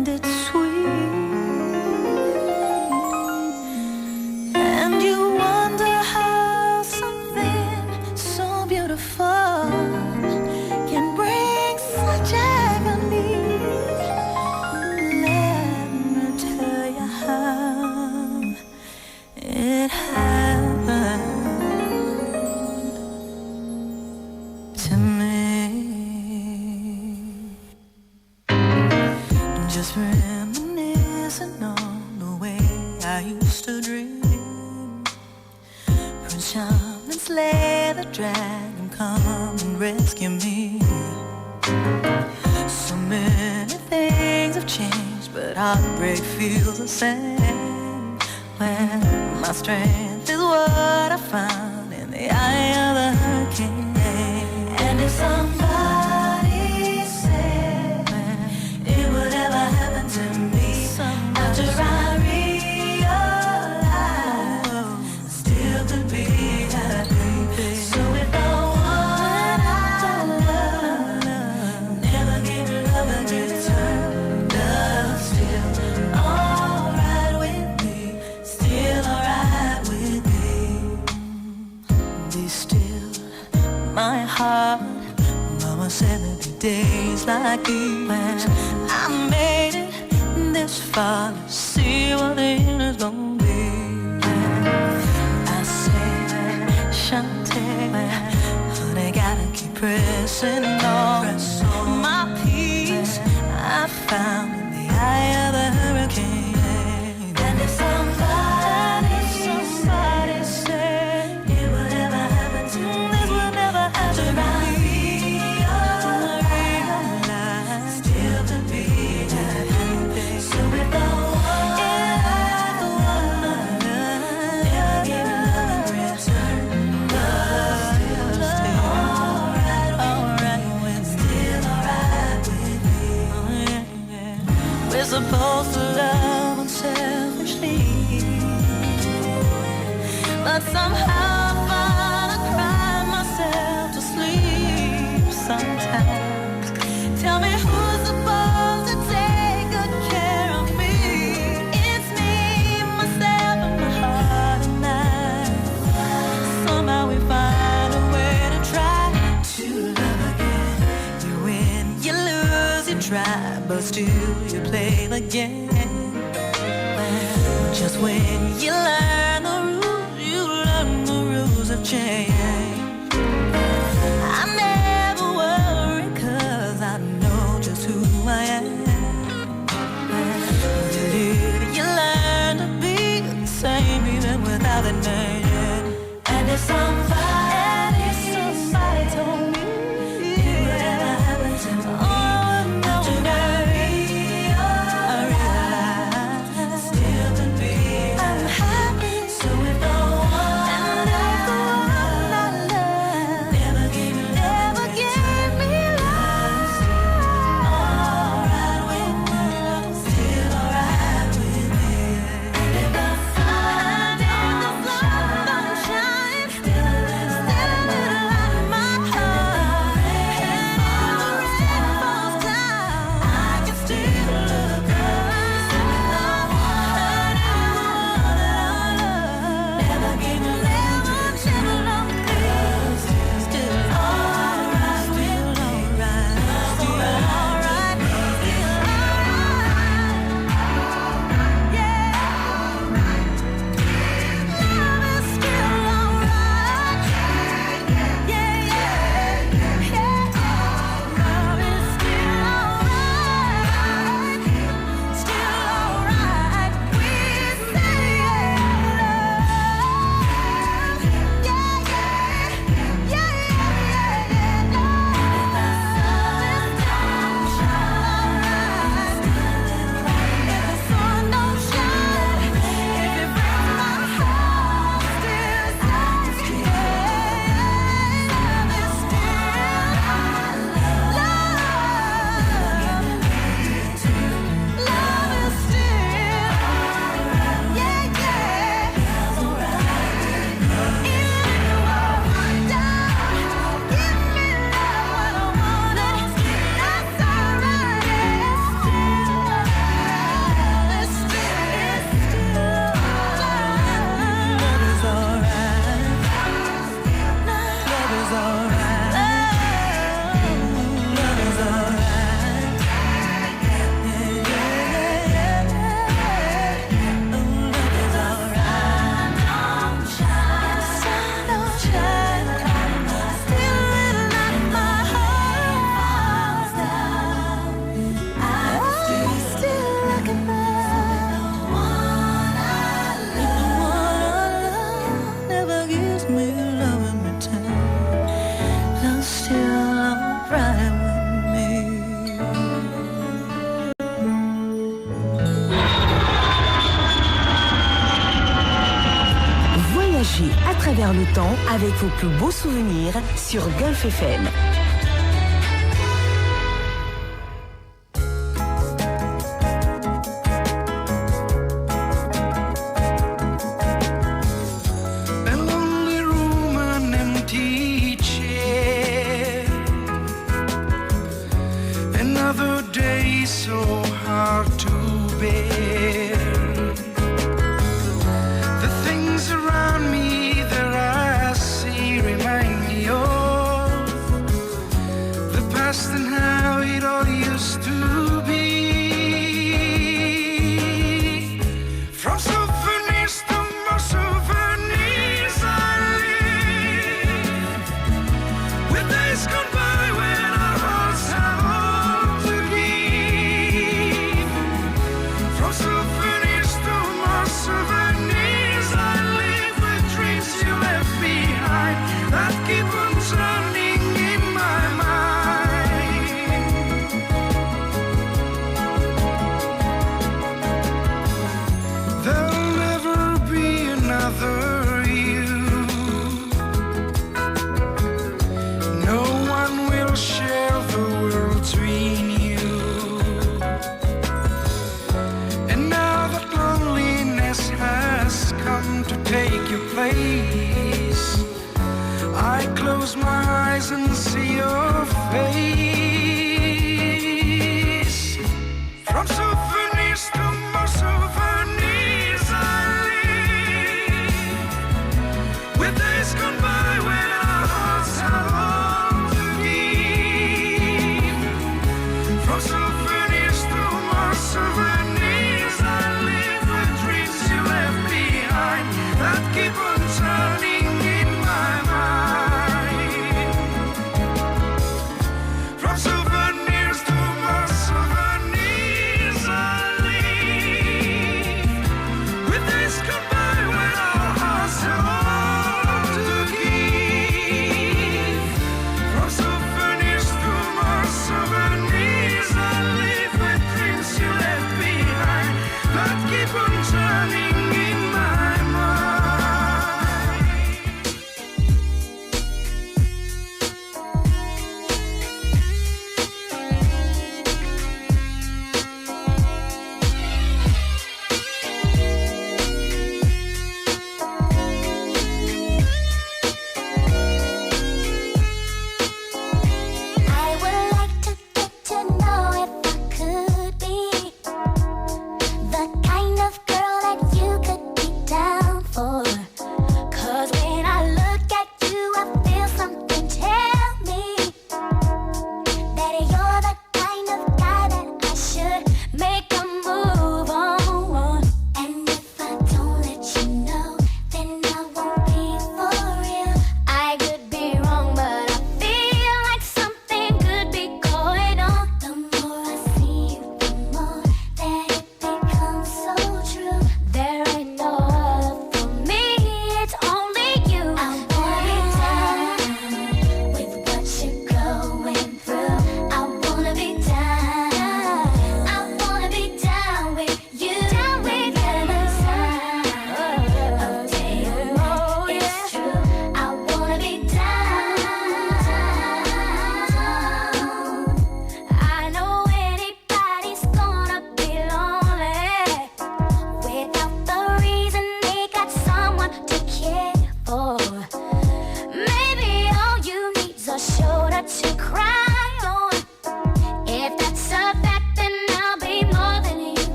and it's sweet. And you wonder how something so beautiful can bring such agony. Let me tell you how it happened to me. Just reminiscing on the way I used to dream. Prince Charming slay the dragon, come and rescue me. So many things have changed, but heartbreak feels the same. When my strength is what I found in the eye of the hurricane. And if somebody said it would ever happen to me, after I realized I still could be happy. So if the one I love never gave love a return, love's still alright with me, still alright with me. Be still, my heart. Mama said there'd be days like these. I made it this far, let's see what the end is gonna be. I said, Shante, honey, gotta keep pressing on. My peace I found in the eye of the hurricane. And if somebody said it would never happen to me, this would never happen to me. Still to be happy. So if the one never gave love in return, love still alright with, still alright with me. We're supposed to love unselfishly, but somehow I find I cry myself to sleep sometimes. Tell me who's supposed to take good care of me? It's me, myself, and my heart and mind. Somehow we find a way to try to love again. You win, you lose, you try, but still you play the game. Just when you learn the rules, you learn the rules have changed. I never worry, 'cause I know just who I am. Did you learn to be the same even without a name? And if somebody told me it would ever happen to me, after I realized still to be happy. So if the one I love travers le temps avec vos plus beaux souvenirs sur Golfe FM.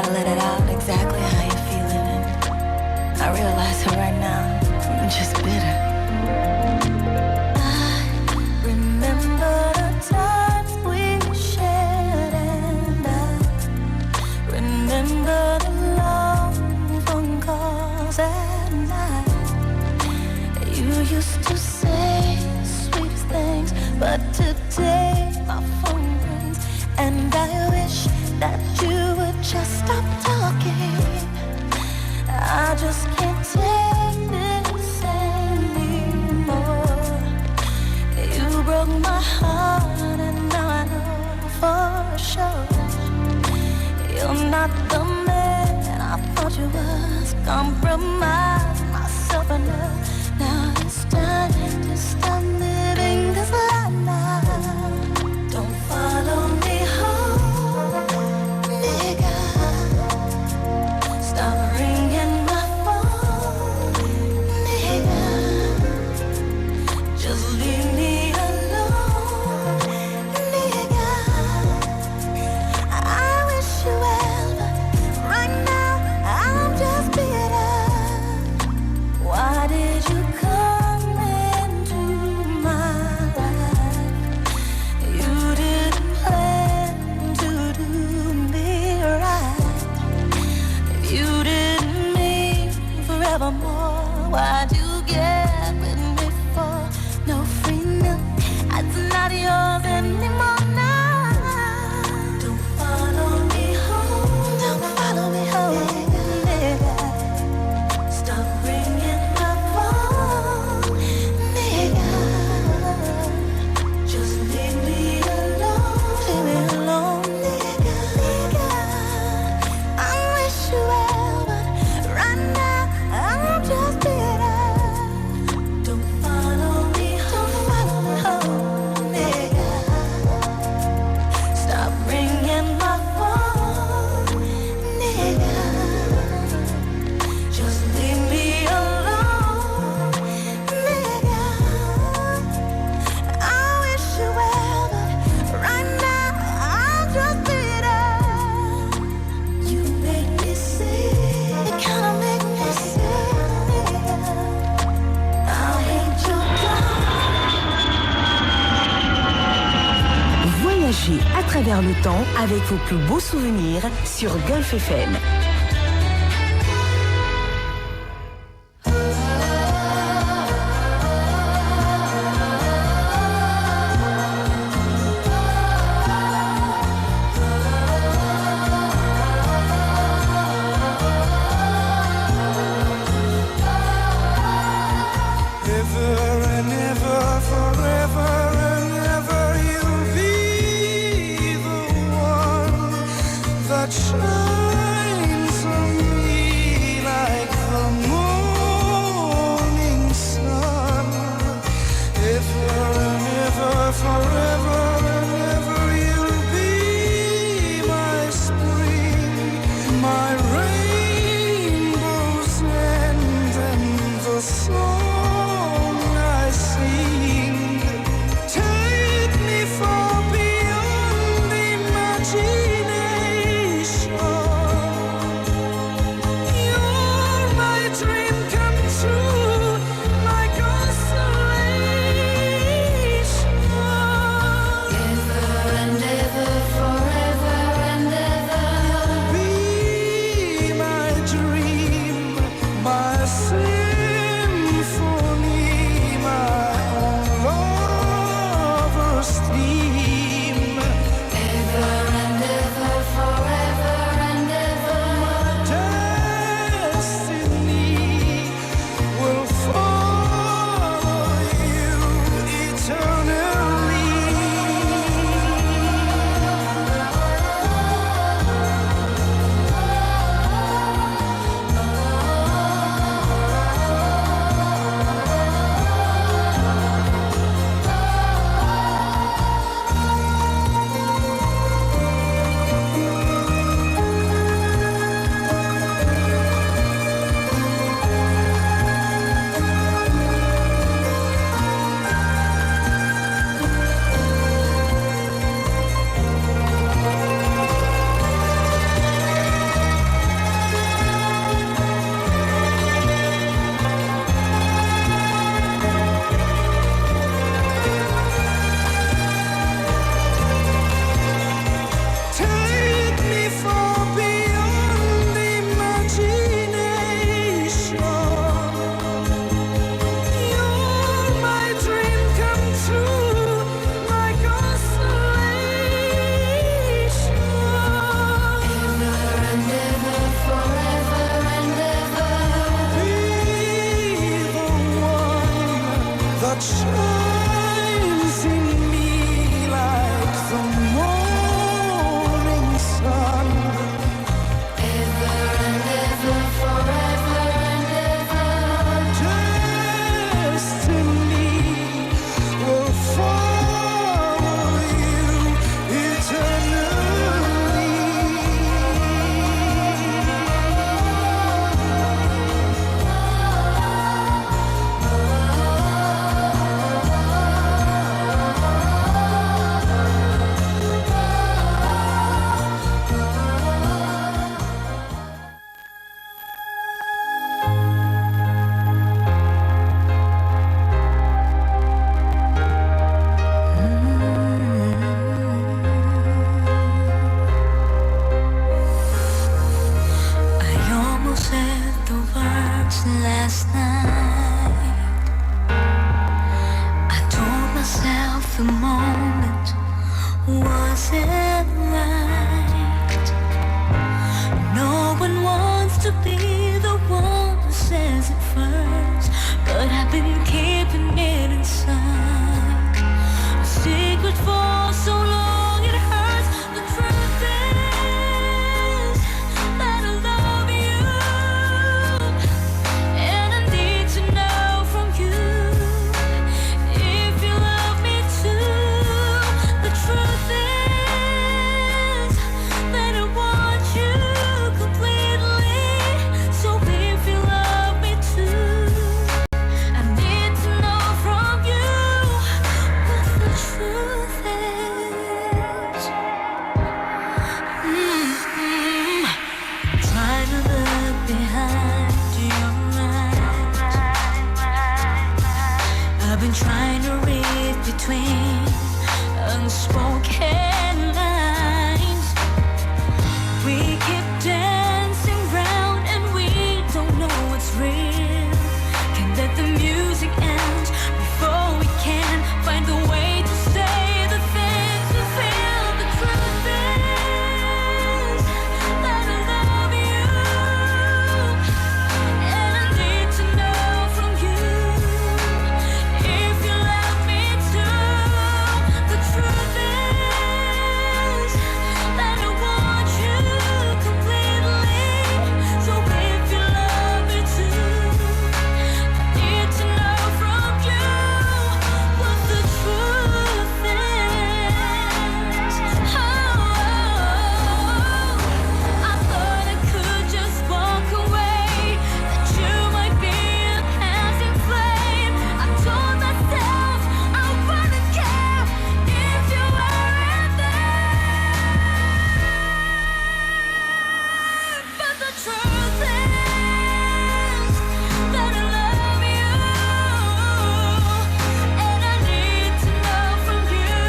gotta let it out exactly how you're feeling. And I realize that right now, I'm just bitter. I remember the times we shared, and I remember the long phone calls at night. You used to say the sweetest things, but today my phone rings, and I wish that you would just stop talking. I just can't take this anymore. You broke my heart, and now I know for sure you're not the man I thought you was. Compromised myself enough. Now it's time to stop living this life now. Don't follow me home, nigga. Stop ringing my phone, nigga. Just leave me alone, nigga. I wish you well, but right now I'm just bitter. Why did you come into my life? You didn't plan to do me right. You didn't mean forevermore. Why'd you get with me for? No free milk, it's not yours anymore now. Don't follow me home. Don't follow me home, nigga. Stop ringing my phone, nigga. Just leave me alone. Leave me alone, nigga. I wish you well, but right now I'm just bitter. Don't follow me home, nigga. Stop ringing my phone, nigga. Just leave me alone, nigga. I wish you well, but right now I'm just bitter. You make me sick. You kinda make me sick, nigga. I hate your Voyagez à travers le temps avec vos plus beaux souvenirs sur Golfe FM. Ever and ever, forever and ever, you'll be the one that shines shines in me like the morning sun. Ever and ever, forever and ever. Destiny will follow you eternally. I almost said the words last night. I told myself the moment wasn't right. No one wants to be the one who says it first, but I've been keeping it inside. A secret for so long it hurts. The truth is that I love you, and I need to know from you if you love me too. The truth is that I want you completely. So if you love me too, I need to know from you what the truth is. Trying to look behind your eyes. I've been trying to read between unspoken lines. We keep dancing round and we don't know what's real. Can't let the music end before we can find the way to say the things we feel. The truth is that I love you, and I need to know from you if you love me too. The truth is that I want you completely. So if you love me too, I need to know from you what the truth is. I thought I could just walk away, that you might be a passing flame. I told myself I wouldn't care if you weren't there. But the truth is that I love you, and I need to know from you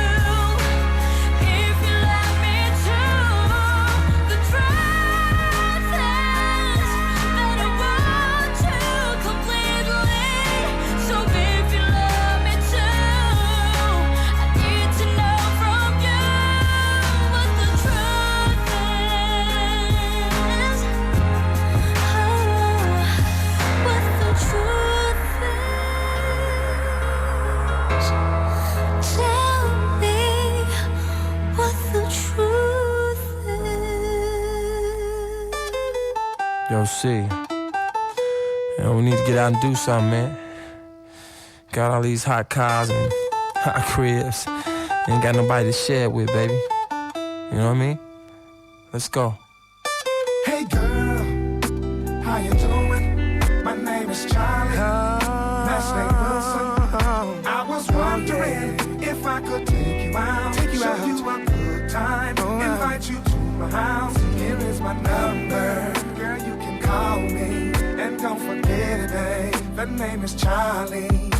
if you love me too. The truth is that I want you completely. So if you love me too, I need to know from you what the truth is. What the truth is. Tell me what the truth is. Yo, C. We need to get out and do something, man. Got all these hot cars and hot cribs. Ain't got nobody to share it with, baby. You know what I mean? Let's go. Hey girl, how you doing? My name is Charlie, last name Wilson. I was wondering if I could take you out, show you a good time, invite you to my house. Here is my number, girl, you can call me, and don't forget it, babe, the name is Charlie.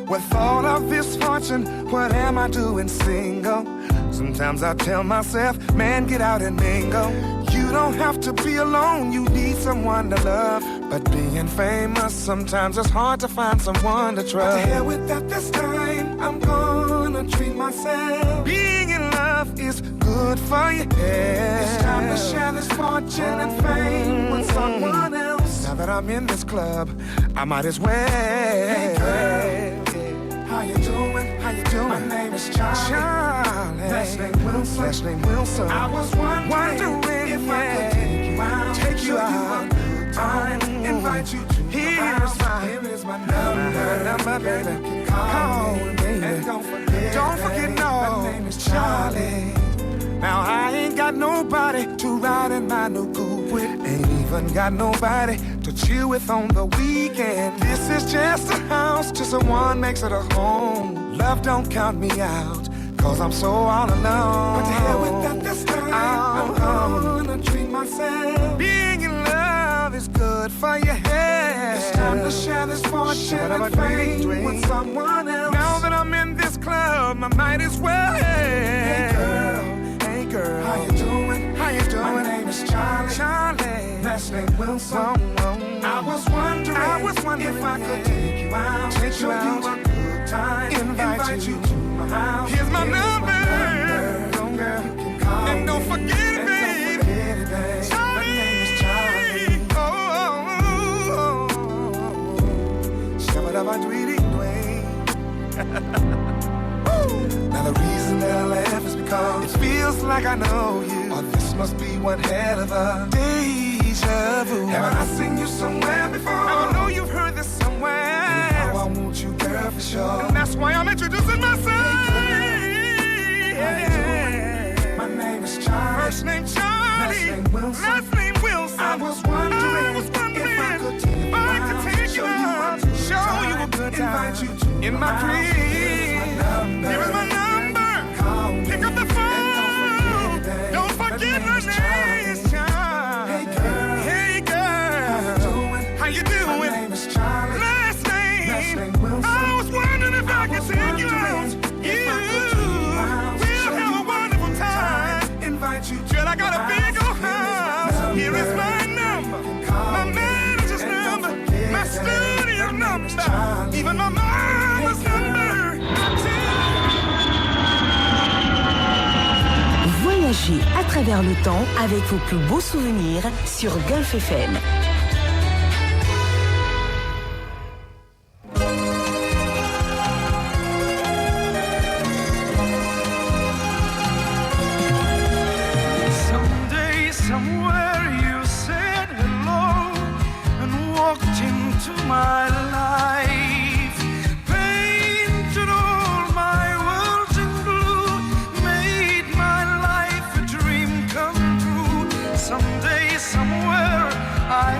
With all of this fortune, what am I doing single? Sometimes I tell myself, man, get out and mingle. You don't have to be alone, you need someone to love. But being famous, sometimes it's hard to find someone to trust. But to hell with that this time, I'm gonna treat myself. Being in love is good for your head. It's time to share this fortune and fame with someone else. Now that I'm in this club, I might as well. Hey girl, how so. I was wondering if I could take you out, invite you to here's my number, baby. Call me, baby. And don't forget, no, my name is Charlie. Now I ain't got nobody to ride in my new coupe with. Ain't even got nobody to chill with on the weekend. This is just a house, just someone makes it a home. Love don't count me out, cause I'm so all alone. But to hell with that this time, I'm gonna treat myself. Being in love is good for your head. It's time to share this fortune and fame with someone else. Now that I'm in this club, I might as well. Hey girl, how you doing? How you doing? My name is Charlie. Charlie. Last name Wilson. I was wondering if I could take you out, show you a good time, invite you to my house. Here's my number, girl. And don't forget it, babe. Charlie. My name is Charlie. Now the reason that I laugh is because it feels like I know you. Or this must be one hell of a deja vu. Haven't I seen you somewhere before? I know you've heard this somewhere. And how I want you, girl, for sure. And that's why I'm introducing myself. Hey, my name is Charlie. First name Charlie. Last name Wilson. I was wondering if I could take you out, show you a good time, invite you to in my crib. Here is my number. Pick up the phone. Don't forget my name is Charlie. Hey girl, how you doing? My name is Charlie. Last name Wilson. I was wondering if I could take you out. We'll have a wonderful time. Invite you. Girl, I got a big old house. Here is my number, my manager's number, my studio number, even my mama's number. Voyagez à travers le temps avec vos plus beaux souvenirs sur Golfe FM. Someday, somewhere you said hello and walked into my life, painted all my worlds in blue, made my life a dream come true. Someday, somewhere I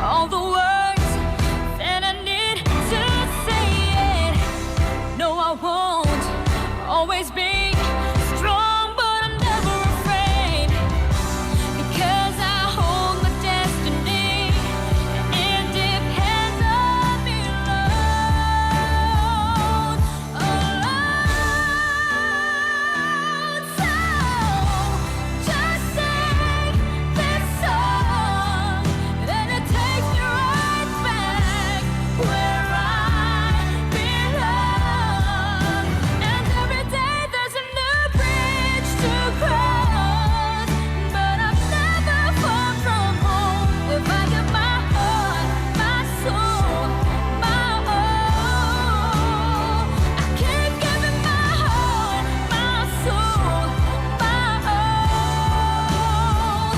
all the words that I need to say it. No, I won't always be strong, but I'm never afraid, because I hold my destiny, and it depends on me alone, alone. So just sing this song, and it takes me right back where I belong. And every day there's a new bridge to cross, but I'm never far from home if I give my heart, my soul, my all. I keep giving my heart, my soul, my all.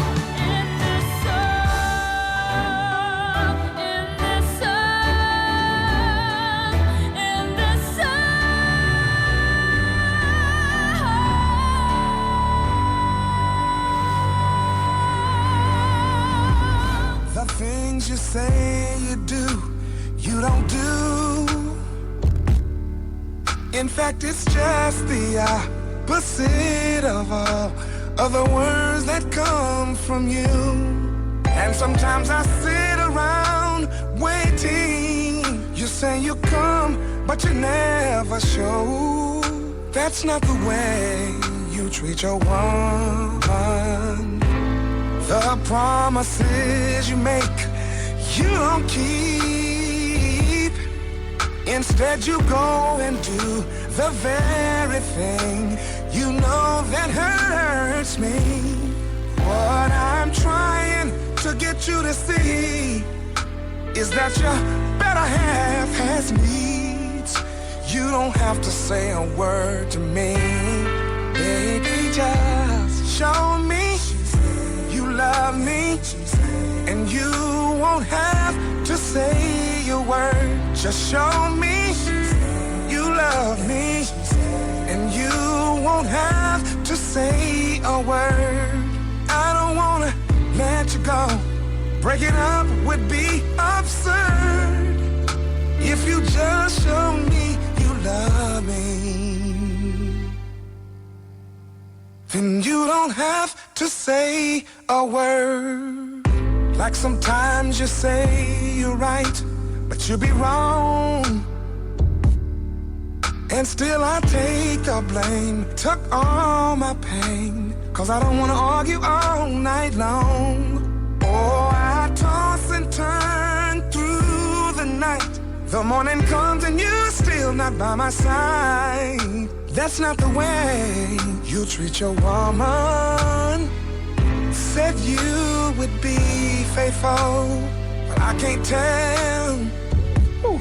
In this song, in this song, in this song. The things you say you do, you don't do. In fact, it's just the opposite of all other words that come from you. And sometimes I sit around waiting. You say you come, but you never show. That's not the way you treat your woman. The promises you make, you don't keep. Instead you go and do the very thing you know that hurts me. What I'm trying to get you to see is that your better half has needs. You don't have to say a word to me. Baby, just show me you love me, and you won't have to say a word. Just show me you love me, and you won't have to say a word. I don't wanna let you go. Breaking up would be absurd if you just show me you love me. Then you don't have to say a word. Like sometimes you say you're right, but you be wrong. And still I take the blame, took all my pain, 'cause I don't wanna argue all night long. Oh, I toss and turn through the night. The morning comes and you're still not by my side. That's not the way you treat your woman. Said you would be faithful, but I can't tell. Ooh.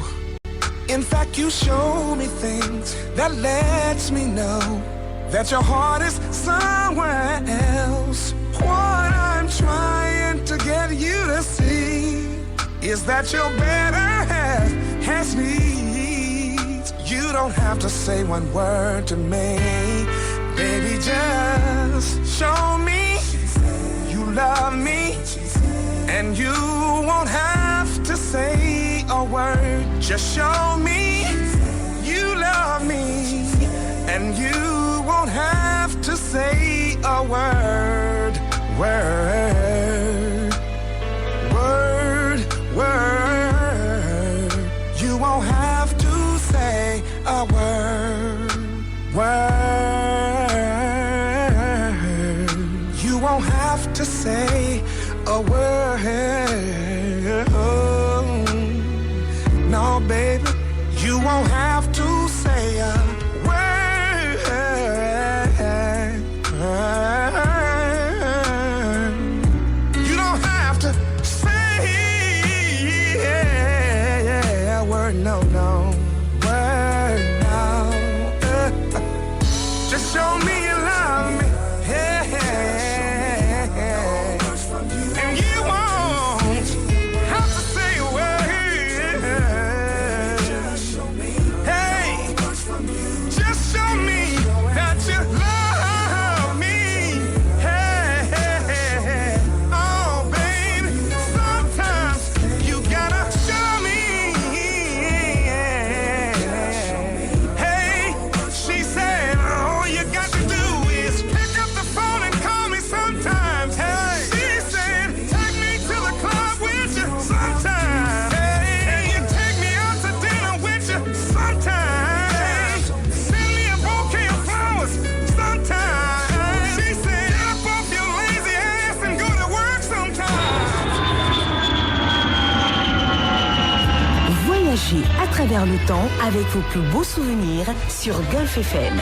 In fact, you show me things that lets me know that your heart is somewhere else. What I'm trying to get you to see is that your better half has needs. You don't have to say one word to me. Baby, just show me you love me, and you won't have to say a word. Just show me you love me, and you won't have to say a word. Word, word, word. You won't have to say a word. Word. You won't have to say a word. No, baby, you won't have to say a word. You don't have to say a word, no, no. Word, no. Just show me you love me. And you won't have to say a word. travers le temps avec vos plus beaux souvenirs sur Golfe FM.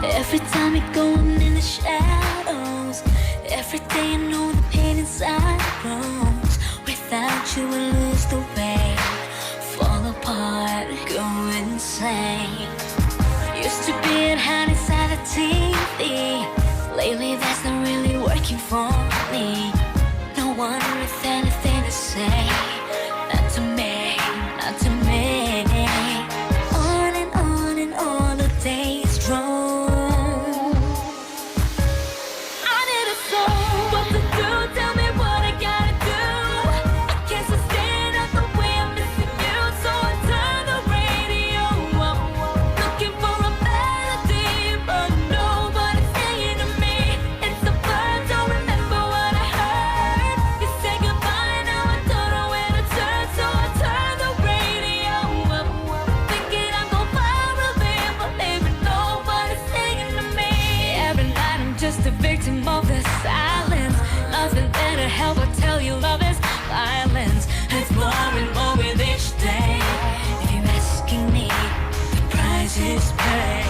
Every time you're going in the shadows, every day I know the pain inside grows. Without you I lose the way, fall apart, go insane. Used to be at hand inside the TV, lately that's not really working for me. No one with anything to say, not to me, not to me. On and on the days drone. Of the silence, nothing better help but tell you love is violence. It's more and more with each day. If you're asking me, the price is paid.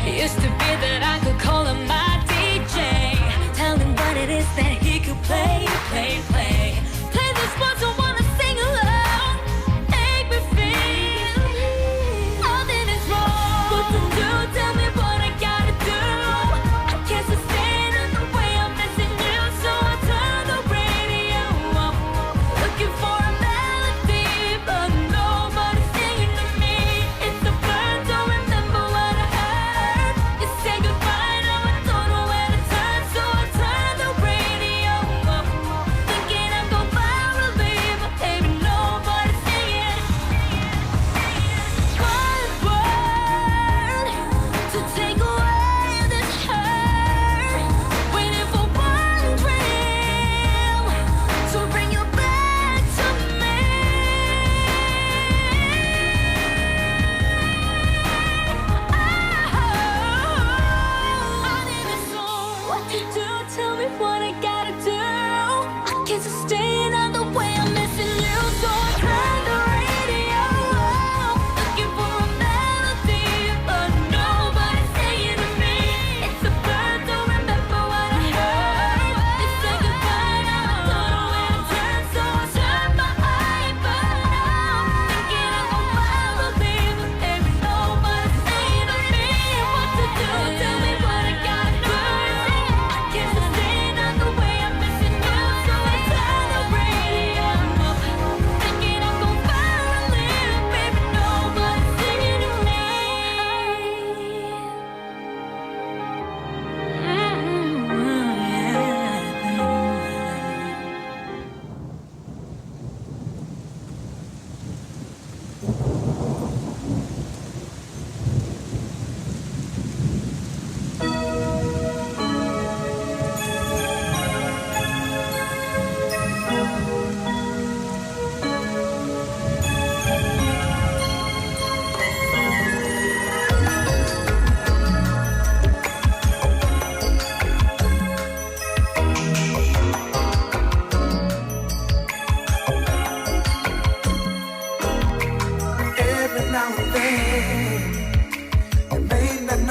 It used to be that I could call him my DJ, tell him what it is that he could play. Play this once I wanna sing along, make me feel nothing is wrong. What to do? Tell me what I gotta do. I can't sustain the way I'm missing you, so I turn the radio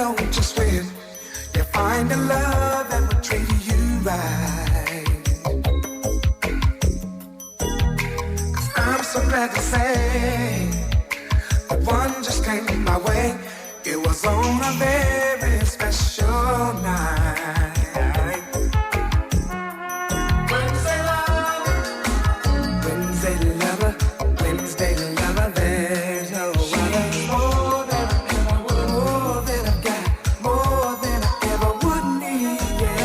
know just when you find a love that will treat you right. 'Cause I'm so glad to say the one just came my way. It was on a very special night. Wednesday lover, Wednesday lover, Wednesday lover. There's no other. More than I ever would, more than I got, more than I ever would need. Yeah.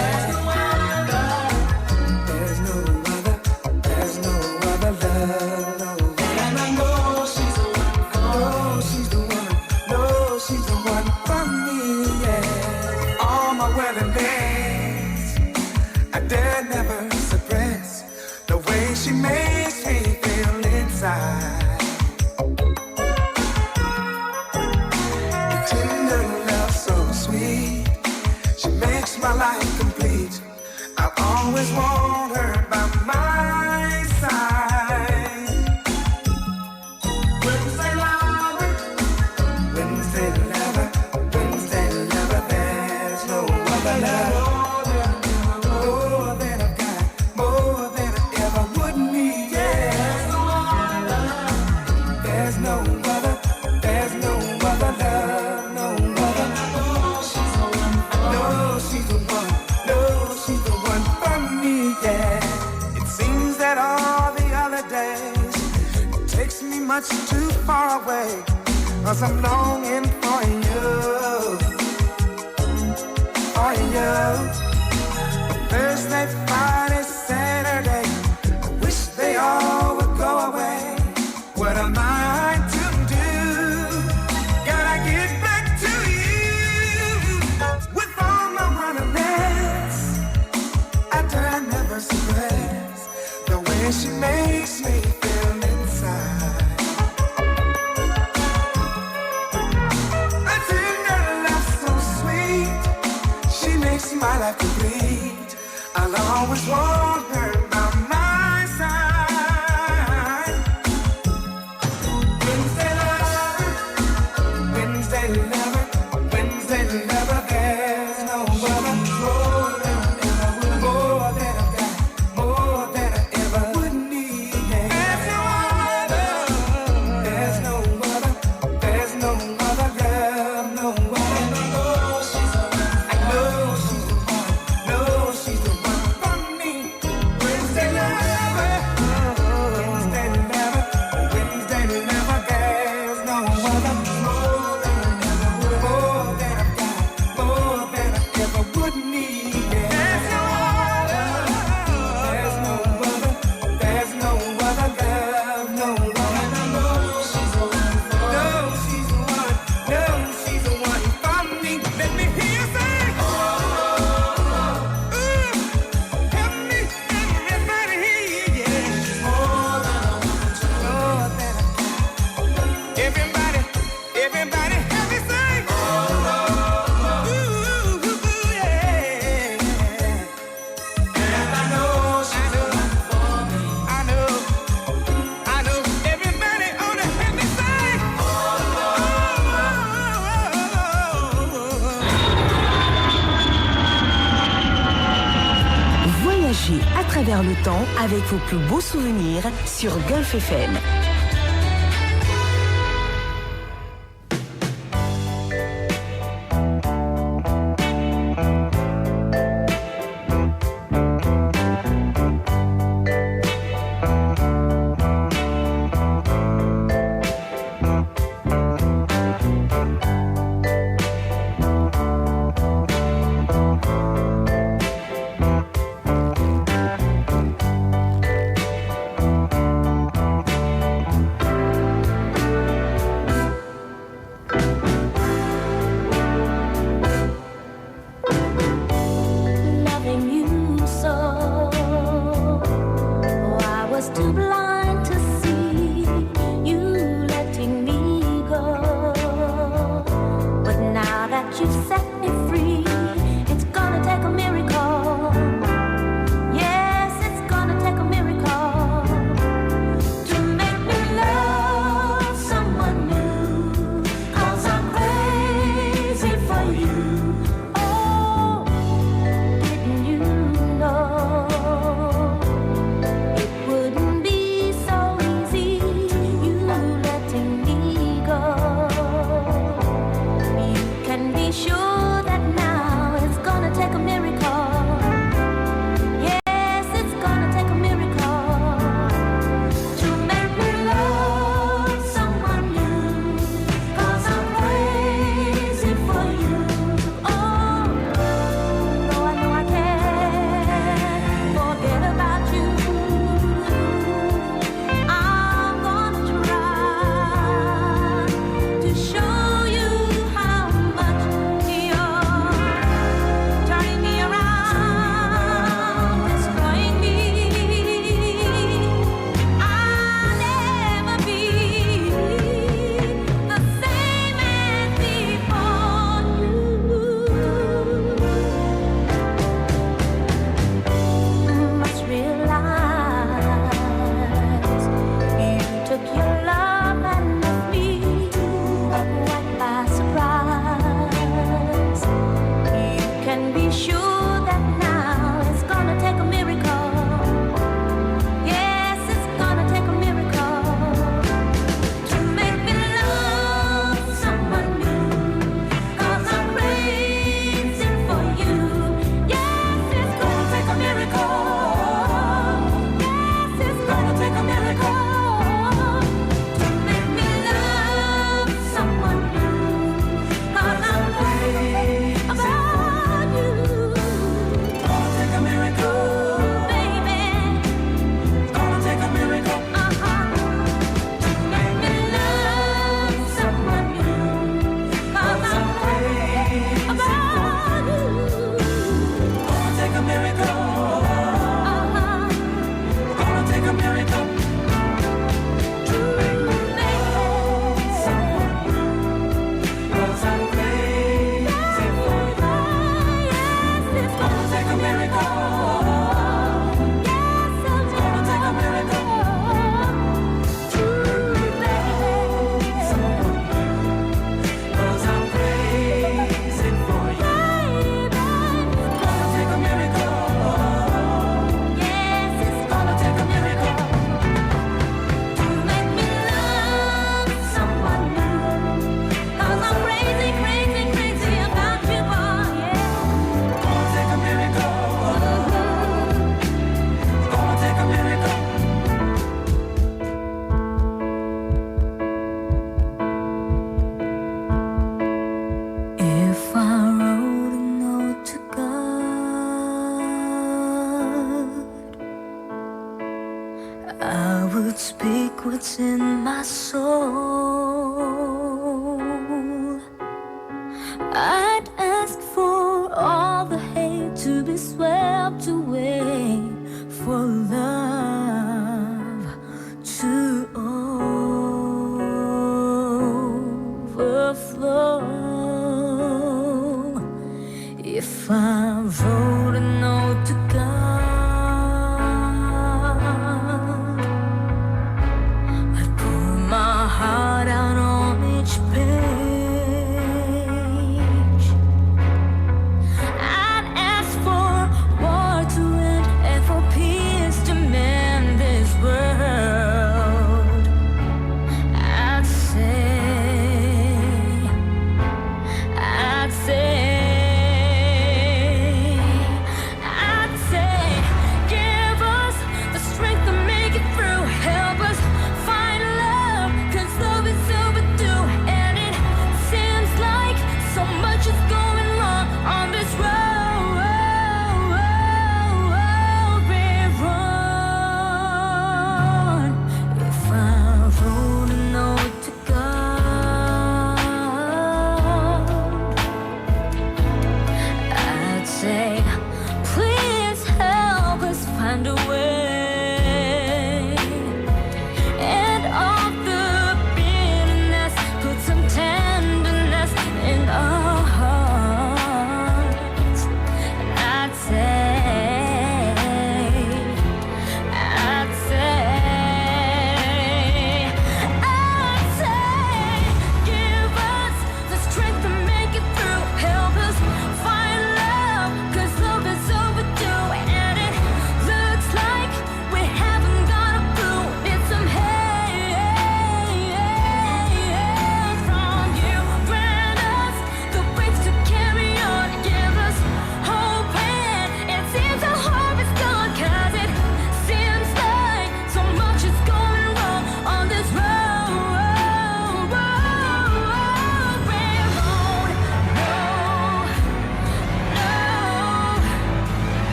There's no other, there's no other love. No. And I know she's the one. Oh, she's the one. No, she's the one for me. Yeah. All my wedding days, I dare never suppress the way she makes me feel inside. The tender love so sweet, she makes my life complete. I'll always want her by my side. Wednesday lover, Wednesday lover, Wednesday lover. There's no other love. More than I've got, more than I ever would need. Yeah. There's no other, there's no other love, no other. No, she's the one. No, she's the one. No, she's the one for me. Yeah. It seems that all the other days it takes me much too far away, 'cause I'm longing for you, for you. Thursday, Friday, Saturday, I wish they all would go away. What am I to do? Gotta get back to you. With all my wilderness, I dare never suppress the way she makes me feel inside. A tender love so sweet, she makes my life complete. I'll always want her by my side. Wednesday lover, Wednesday lover, Wednesday lover. There's no other. More than I ever would, more than I've got, more than I ever would need. Yeah. There's no other, there's no other, there's no other love, no other. I know she's the one, no, she's the one for me. Wednesday lover, Wednesday lover, Wednesday lover. There's no other. More than I ever would, more than I've got, more than I ever would need. Yeah. There's no other, there's no other, there's no other love, no other. I know she's the one. No, she's the one. No, she's the one for me. Let me hear you say. Help me, everybody hear you, yeah. More than I want to, more than I got. Everybody, everybody help me say. Yeah. And I know she's the one for me. I know, everybody ought to help me say. Voyagez à travers le temps avec vos plus beaux souvenirs sur Golfe FM. sure that now it's gonna take a miracle. Yes, it's gonna take a miracle to make me love someone new. 'Cause I'm crazy for you. Yes, it's gonna take a miracle. Yes, it's gonna take a miracle to make me love someone new. 'Cause I'm crazy about you. Gonna take a miracle, baby. Gonna take a miracle, to make me love someone new. 'Cause I'm crazy about you. Gonna take a miracle, gonna take a miracle to make me love someone new. 'Cause I'm crazy for you. Yes, it's gonna take a miracle. Yes, it's gonna take a miracle to make me love someone new. 'Cause I'm crazy for you. Gonna take a miracle. Yes, it's gonna take a miracle to make me love someone new. 'Cause I'm crazy, crazy, crazy about you, boy. Yeah. Gonna take a miracle. Gonna take a miracle. If I wrote a note to God, I would speak what's in my soul. I'd ask for all the hate to be swept away, for love to overflow. If I wrote a note to God, I'd pour my heart out on each page. I'd ask for war to end and for peace to mend this world. I'd say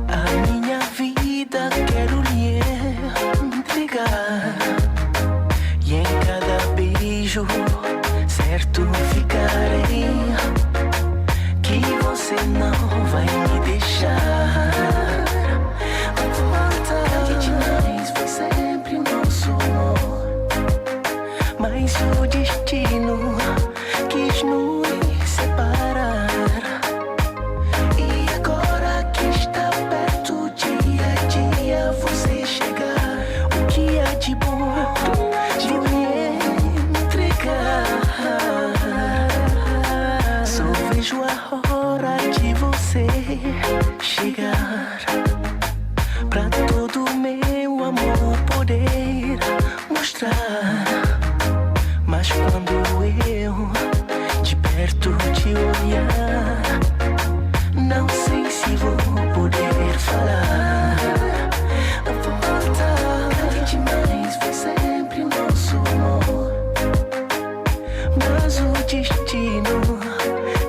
A minha vida quero lhe entregar. E em cada beijo certo ficarei que você não vai me deixar. Volta demais, foi sempre nosso amor, mas o destino quis nos separar. E agora que está perto, dia a dia você chegar, o que há de bom de me entregar? Só vejo a hora de você chegar, pra todo meu amor poder mostrar. Mas quando eu de perto te olhar, não sei se vou poder falar. Volta demais, foi sempre nosso amor, mas o destino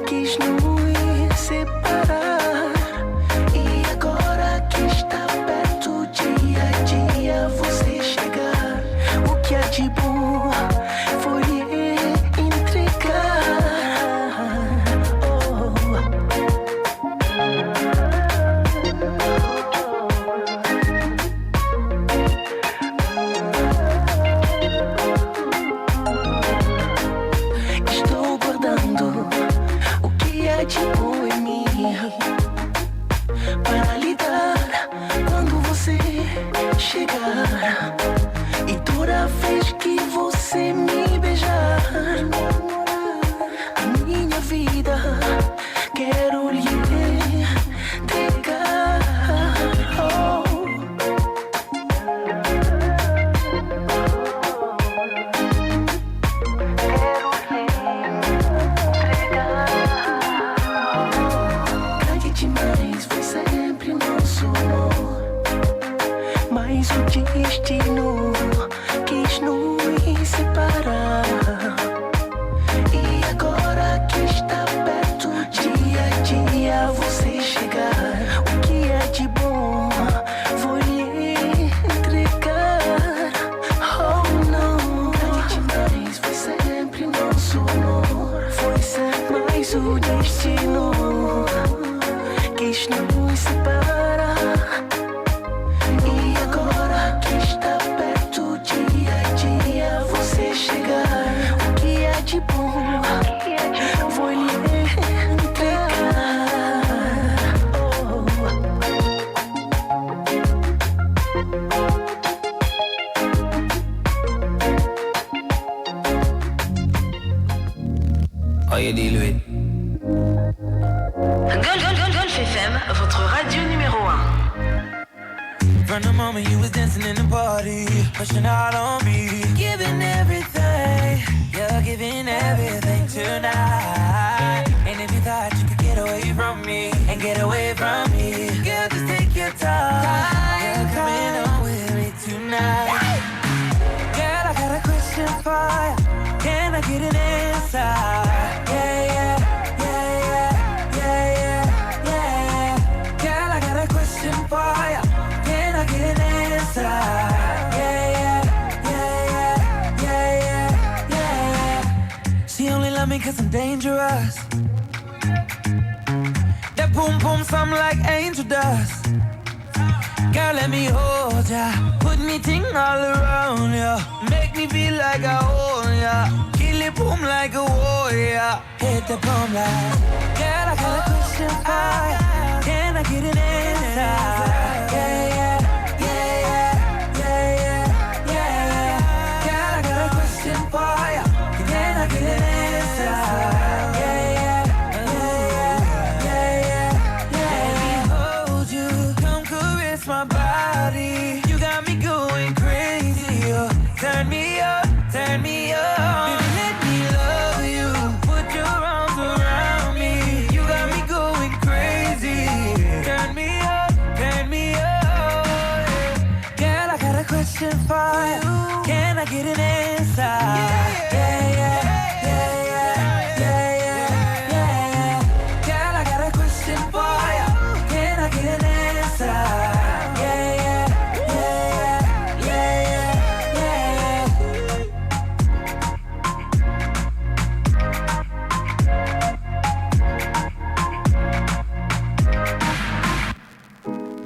quis nos separar. E agora que está perto, dia a dia você chegar, o que há de bom foi entregar. Estou guardando o que há de bom em mim, para lhe dar quando você chegar. E toda vez que você me beijar, a minha vida quero lhe entregar. Oh. Grande demais, foi sempre nosso amor, mas o destino quis nos separar. E agora que está perto, dia a dia você chegar, o que é de bom vou lhe entregar. Oh não, grande demais, foi sempre nosso amor, foi sempre mais o destino quis nos separar. E agora que está perto, dia a dia você chegar, o que é de bom vou lhe entregar. Oh. How you deal with? Golfe FM, votre radio numéro 1. From the moment you was dancing in the party, pushing out on me, giving everything, you're giving everything tonight. And if you thought you could get away from me, and get away from me, girl, just take your time, you're coming on with me tonight. Girl, I got a question for you, can I get an answer? Yeah, yeah, yeah, yeah, yeah, yeah, yeah. Girl, I got a question for you, can I get an answer? Yeah, yeah, yeah, yeah, yeah, yeah. She only love me 'cause I'm dangerous. That boom boom sound like angel dust. Girl, let me hold ya, put me ting all around ya, make me feel like I own ya, kill it boom like a warrior, hit the boom like. Girl, I got a question for ya, can I get an answer? Yeah, yeah, yeah, yeah, yeah, yeah, yeah. Girl, I got a question for ya, can I get an answer? Yeah, yeah, yeah, yeah, yeah, yeah. Let me hold you, come caress my body. You got me going crazy. Oh. Turn me up, turn me up. Baby, let me love you. Put your arms around me. You got me going crazy. Turn me up, turn me up. Girl, I got a question for you. Can I get an answer? Yeah, yeah, yeah, yeah, yeah, yeah, yeah. Girl, I got a question for you.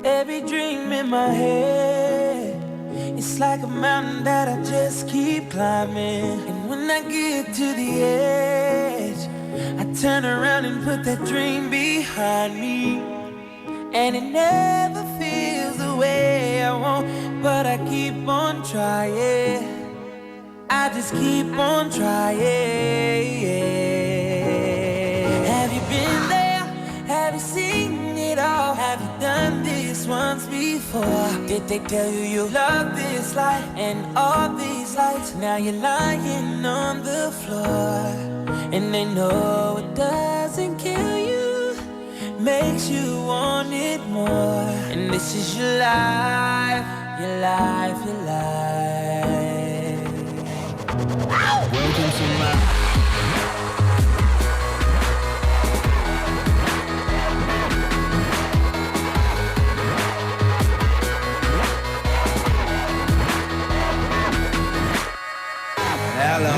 Every dream in my head, it's like a mountain that I just keep climbing. And when I get to the edge, I turn around and put that dream behind me. And it never feels the way I want, but I keep on trying. I just keep on trying. Have you been there? Have you seen it all? Have you done this once before? Did they tell you you love this life and all these lights? Now you're lying on the floor, and they know it doesn't kill you, makes you want it more. And this is your life, your life, your life. Welcome to my Hello,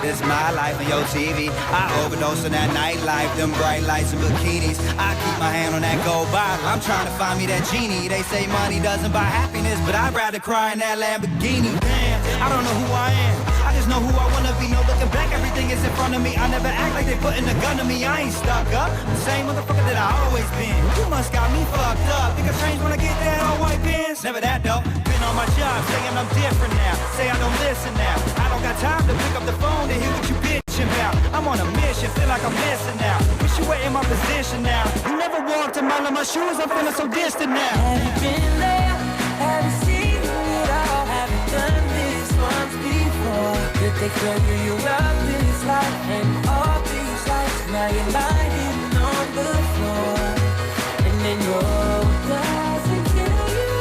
this my life on your TV. I overdose on that nightlife, them bright lights and bikinis. I keep my hand on that gold bottle. I'm trying to find me that genie. They say money doesn't buy happiness, but I'd rather cry in that Lamborghini. Damn, I don't know who I am. I just know who I wanna be. No looking back, everything is in front of me. I never act like they putting a gun to me. I ain't stuck up. The same motherfucker that I always been. You must got me fucked up. Think I changed when I get that all white pants? Never that though. Been on my job, saying I'm different now. Say I don't listen now. I don't got time to pick up the phone to hear what you bitching about. I'm on a mission, feel like I'm missing now. Wish you were in my position now. You never walked a mile in my shoes, I'm feeling so distant now. Have you been there? Have you seen it all? Have you done this once before? Did they tell you you love this life and all these lights? Now you're lying on the floor, and they know it doesn't kill you,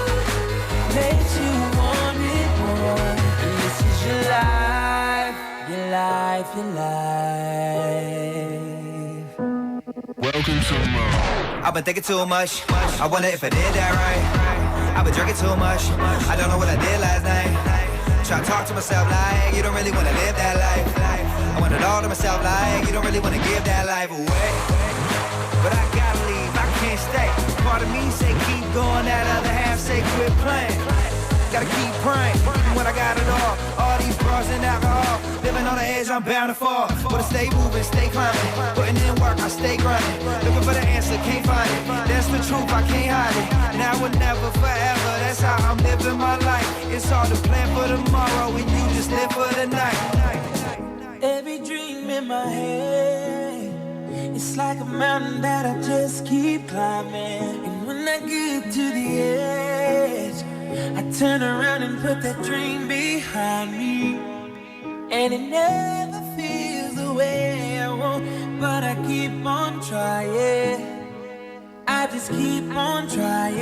makes you want it more. And this is your life, your life, your life. welcome to my I've been thinking too much. I wonder if I did that right. I've been drinking too much. I don't know what I did last night. Try to talk to myself like you don't really want to live that life. I want it all to myself like you don't really want to give that life away. But I gotta leave, I can't stay. Part of me say keep going, that other half say quit playing. Gotta keep praying, even when I got it all these bras and alcohol. Living on the edge, I'm bound to fall. But I stay moving, stay climbing. Putting in work, I stay grinding. Looking for the answer, can't find it. That's the truth, I can't hide it. Now or never, forever, that's how I'm living my life. It's hard to plan for tomorrow when you just live for the night. Every dream in my head, it's like a mountain that I just keep climbing. And when I get to the edge, I turn around and put that dream behind me. And it never feels the way I want, but I keep on trying. I just keep on trying.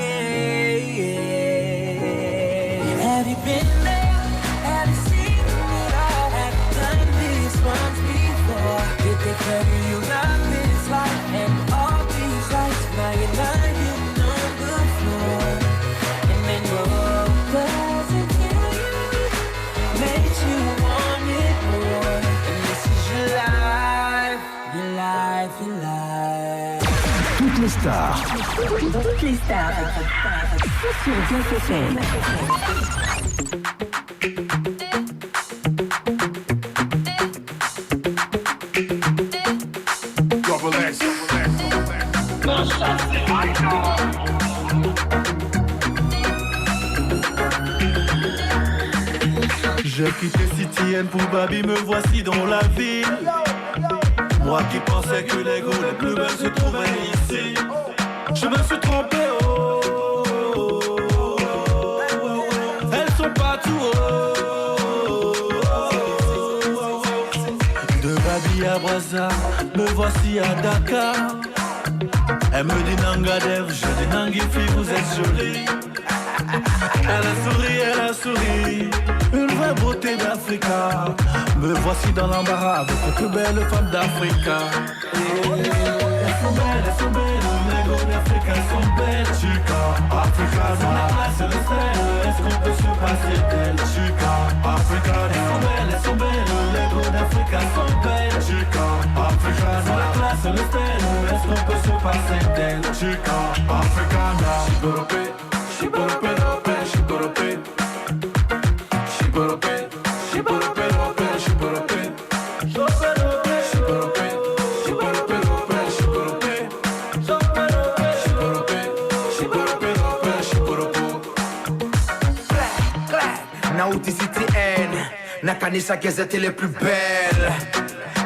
Have you been there? Have you seen it all? Have you done this once before? Did they tell you you love this life and all these lights? Now you're lying on the floor, and they know it doesn't kill you, makes you want it more. And this is your life, your life, your life. Toutes les stars. Toutes les stars. Sur golfe FM. J'ai quitté CTN pour Babi, me voici dans la ville. Moi qui pensais que les gros les plus belles se trouvaient ici, je me suis trompé, oh, oh, oh, oh. Elles sont partout, oh, oh, oh. De Babi à Brazza, me voici à Dakar. Elle me dit Nangadev, je dis Nangifi, vous êtes jolie. Elle a souri, une vraie beauté d'Africa. Me voici dans l'embarras avec les plus belles femmes d'Africa. Elles sont belles, les gars d'Africa sont belles. Chica, Africa, dans la place et le sel. Est-ce qu'on peut se passer d'elle? Chica, Africa, elles sont belles, les gars d'Africa sont belles. Chica, Africa, dans la place et le sel. Est-ce qu'on peut se passer d'elle? Chica, Africana, Chica, na kanisa gazette les plus belles.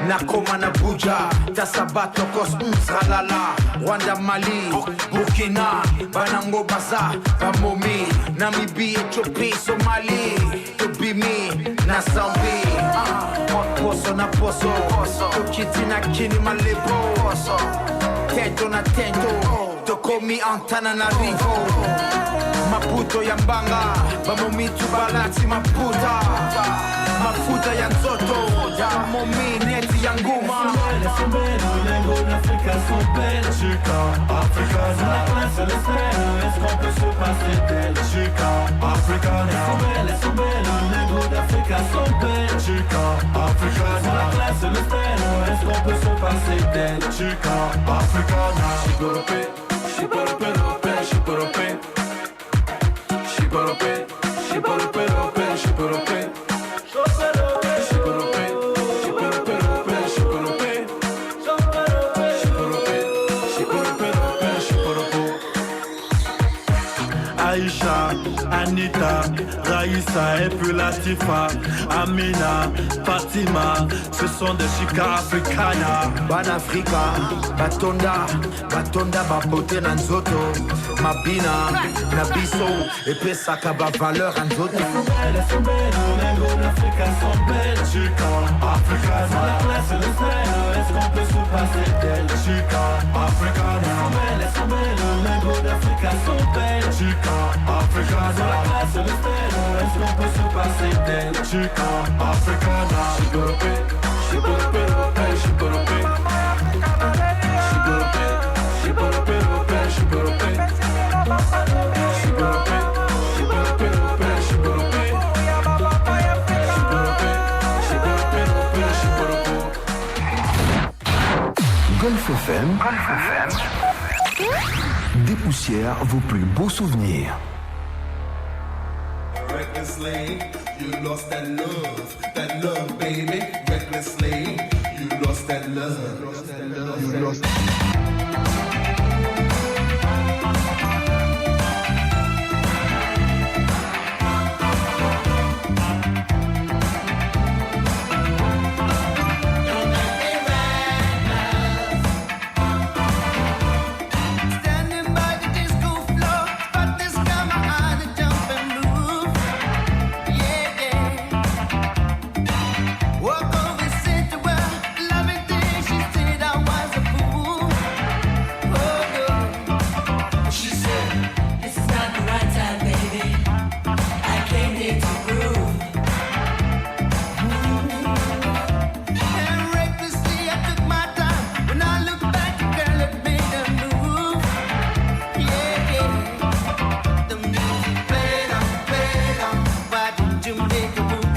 Nakoma na Buja, Tasabato Kos Mzalala, Rwanda, Mali, Burkina, Banango Baza, Bamomi, Namibia, Ethiopia, Somali, Tobimi, na Zambie, Poso na Poso, Tokiti na Kini Malebo, Tento na Tento, Tokomi Antananarivo, Maputo Yambanga, Bamomi Tubalati Maputa, Mafuta ya Nzoto, Momi Neti ya Nguma. Elles sont belles, les lingots d'Afrique sont belles. Chica, Africana, la classe, les stèles. Est-ce qu'on peut se passer d'elle? Chica, Africana. Elles sont belles, les lingots d'Afrique sont belles. Chica, Africana, la classe, les stèles. Est-ce qu'on peut se passer d'elle? Chica, Africana. Shiborope, shiborope, rope, shiborope. Shiborope, shiborope, rope, shiborope. Aïcha, Anita, Raïssa et puis Latifa, Amina, Fatima, ce sont des chicas africanas. Banafrika, Batonda, Batonda, Bapote Nanzoto, Mabina, Nabiso, et Pesaka, Valeur Anzoto. Elles sont belles, les lingots d'Afrique sont belles. Chica, Africana, la classe, le style. Est-ce qu'on peut se passer d'elle? Chica, Africana. Elles sont belles, les lingots d'Afrique sont belles. Chica, Africana, la classe, le style. Est-ce qu'on peut se passer d'elle? Chica, Africana. Shiborope, shiborope, rope, shiborope. Shiborope, shiborope, rope, shiborope. Shiborope, shiborope, rope, shiborope. Golfe FM dépoussière vos plus beaux souvenirs. Recklessly, you lost that love, baby. Recklessly, you lost that love, you lost.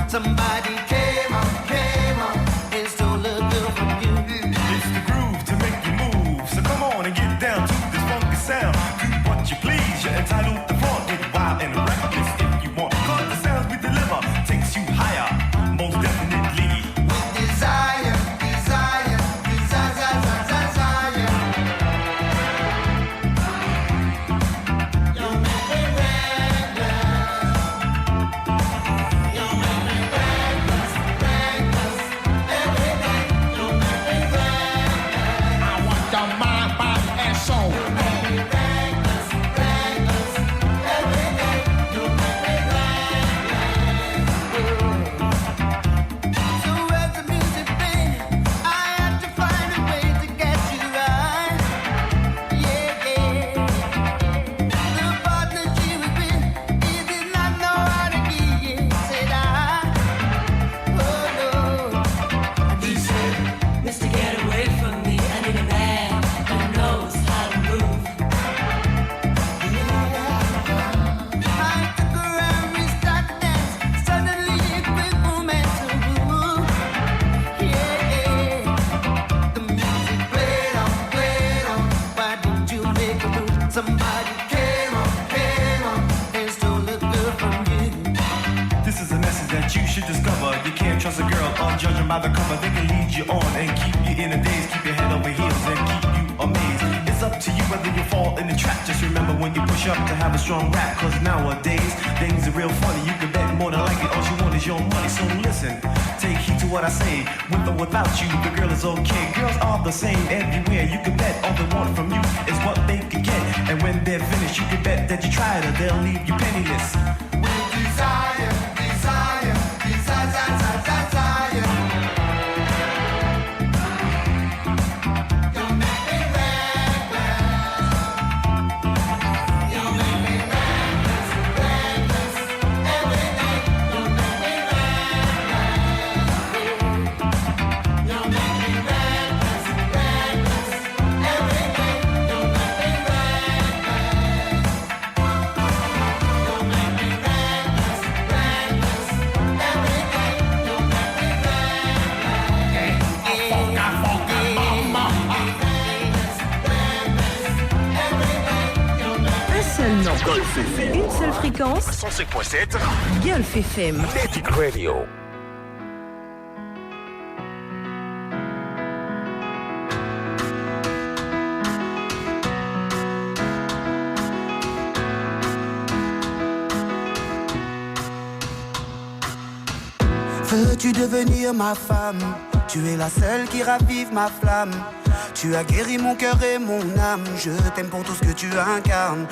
Somebody came up and stole a girl from you. It's the groove to make you move. So come on and get down to this funky sound. Do what you please, you're entitled to flaunt it wild and reckless if you want. Cause the sounds we deliver takes you higher, most definitely. With desire, desire, desire, desire. You make me reckless. You make me reckless, reckless. Every day, you make me reckless. I want your mind, body, and soul. You make me reckless, reckless. Every day, you make me reckless. So as the music plays, I have to find a way to get you right. Yeah, yeah. The partner she was with, he did not know how to give. Said oh no. He said, Mister, get away from me. I need a man who knows how to move. I took her and we started to dance. Suddenly a quick moment to move. Yeah, yeah. The music played on. Why didn't you make a move? Somebody came on and stole a girl from you. This is a message that you should discover. You can't trust a girl unjudging by the cover. They can lead you on and keep you in a daze, keep your head over heels and keep you amazed. It's up to you whether you fall in the trap. Just remember when you push up to have a strong rap. Cause nowadays, things are real funny. You can bet more than likely all you want is your money. So listen, take heed to what I say. With or without you, the girl is okay. Girls are the same everywhere. You can bet all they want from you is what they can get. And when they're finished, you can bet that you tried her, they'll leave you penniless. With desire, desire, desire, desire, desire. You make me reckless. You make me reckless, reckless. Every day you make me reckless. You make me reckless, reckless. Every day you make me reckless. You make me reckless, reckless. Every day you make me Un seul nom, une seule fréquence, 105.7 Golfe FM. Magic Radio. Veux-tu devenir ma femme? Tu es la seule qui ravive ma flamme. Tu as guéri mon cœur et mon âme. Je t'aime pour tout ce que tu incarnes.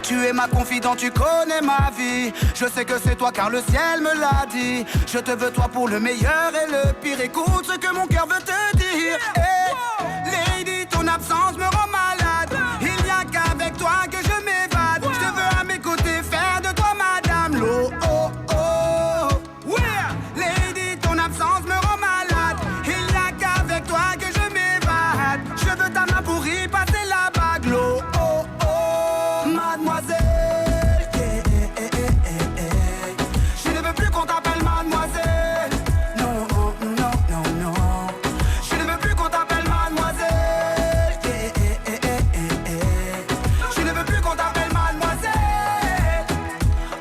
Tu es ma confidente, tu connais ma vie. Je sais que c'est toi car le ciel me l'a dit. Je te veux toi pour le meilleur et le pire. Écoute ce que mon cœur veut te dire. Lady, ton absence me rend malade. Il n'y a qu'avec toi que je m'évade. Je te veux à mes côtés, faire de toi Madame Lo. Oh, oh. Lady, ton absence me rend malade. Il n'y a qu'avec toi que je m'évade. Je veux ta main pour y passer la bague. Lo. Oh, oh. Mademoiselle. Je ne veux plus qu'on t'appelle mademoiselle. Non, non, non, non. Je ne veux plus qu'on t'appelle mademoiselle. Je ne veux plus qu'on t'appelle mademoiselle.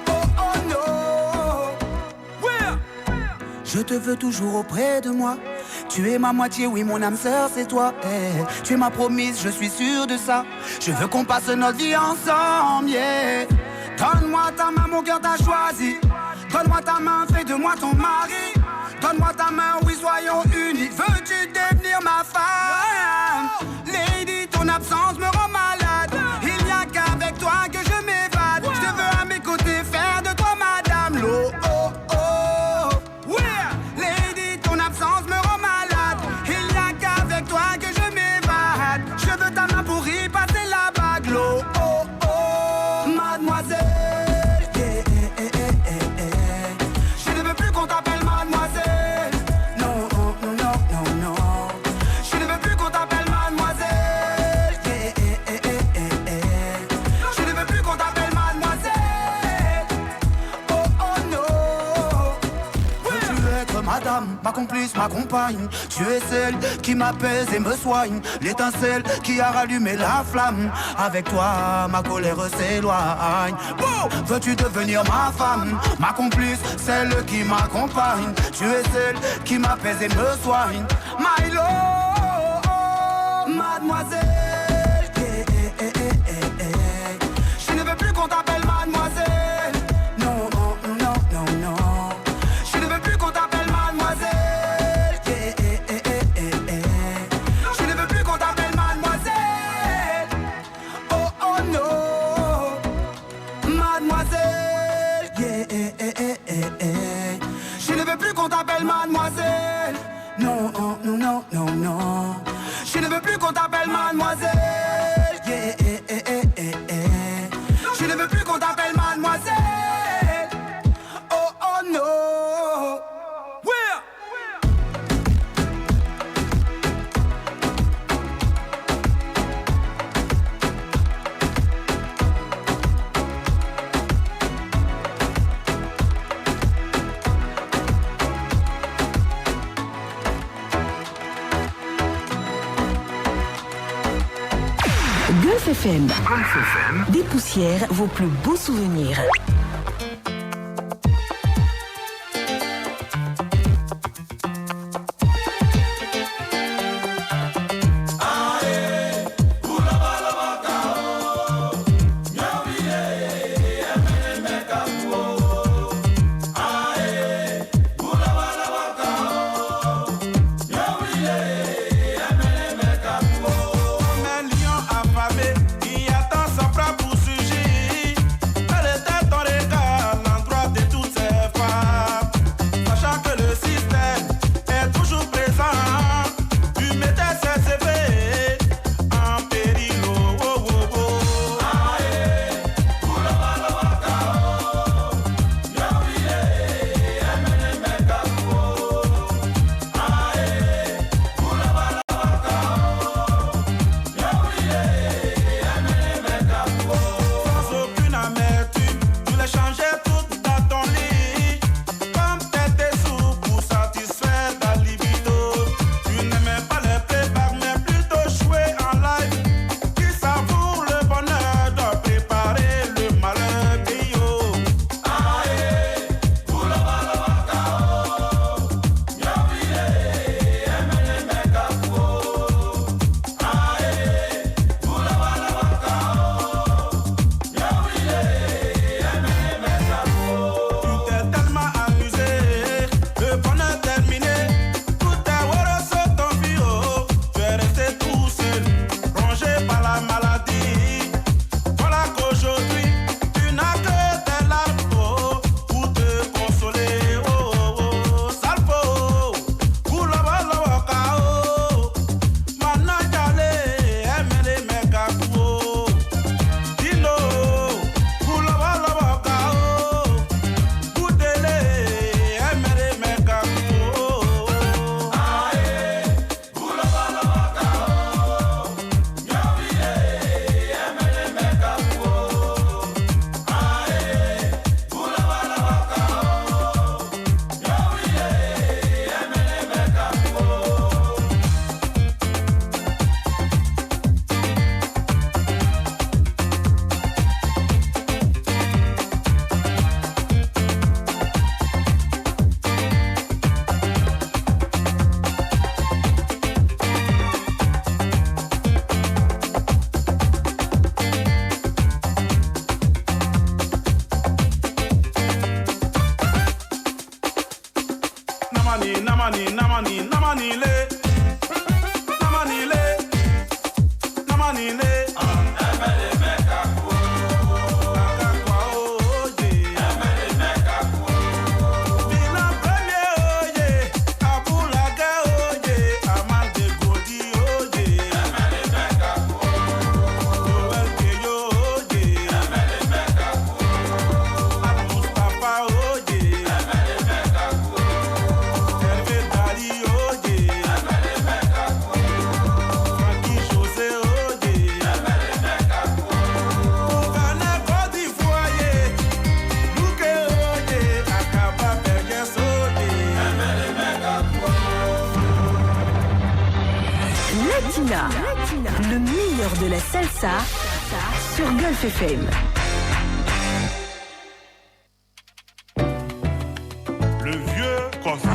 Oh, oh, non. Je te veux toujours auprès de moi. Tu es ma moitié, oui, mon âme sœur, c'est toi. Tu es ma promise, je suis sûr de ça. Je veux qu'on passe notre vie ensemble, yeah. Donne-moi ta main, mon cœur t'a choisi. Donne-moi ta main, fais de moi ton mari. Donne-moi ta main, oui, soyons unis. Veux-tu devenir ma femme? Lady, ton absence me rend malade. Il n'y a qu'avec toi que je m'évade. Je te veux à mes côtés, faire de toi Madame Lo. Oh, oh. Lady, ton absence me rend malade. Il n'y a qu'avec toi que je m'évade. Je veux ta main pour y passer la bague. Lo. Oh, oh. Mademoiselle. Je ne veux plus qu'on t'appelle mademoiselle. Non, non, non, non, non. Je ne veux plus qu'on t'appelle mademoiselle. Je ne veux plus qu'on t'appelle mademoiselle. Oh, oh, non. Veux-tu être madame, ma complice, ma compagne? Tu es celle qui m'apaise et me soigne. L'étincelle qui a rallumé la flamme. Avec toi, ma colère s'éloigne. Bon, veux-tu devenir ma femme? Ma complice, celle qui m'accompagne. Tu es celle qui m'apaise et me soigne. My love, mademoiselle. Je ne veux plus qu'on t'appelle mademoiselle. Non, non, non, non, non. Je ne veux plus qu'on t'appelle mademoiselle. Je ne veux plus qu'on t'appelle mademoiselle. Oh, oh, non. Mademoiselle. Je ne veux plus qu'on t'appelle mademoiselle. Non, non, non, non, non. Je ne veux plus qu'on t'appelle mademoiselle. Je ne veux plus qu'on t'appelle mademoiselle. Oh, oh, non. Golfe FM. Dépoussière vos plus beaux souvenirs. Aïe, oula, Le meilleur de la salsa sur Golfe FM. Le vieux Cossi.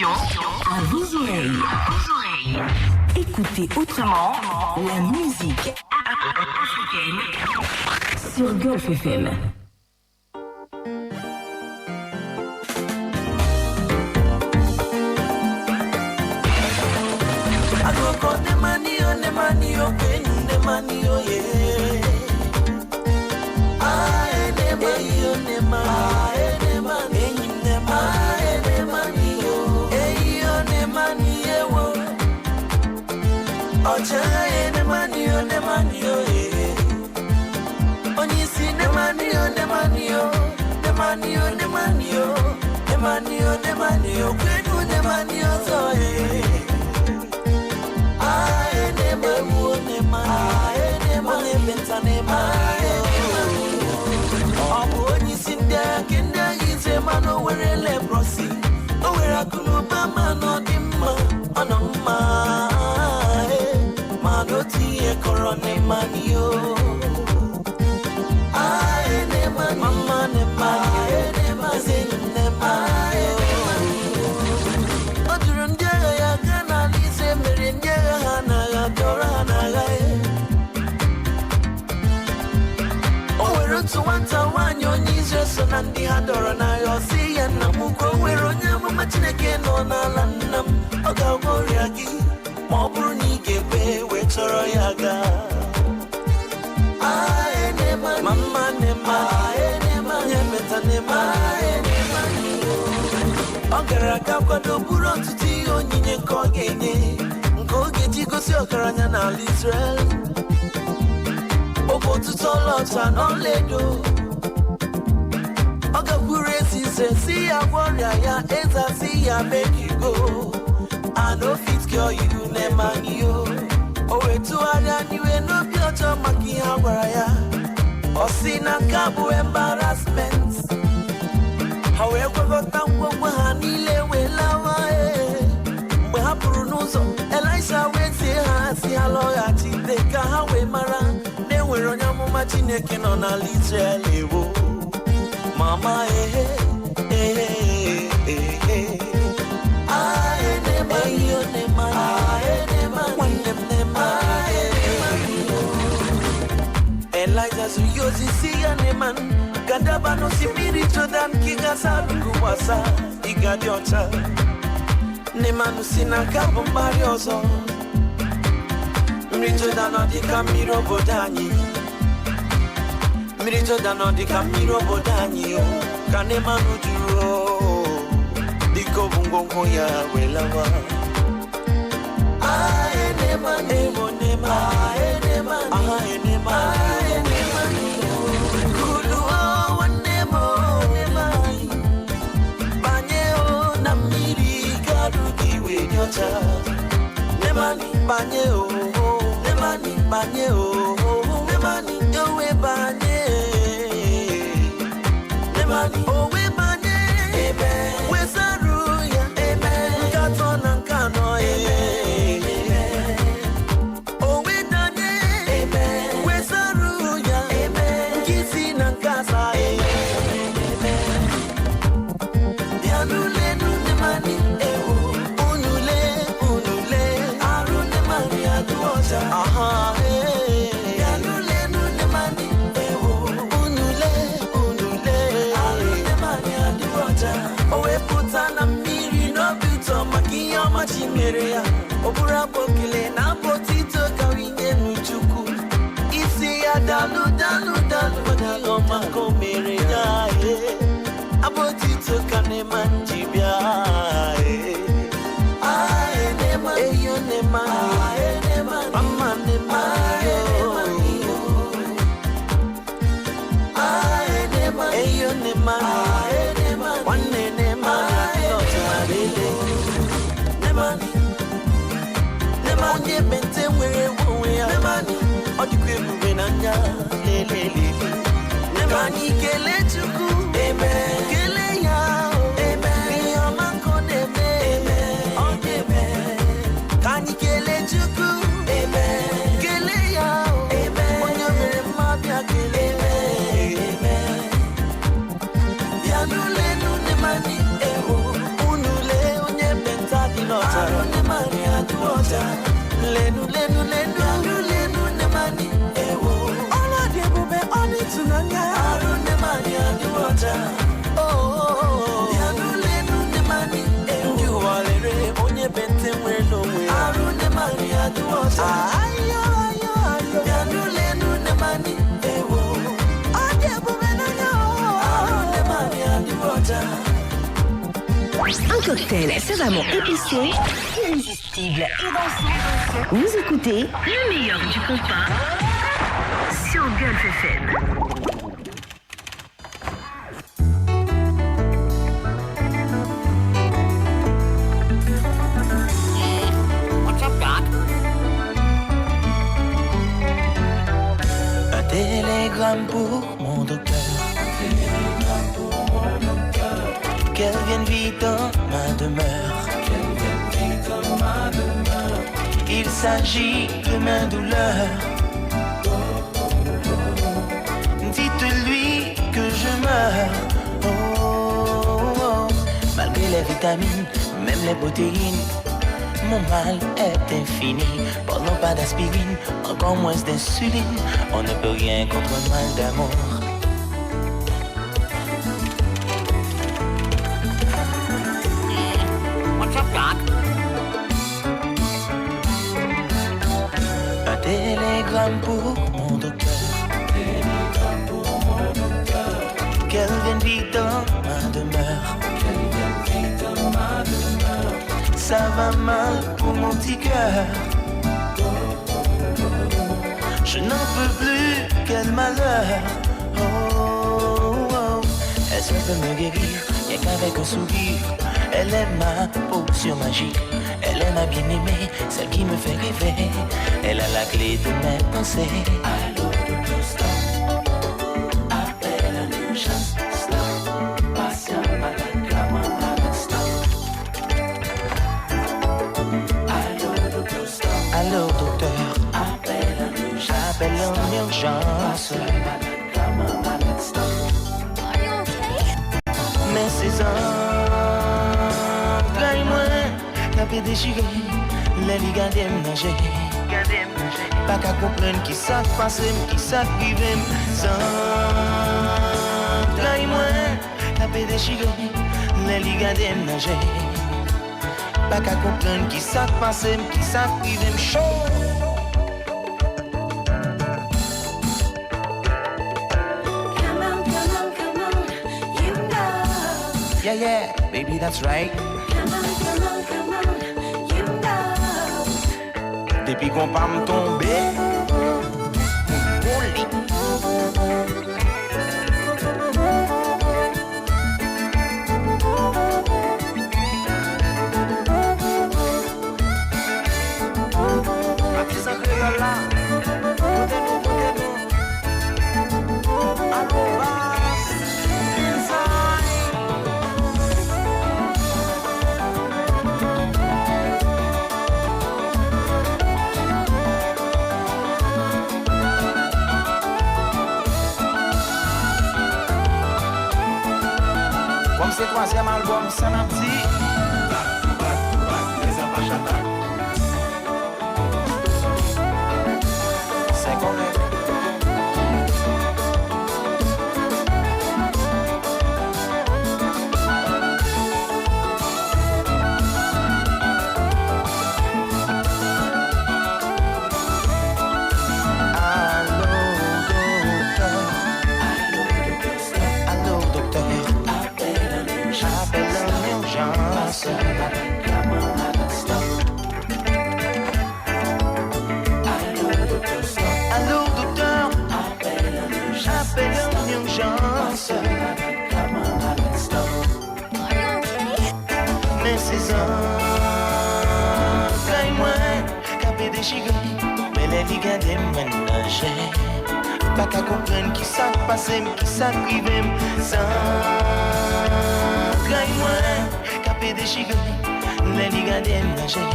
À vos oreilles. Écoutez autrement la musique africaine sur Golfe FM. Oko ne mani o penyu ne mani o ye. Ae ne mani o ne mani ne mani o. Eyo ne mani e wo. Ocha ne mani o ye. Onyisi ne mani o ne mani o. Ne mani o ne mani o. Ne mani o ne mani o. Kwenu ne mani o so ye. Ae ne mani o ne mani benta ne mani o. Obu onyisi nde kende ise mano were leprosi. O were akunu ba mano dimma ono mma. Mano tie korone mani o. Ae ne mani mama ne mani ne mani ne mani o. Odurunde ya kana lise merinde hana ya dorana ya. O were to wanta wanyo nyize so na ndi hadoro na yo si ya na muko were onyamu machineke no na lannam o ga wori agi mo buru ni gebe we toro ya ga. Ae ne mani mama ne mani benta ne mani ogara ka kwado buru tuti onyinye ko genye nko geji gosi okaranya na Israel. Ogo tutolota no ledo. Oga puresi si ya warrior ya eza si ya make you go. I no fit cure you ne mani yo. Owe tu ara niwe no bioto maki hawara ya. Osina kabu embarrassment. Hawe kwa tango hanile welawa mwe hapuru nuzo Elisha wezi si aloya chiteka hawe mara ne wero nyamu machineke no na Israel ewo mama ae ne mani o ne mani ne mani Elijah suyozi siya ne man Gadaba no simiri chodan kiga sarugu wasa Igadiocha Nemanu sina kabo marioso Mrito dano di kamiro bodani Mrito dano di kamiro bodani Kanemanu juro Diko bungongo ya welawa Ae neman Emo neman Ae neman Ae neman Kulu o wanemo nemani Banyeo na miri karugi wenyota Nemani banyeo Nemani banyeo Nemani yowe banye Nemani owe banye Amen Wesaruya Amen Katona nkano Amen Owe danye Amen Wesaruya Amen Kisi nankasa Amen Yanule nune mani ewo Unule Arune mani aduoja Aha Yanule nune mani ewo Unule Arune mani aduoja Owe puta na miri no buto Makiya machimere ya Obura bokile na potito kawinye nuchuku Isi ya dalu Madalo makomere ya Abotito kane manjibia Ae neman Eyo neman Ae neman Mama neman Ae neman Eyo neman Ae neman Wane neman Neman Neman Onye bente were wowe ya Neman Odikwe mube nanya Lelele Neman Ikele chuku Amen Kele ya Amen Iyama koneme Amen Amen Kani kele chuku Amen Kele ya Amen Onye mere mabia kele Amen Yanule nune mani ewo Unule onye benta dinota Arune mani aduota Lenu nune mani ewo Ola diebube oni tunanya Arune bota. Ayo, ayo, ayo. Nyandule nune mani, ewo. Ode bumena nyo. Nune mani andi bota. Un cocktail savamment épicé, irrésistible et dansant. Vous écoutez le meilleur du compas sur Golfe FM. What's up, Doc? Un télégramme pour mon docteur. Qu'elle vienne vite dans ma demeure. Il s'agit de ma douleur. Dites-lui que je meurs. Oh, oh, oh. Malgré les vitamines, même les protéines, mon mal est infini. Parlons pas d'aspirine, encore moins d'insuline. On ne peut rien contre un mal d'amour. Un télégramme pour mon docteur. Qu'elle vienne vite dans ma demeure. Ça va mal pour mon petit cœur. Je n'en peux plus, quel malheur. Oh, oh, oh. Est-ce qu'elle peut me guérir, rien qu'avec un sourire? Elle est ma potion magique. Elle est ma bien-aimée, celle qui me fait rêver. Elle a la clé de mes pensées. Allô, docteur, stop. Appelle un urgence, stop. Patient malade, clamant malade, stop. Allô, docteur, stop. Allô, docteur. Appelle un urgence, appelle en urgence. Malade, clamant malade, stop. Are you okay? Mais ces hommes trahissent moi. Tapé déchiré, les ligas déménagés. Pas qu'à comprendre qui ça passe, qui ça prive. Sans trahir moi, tapé déchiré, les ligas déménagés. Pas qu'à comprendre qui ça passe, qui ça prive. Chaud. Come on, you know. Yeah, yeah, baby, that's right. Come on, you know. Depuis qu'on pas me tomber, mon lit. Ma petite sacrée là, côté-nous. Allô, basse, inside. Comme c'est troisième album, ça n'a dit. C'est correct. Allô, docteur. Appelle en urgence. Allô, docteur. Appelle en urgence. Mais ces hommes trahissent moi, capé déchiré, mais les ligas déménagés. Pas qu'à comprendre qui ça passe, qui ça prive. Sans trahir moi, capé déchiré, les ligas déménagés.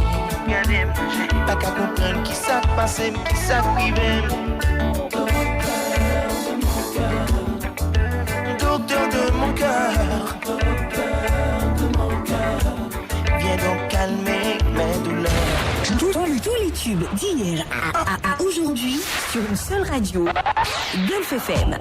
Pas qu'à comprendre qui ça passe, qui ça prive. Docteur de mon cœur, viens donc calmer mes douleurs. Tous les tubes d'hier à aujourd'hui sur une seule radio, Golfe FM.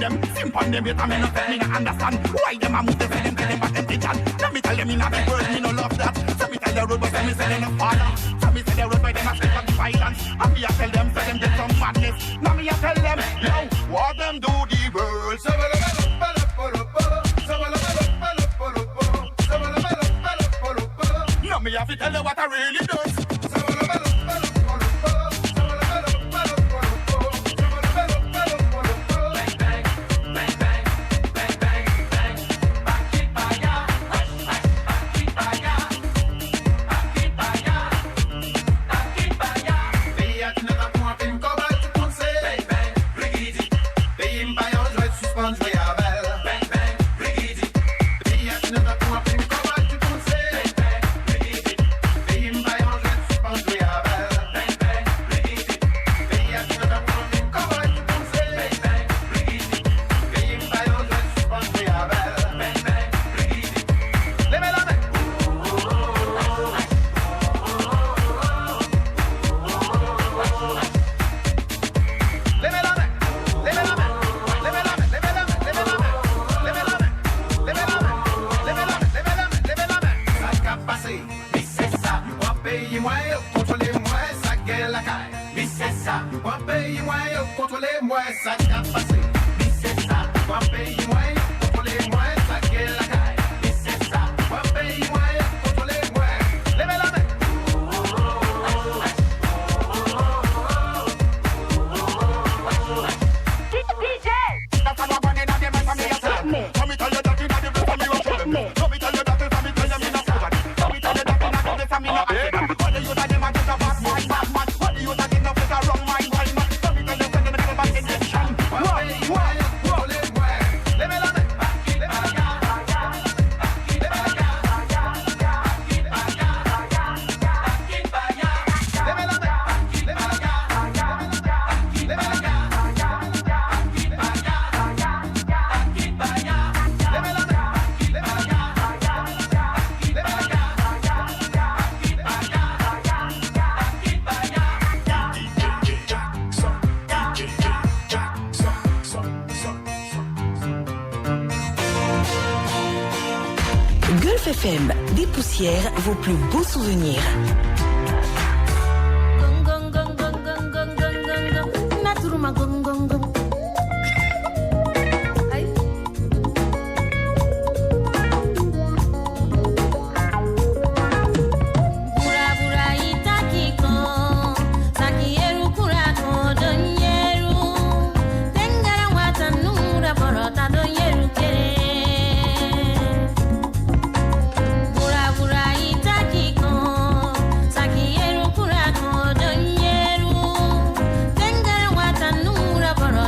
on them, simp on them, yet I me no tell me no understand. Why them a move, they say them get them back attention. Let me tell them in a big word, me no love that. So me tell the road, but say me say them no father. So me say the road, but them a step up the violence. And me a tell them, say them get some madness. Now me a tell them, yo, what them do the world. So now me have to tell you what I really does. Golfe FM dépoussière vos plus beaux souvenirs. But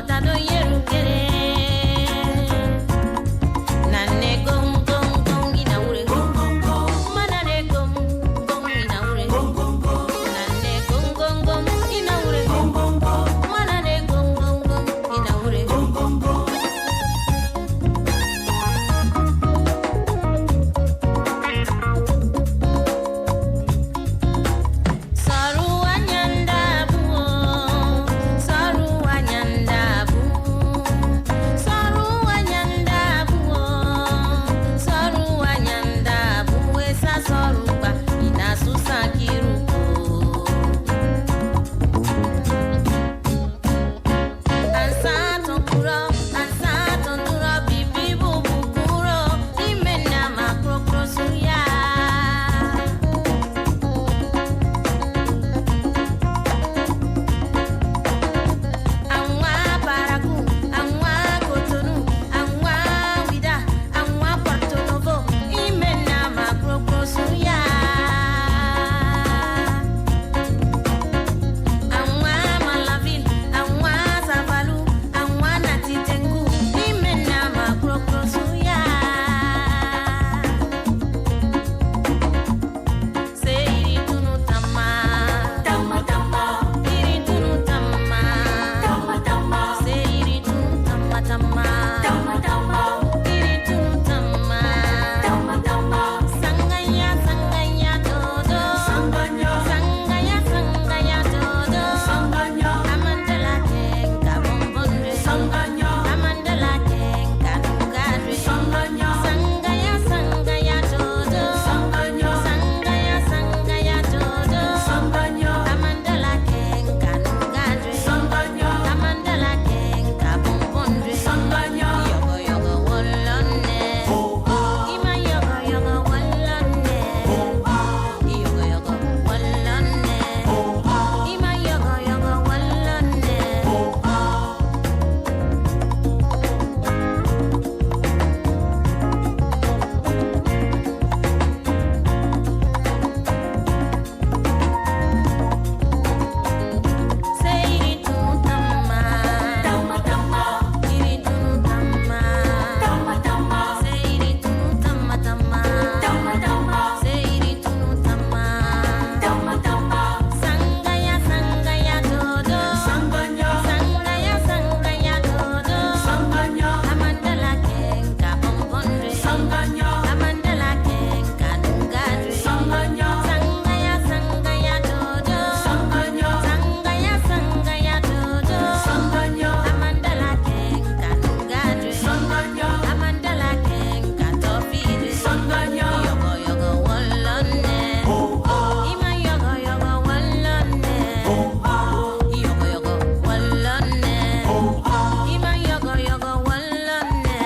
Ima yogo yogo wallane.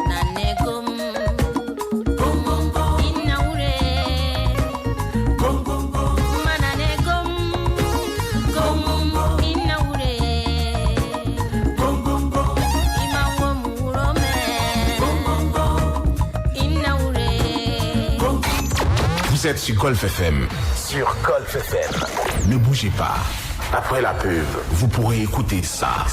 Nane gum. Gum gum gum. Inaure. Gum gum gum. Manane gum. Gum gum gum. Inaure. Gum gum gum. Ima womurome. Gum gum gum. Inaure. Vous êtes sur Golfe FM. Sur Golfe FM. Ne bougez pas. Après la pub, vous pourrez écouter ça.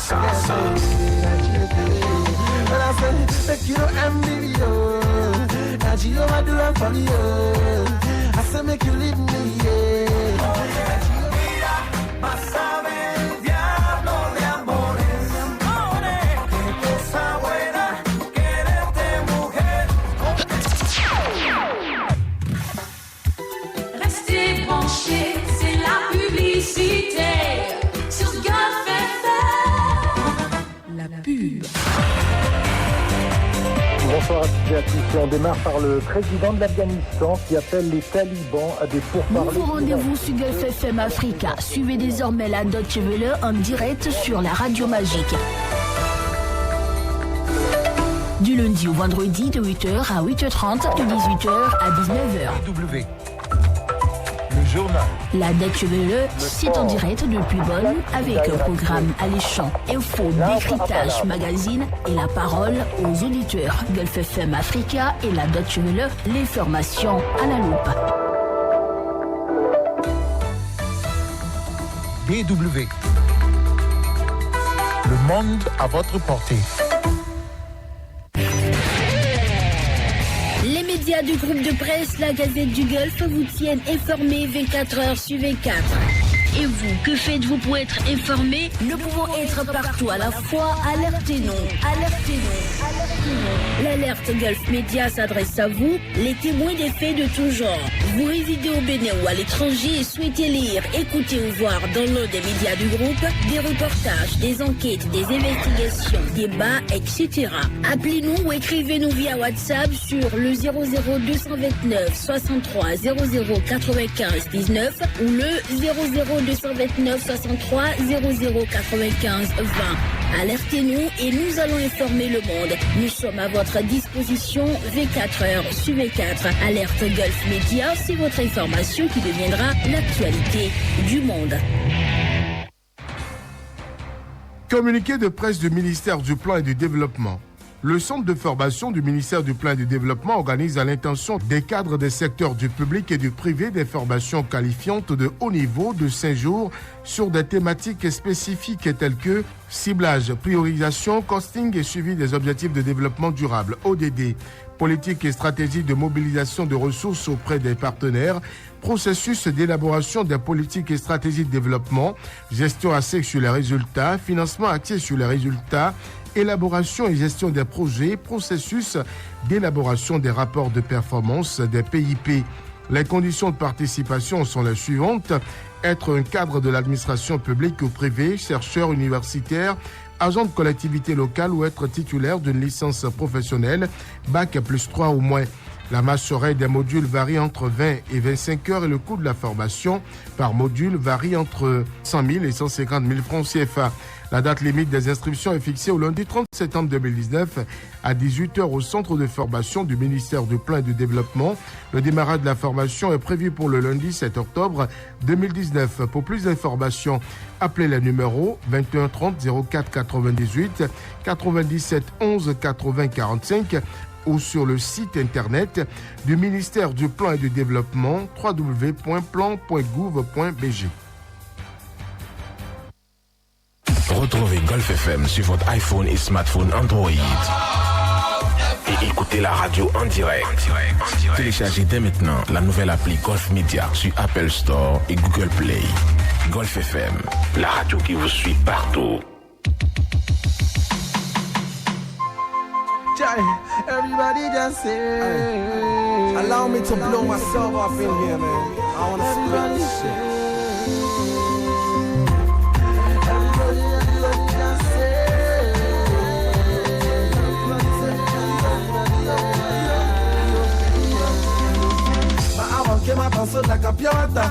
Restez branchés, c'est la publicité sur golfe FM. La pub. Bonsoir à toutes et à tous. Et on démarre par le président de l'Afghanistan qui appelle les talibans à des pourparlers. Nouveau rendez-vous sur Golfe FM Africa. Suivez désormais la Deutsche Welle en direct sur la radio magique. Du lundi au vendredi de 8h à 8h30, de 18h à 19h. W. Le journal. La Deutsche Welle, c'est en direct depuis Bonn avec un programme alléchant, info, décryptage, magazine et la parole aux auditeurs. Golfe FM Africa et la Deutsche Welle, l'information à la loupe. DW. Le monde à votre portée. Les médias du groupe de presse La Gazette du Golfe vous tiennent informés 24 heures sur 24. Et vous, que faites-vous pour être informé? Nous pouvons être partout à la fois. Alertez-nous, alertez-nous, alertez-nous. L'alerte Golfe Média s'adresse à vous, les témoins des faits de tout genre. Vous résidez au Bénin ou à l'étranger et souhaitez lire, écouter ou voir dans l'un des médias du groupe des reportages, des enquêtes, des investigations, débats, etc. Appelez-nous ou écrivez-nous via WhatsApp sur le 00229 63 00 95 19 ou le 00229 63 00 95 20. Alertez-nous et nous allons informer le monde. Nous sommes à votre disposition 24 heures sur 24. Alerte Golfe Média, c'est votre information qui deviendra l'actualité du monde. Communiqué de presse du ministère du Plan et du Développement. Le centre de formation du ministère du Plan et du Développement organise à l'intention des cadres des secteurs du public et du privé des formations qualifiantes de haut niveau de 5 jours sur des thématiques spécifiques telles que ciblage, priorisation, costing et suivi des objectifs de développement durable, ODD, politique et stratégie de mobilisation de ressources auprès des partenaires, processus d'élaboration des politiques et stratégies de développement, gestion axée sur les résultats, financement axé sur les résultats, élaboration et gestion des projets, processus d'élaboration des rapports de performance des PIP. Les conditions de participation sont les suivantes. Être un cadre de l'administration publique ou privée, chercheur universitaire, agent de collectivité locale ou être titulaire d'une licence professionnelle, bac plus 3 ou moins. La masse horaire des modules varie entre 20 et 25 heures et le coût de la formation par module varie entre 100 000 et 150 000 francs CFA. La date limite des inscriptions est fixée au lundi 30 septembre 2019 à 18h au centre de formation du ministère du Plan et du Développement. Le démarrage de la formation est prévu pour le lundi 7 octobre 2019. Pour plus d'informations, appelez le numéro 21 30 04 98 97 11 80 45 ou sur le site internet du ministère du Plan et du Développement www.plan.gouv.bg. Retrouvez Golfe FM sur votre iPhone et smartphone Android. Et écoutez la radio en direct. Téléchargez dès maintenant la nouvelle appli Golfe Media sur Apple Store et Google Play. Golfe FM, la radio qui vous suit partout. Everybody just say, allow me to blow myself off in here, man. I wanna split this shit. Everybody just say, ma avant que ma pensée la capiata.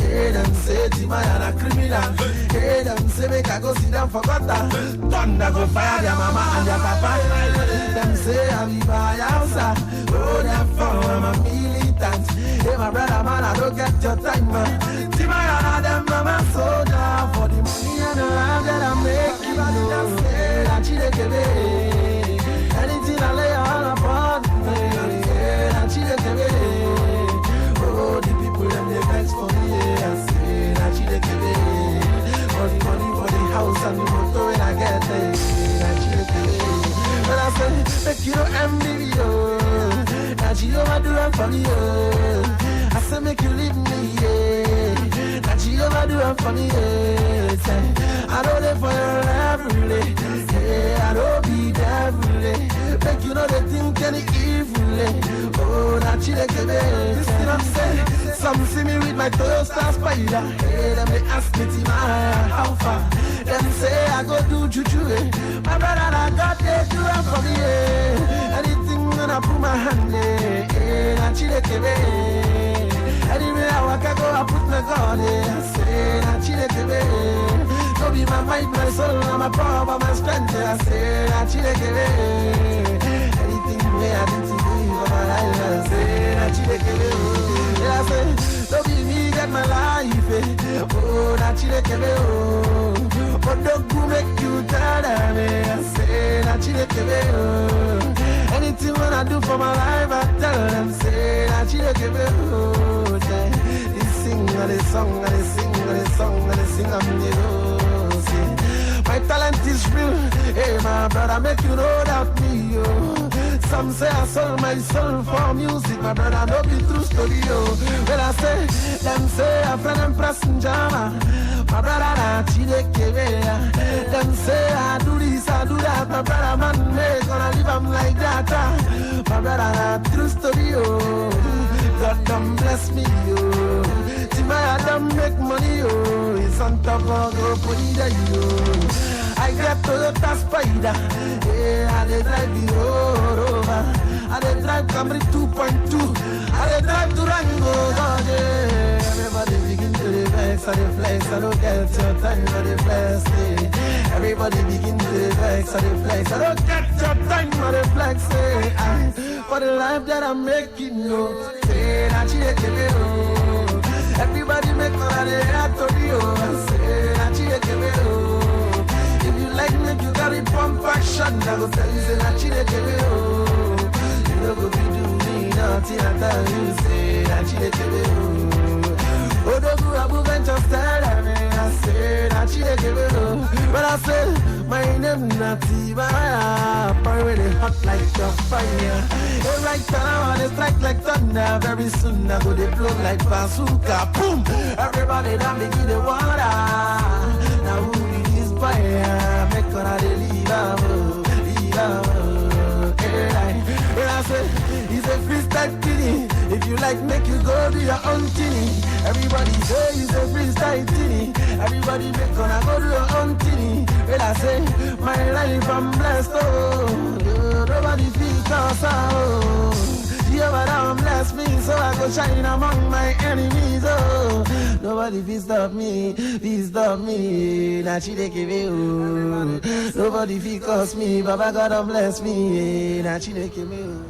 Et them say, Tima yana criminal. down. Hey, them say make I go sit down for gutter. Thunder go fire their mama and their papa. Them say I be by outside. Oh, therefore I'm a militant. Hey, my brother, man, I don't get your time, man. Timaya, them mama soda for the money and the love that I make. Everybody just say that she dey give me. Anything I lay all upon me, that she dey give me. Oh, the people them they vex for me, I say that she dey give me. For the money for the house and the motor when I get there, that she dey give me. But I say, make you no envy me, oh. That she overdo it for me, oh. I say, make you leave me, yeah. That she overdo it for me, yeah. Say, I know they for your every day, yeah. I don't be devil, make you know they think any evil, oh. That she dey give me. Listen up, say, some see me with my Toyota Spider, hey. Them they ask me to my how far. Them say I go do juju, my brother I got they do it for me, anything when I put my hand in, that she dey give me. Anywhere I walk I go I put my God in, I say that she dey give me. No be my might, my soul, no my power, but my strength, I say that she dey give me. Anything where I did to do for my life, I say that she dey give me. I say, don't be me get my life, oh that she dey give me, oh. But don't go make you tired of me, I say that she dey give me, oh. Anything when I do for my life, I tell them, say that she dey give me, oh. They sing and they song and they sing and they song and they sing and you know, see. My talent is real, hey my brother, make you know that me, oh. Some say I sold my soul for music, my brother, no be true story, oh. When I say, them say I friend and pressing jama, my brother, that she dey give me. Them say I do this, I do that, my brother, man, make gonna leave them like that, my brother, that true story, oh. God don't bless me, oh. Timaya don't make money, oh. It's on top of go put it there, oh. I get Toyota Spider, yeah, I dey drive the road over. I dey drive Camry 2.2, I dey drive Durango, God, yeah. Everybody begin to the vex, I dey flex, I don't get your time for the flex, yeah. Everybody begin to the vex, I dey flex, I don't get your time for the flex, yeah. For the life that I'm making, no, say that she dey give me, oh. Everybody make all of the heart to me, oh. Say that she dey give me, oh. Like make you carry pump action, I go tell you say that she dey give me, oh. You know go be do me nothing, I tell you say that she dey give me, oh. Oh, don't go abu venture style, I mean, I say that she dey give me, oh. But I say, my name not T-Baya, boy really hot like a fire. Hey, right now, I strike like thunder, very soon I go they blow like bazooka, boom. Everybody down begin the water, now who fire, make all of the leave out, when I say, it's a freestyle tinny. If you like, make you go do your own tinny. Everybody say it's a freestyle tinny. Everybody make gonna go do your own tinny. When I say, my life I'm blessed, oh. Nobody feels us, oh. Jehovah don't bless me, so I go shine among my enemies, oh. Nobody please stop me, now she dey give me, oh. Nobody feel curse me, Baba God don't bless me, now she dey give me, oh.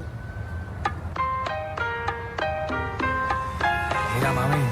Mira, mami.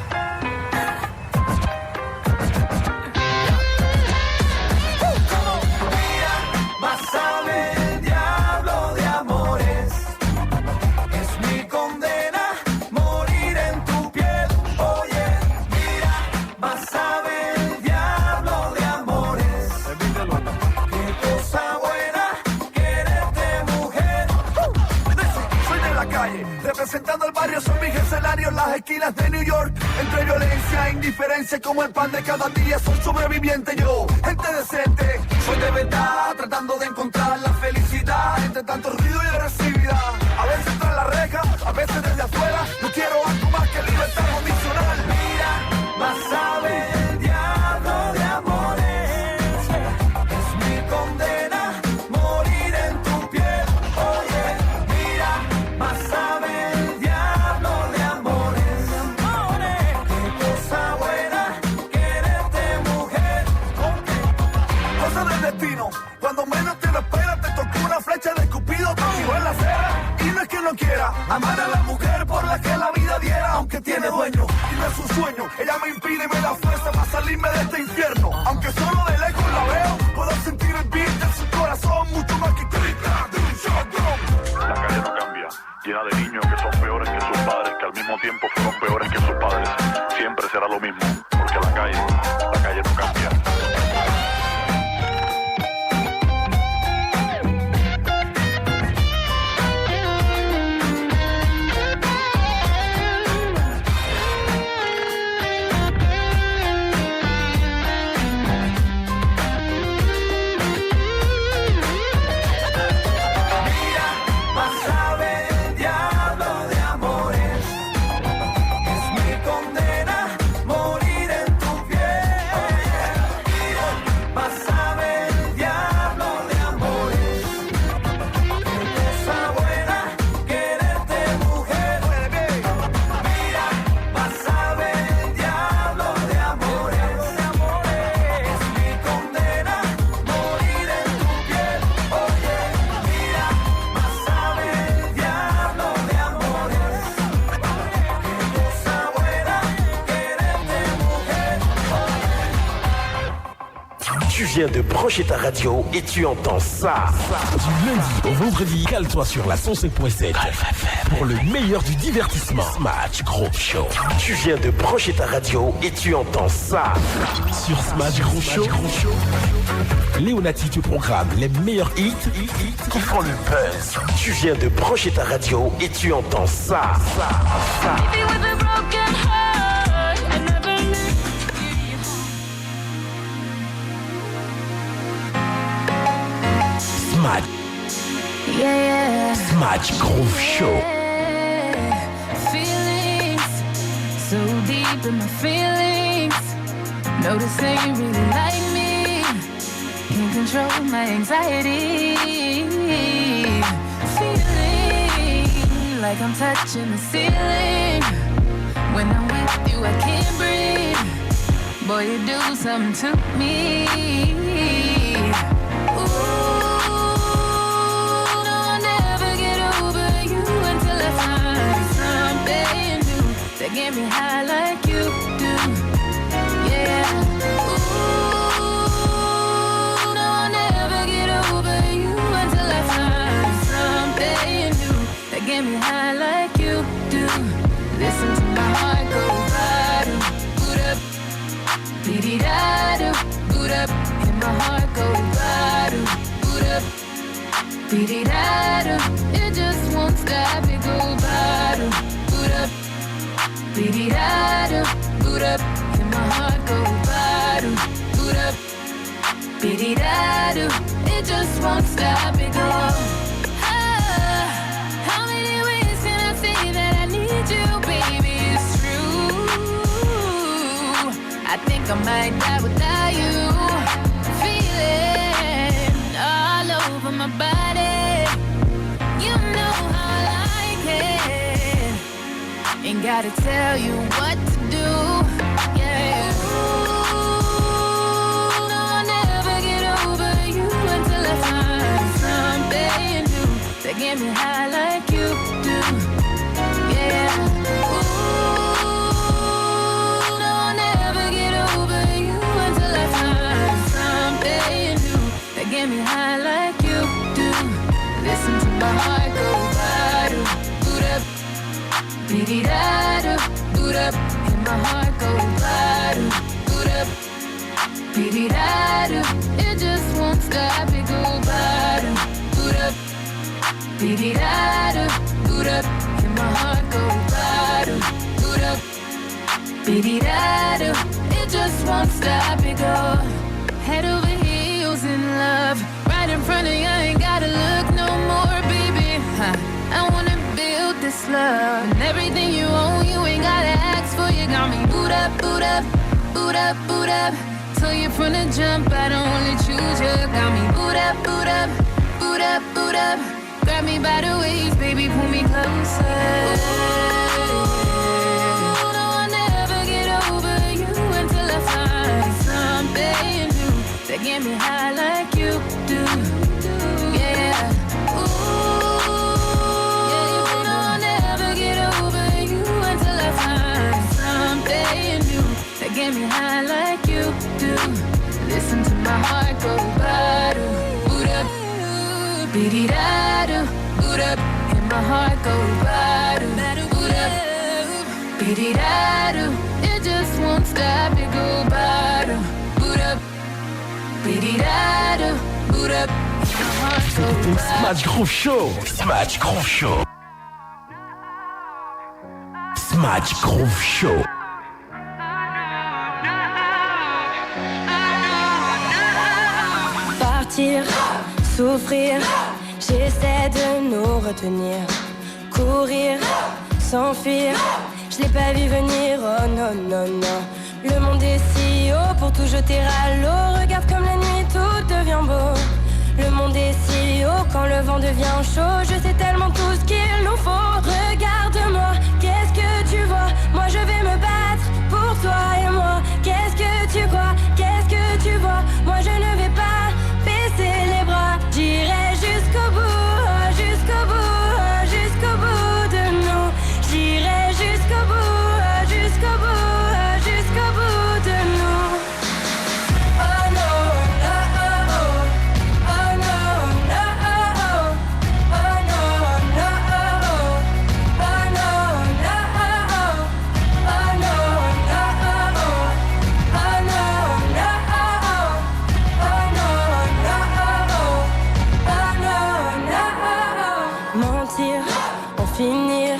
Representando el barrio son mis escenarios, las esquinas de New York. Entre violencia e indiferencia como el pan de cada día. Soy sobreviviente yo, gente decente. Soy de verdad, tratando de encontrar la felicidad entre tanto ruido y agresividad. A veces tras la reja, a veces desde afuera. No quiero algo más que libertad condicional. Mira, vas a ver el diablo de amores. Es mi condena, morir en tu piel. Oye, mira, vas a ver el diablo de amores. Qué cosa buena, quererte mujer. bueno. Cuando menos te lo esperas, te tocó una flecha de Cupido conmigo en la acera. Y no es que no quiera amar a la mujer por la que la vida diera, aunque tiene dueño y no es un sueño. Ella me impide y me da fuerza para salirme de este infierno. Aunque solo de lejos la veo, puedo sentir el beat de su corazón mucho más que clica de un shotgun. La calle no cambia, llena de niños que son peores que sus padres, que al mismo tiempo fueron peores que sus padres. Siempre será lo mismo, porque la calle no cambia. Tu viens de brancher ta radio et tu entends ça. Du lundi au vendredi, cale-toi sur la 105.7 pour le meilleur du divertissement. Smash Gros Show. Tu viens de brancher ta radio et tu entends ça. Sur Smash Gros Show, Léonati te programme les meilleurs hits qui font le buzz. Tu viens de brancher ta radio et tu entends ça. Smash Groove Show. Feelings so deep in my feelings. Notice that you really like me. Can't control my anxiety. Feeling like I'm touching the ceiling. When I'm with you, I can't breathe. Boy, you do something to me. Ooh. That get me high like you do, yeah. Ooh, no, I'll never get over you until I find something new that get me high like you do. Listen to my heart go bottom, boot up, beady-da-do, boot up, and my heart go bottom, boot up, beady-da-do. It just won't stop, it go bottom, boot up. Beady-da-do, boot up, and my heart go bottom, boot up. Beady-da-do, it just won't stop, it go. How many ways can I say that I need you, baby? It's true. I think I might die without you. Feeling all over my body. You know how I like it. Ain't gotta tell you what to do, yeah. Ooh, no, I'll never get over you until I find something new that get me high like you do, yeah. Ooh, no, I'll never get over you until I find something new that get me high like you do. Listen to my heart go bottom, boot up. Beady-da-do, boot up, and my heart go bottom, boot up. Beady-da-do, it just won't stop, it go bottom, boot up. Beady-da-do, boot up, and my heart go bottom, boot up. Beady-da-do, it just won't stop, it go. Head over heels in love, right in front of you, I ain't gotta look no more, baby. I wanna build this love, and everything you own, you ain't gotta ask for. You got me boot up, boot up, boot up, boot up. Told you from the jump, I don't only choose you. Got me boot up, boot up, boot up, boot up. Grab me by the waist, baby, pull me closer. Ooh, no, I'll never get over you until I find something new that get me high like you. Listen to my heart go ba-do, boot-up, be-dee-da-do, boot-up. And my heart go ba-do, boot-up, be-dee-da-do. It just won't stop, it go ba-do, boot-up, be-dee-da-do, boot-up. Smash Groove Show. Smash Groove Show. Smash Groove Show. Partir, souffrir, j'essaie de nous retenir. Courir, s'enfuir, je l'ai pas vu venir, oh non, non, non. Le monde est si haut pour tout jeter à l'eau. Regarde comme la nuit tout devient beau. Le monde est si haut quand le vent devient chaud. Je sais tellement tout ce qu'il nous faut. Regarde-moi, qu'est-ce que tu vois? Moi je vais me battre pour toi et moi. Qu'est-ce que tu crois? Qu'est-ce que tu vois? Moi je ne vais pas baisser les bras. J'irai jusqu'au bout, jusqu'au bout, jusqu'au bout de nous. J'irai jusqu'au bout, jusqu'au bout, jusqu'au bout de nous. Oh non, oh oh oh. Oh no, no, oh oh. Oh no, no, oh oh. Oh no, no, oh oh. Oh no, no, oh oh. Oh no, no, oh oh. Oh no, no, oh oh. Oh no, no, oh oh. Mentir, en finir,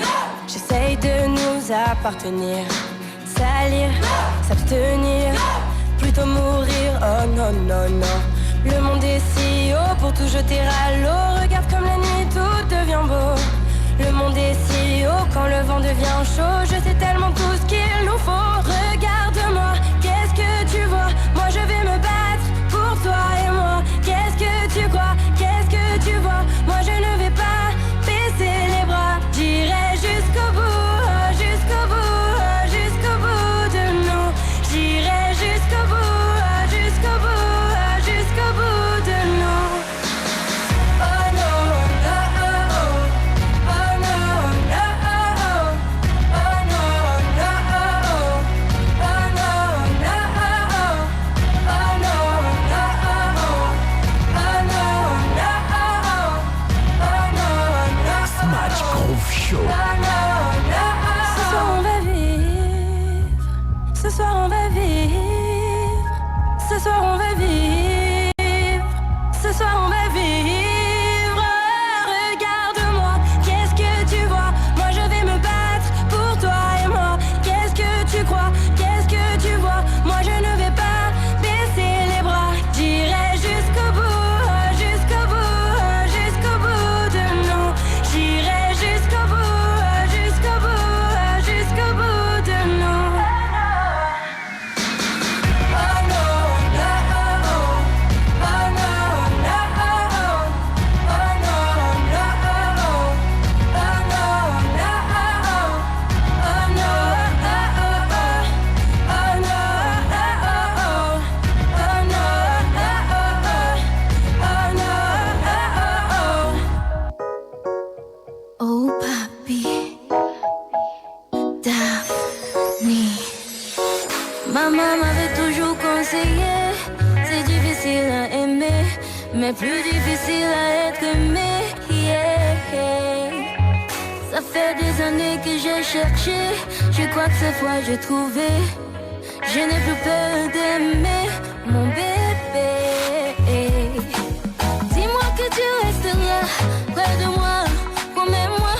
j'essaye de nous appartenir. Salir, s'abstenir, plutôt mourir, oh non, non, non. Le monde est si haut pour tout jeter à l'eau. Regarde comme la nuit tout devient beau. Le monde est si haut quand le vent devient chaud. Je sais tellement tout ce qu'il nous faut. Regarde-moi, qu'est-ce que tu vois? Moi je vais me battre pour toi et moi. Qu'est-ce que tu crois? Qu'est-ce que tu vois? Moi je ne vais pas baisser les bras. J'irai jusqu'au bout, jusqu'au bout, jusqu'au bout de nous. J'irai jusqu'au bout, jusqu'au bout, jusqu'au bout de nous. Oh no, no, oh oh. Oh no, no, oh oh. Oh no, no, oh oh. Oh no, no, oh oh. Oh no, no, oh oh. Oh no, no, oh oh. Oh no, no, oh oh. Smash Groove Show. Ce soir on va vivre. Ce soir on va vivre. Ce soir on va vivre. Ce soir on va vivre. Regarde-moi, qu'est-ce que tu vois? Moi je vais me battre pour toi et moi. Qu'est-ce que tu crois? Qu'est-ce que tu vois? Moi je ne vais pas baisser les bras. J'irai jusqu'au bout, jusqu'au bout, jusqu'au bout de nous. J'irai jusqu'au bout, jusqu'au bout, jusqu'au bout de nous. Oh no, no, oh oh. Oh no, no, oh oh. Oh no, no, oh oh. Oh no, no, oh oh. Oh no, oh oh oh. Oh no, oh oh. Oh no, oh oh. Oh no, oh oh. Oh papi, Daphne. Maman m'avait toujours conseillé, c'est difficile à aimer, mais plus difficile à être aimé. Yeah. Ça fait des années que j'ai cherché, je crois que cette fois j'ai trouvé. Je n'ai plus peur d'aimer mon bébé. Dis-moi que tu resteras près de moi, promets-moi.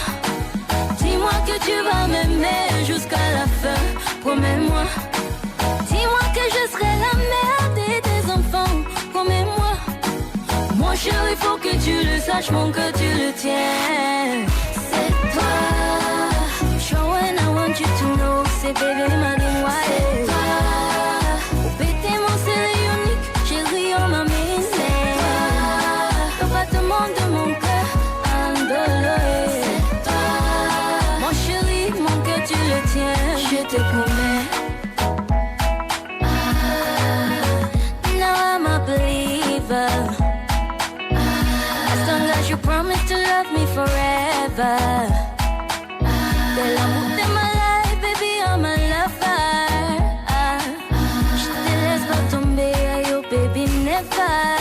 Dis-moi que tu vas m'aimer jusqu'à la fin, promets-moi. Dis-moi que je serai la mère de tes enfants, promets-moi. Mon chéri, faut que tu le saches, mon cœur tu le tiens. C'est toi, show and I want you to know. C'est bébé, ma dis-moi. C'est toi, oh bébé, mon c'est unique, chéri, on m'a mis. C'est toi, le battement de mon cœur, andolo. C'est toi, mon chéri, mon cœur tu le tiens. Je te promets. Now I'm a believer. As long as you promise to love me forever. De l'amour de ma life, baby, I'm a lover. Je te laisse pas tomber. never.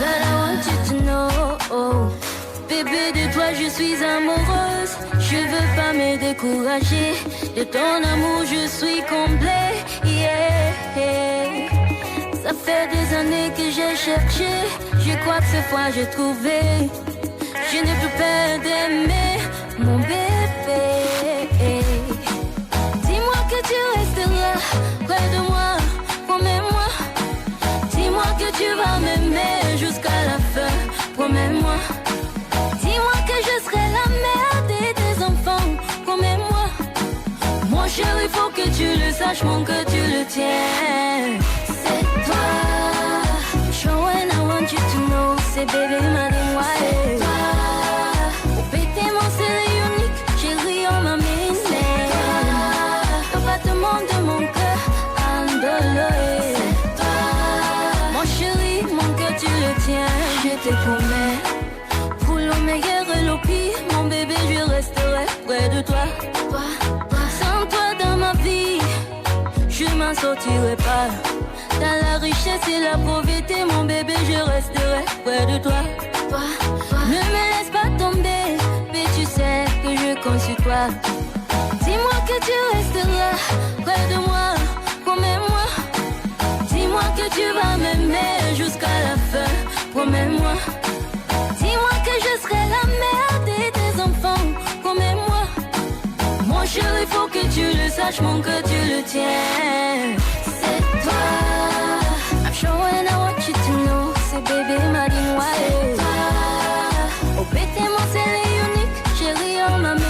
But I want you to know, bébé, de toi je suis amoureuse. Je veux pas me décourager. De ton amour je suis comblée. Yeah. Ça fait des années que j'ai cherché. Je crois que cette fois j'ai trouvé. Je n'ai plus peur d'aimer mon bébé. Dis-moi que tu resteras près de moi, promets-moi. Dis-moi que tu vas m'aimer jusqu'à la fin, promets-moi. Dis-moi que je serai la mère de tes enfants, promets-moi. Mon chéri, faut que tu le saches, mon que tu le tiens. C'est toi, show and I want you to know. C'est bébé m'a dit ouais. Au pété mon c'est unique, chéri on m'a mis. Le battement de mon cœur, andoloé. C'est toi, mon chéri, mon cœur tu le tiens. Je te promets, pour le meilleur et le pire, mon bébé je resterai près de toi. Sans toi dans ma vie, je m'en sortirai pas. Dans la richesse et la pauvreté, mon bébé, je resterai près de toi. Ne me laisse pas tomber, mais tu sais que je compte sur toi. Dis-moi que tu resteras près de moi, promets-moi. Dis-moi que tu vas m'aimer jusqu'à la fin, promets-moi. Dis-moi que je serai la mère de tes enfants, promets-moi. Mon chéri, faut que tu le saches, mon que tu le tiens. C'est toi, I'm showing I want you to know. C'est bébé m'a dit ouais. Au pété mon c'est unique, chéri on m'a mis.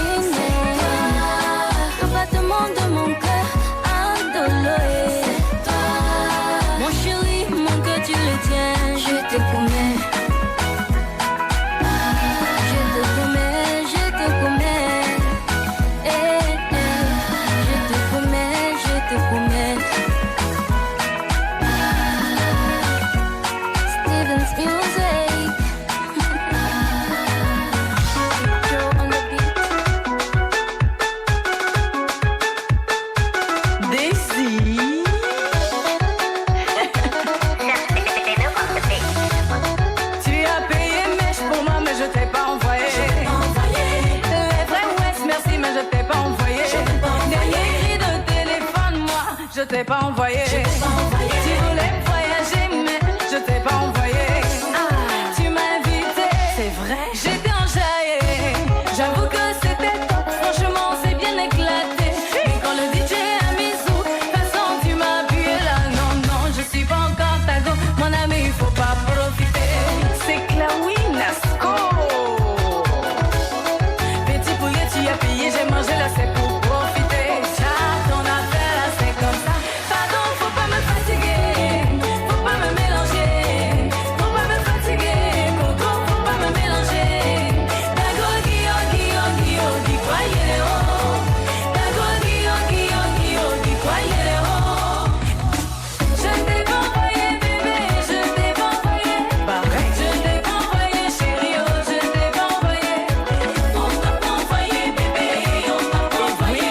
Le battement de mon cœur, andoloé. C'est toi, mon chéri, mon cœur tu le tiens. Je te promets, je te promets, je te promets. Je te promets, je te promets. Steven's music. Joe on the beat. Daisy. Tu as payé mèche pour moi, mais je t'ai pas envoyé. Les vrais West, merci, mais je t'ai pas envoyé. Dernier cri de téléphone, moi, je t'ai pas envoyé. Tu voulais voyager, mais je t'ai pas envoyé. Tu m'as invité, c'est vrai, j'étais enjaillée. J'avoue que c'était top, franchement, c'est bien éclaté. Et quand le DJ a mis sous, de toute façon, tu m'as appuyé là. Non, non, je suis pas encore ta go, mon ami, il faut pas profiter. C'est Claoui Nasco. Petit poulet, tu as payé, j'ai mangé là, c'est pour profiter. Ciao, ton affaire là, c'est comme ça. Pardon, faut pas me fatiguer, faut pas me mélanger. Faut pas me fatiguer, Coco, faut pas me mélanger. Dago, Guillaume, dis croyez les hauts. Dago, Guillaume, dis croyez les hauts. Je t'ai pas envoyé, bébé, je t'ai pas envoyé. Je t'ai pas envoyé, chérie, oh, je t'ai pas envoyé. On t'a pas envoyé, bébé, on t'a pas envoyé.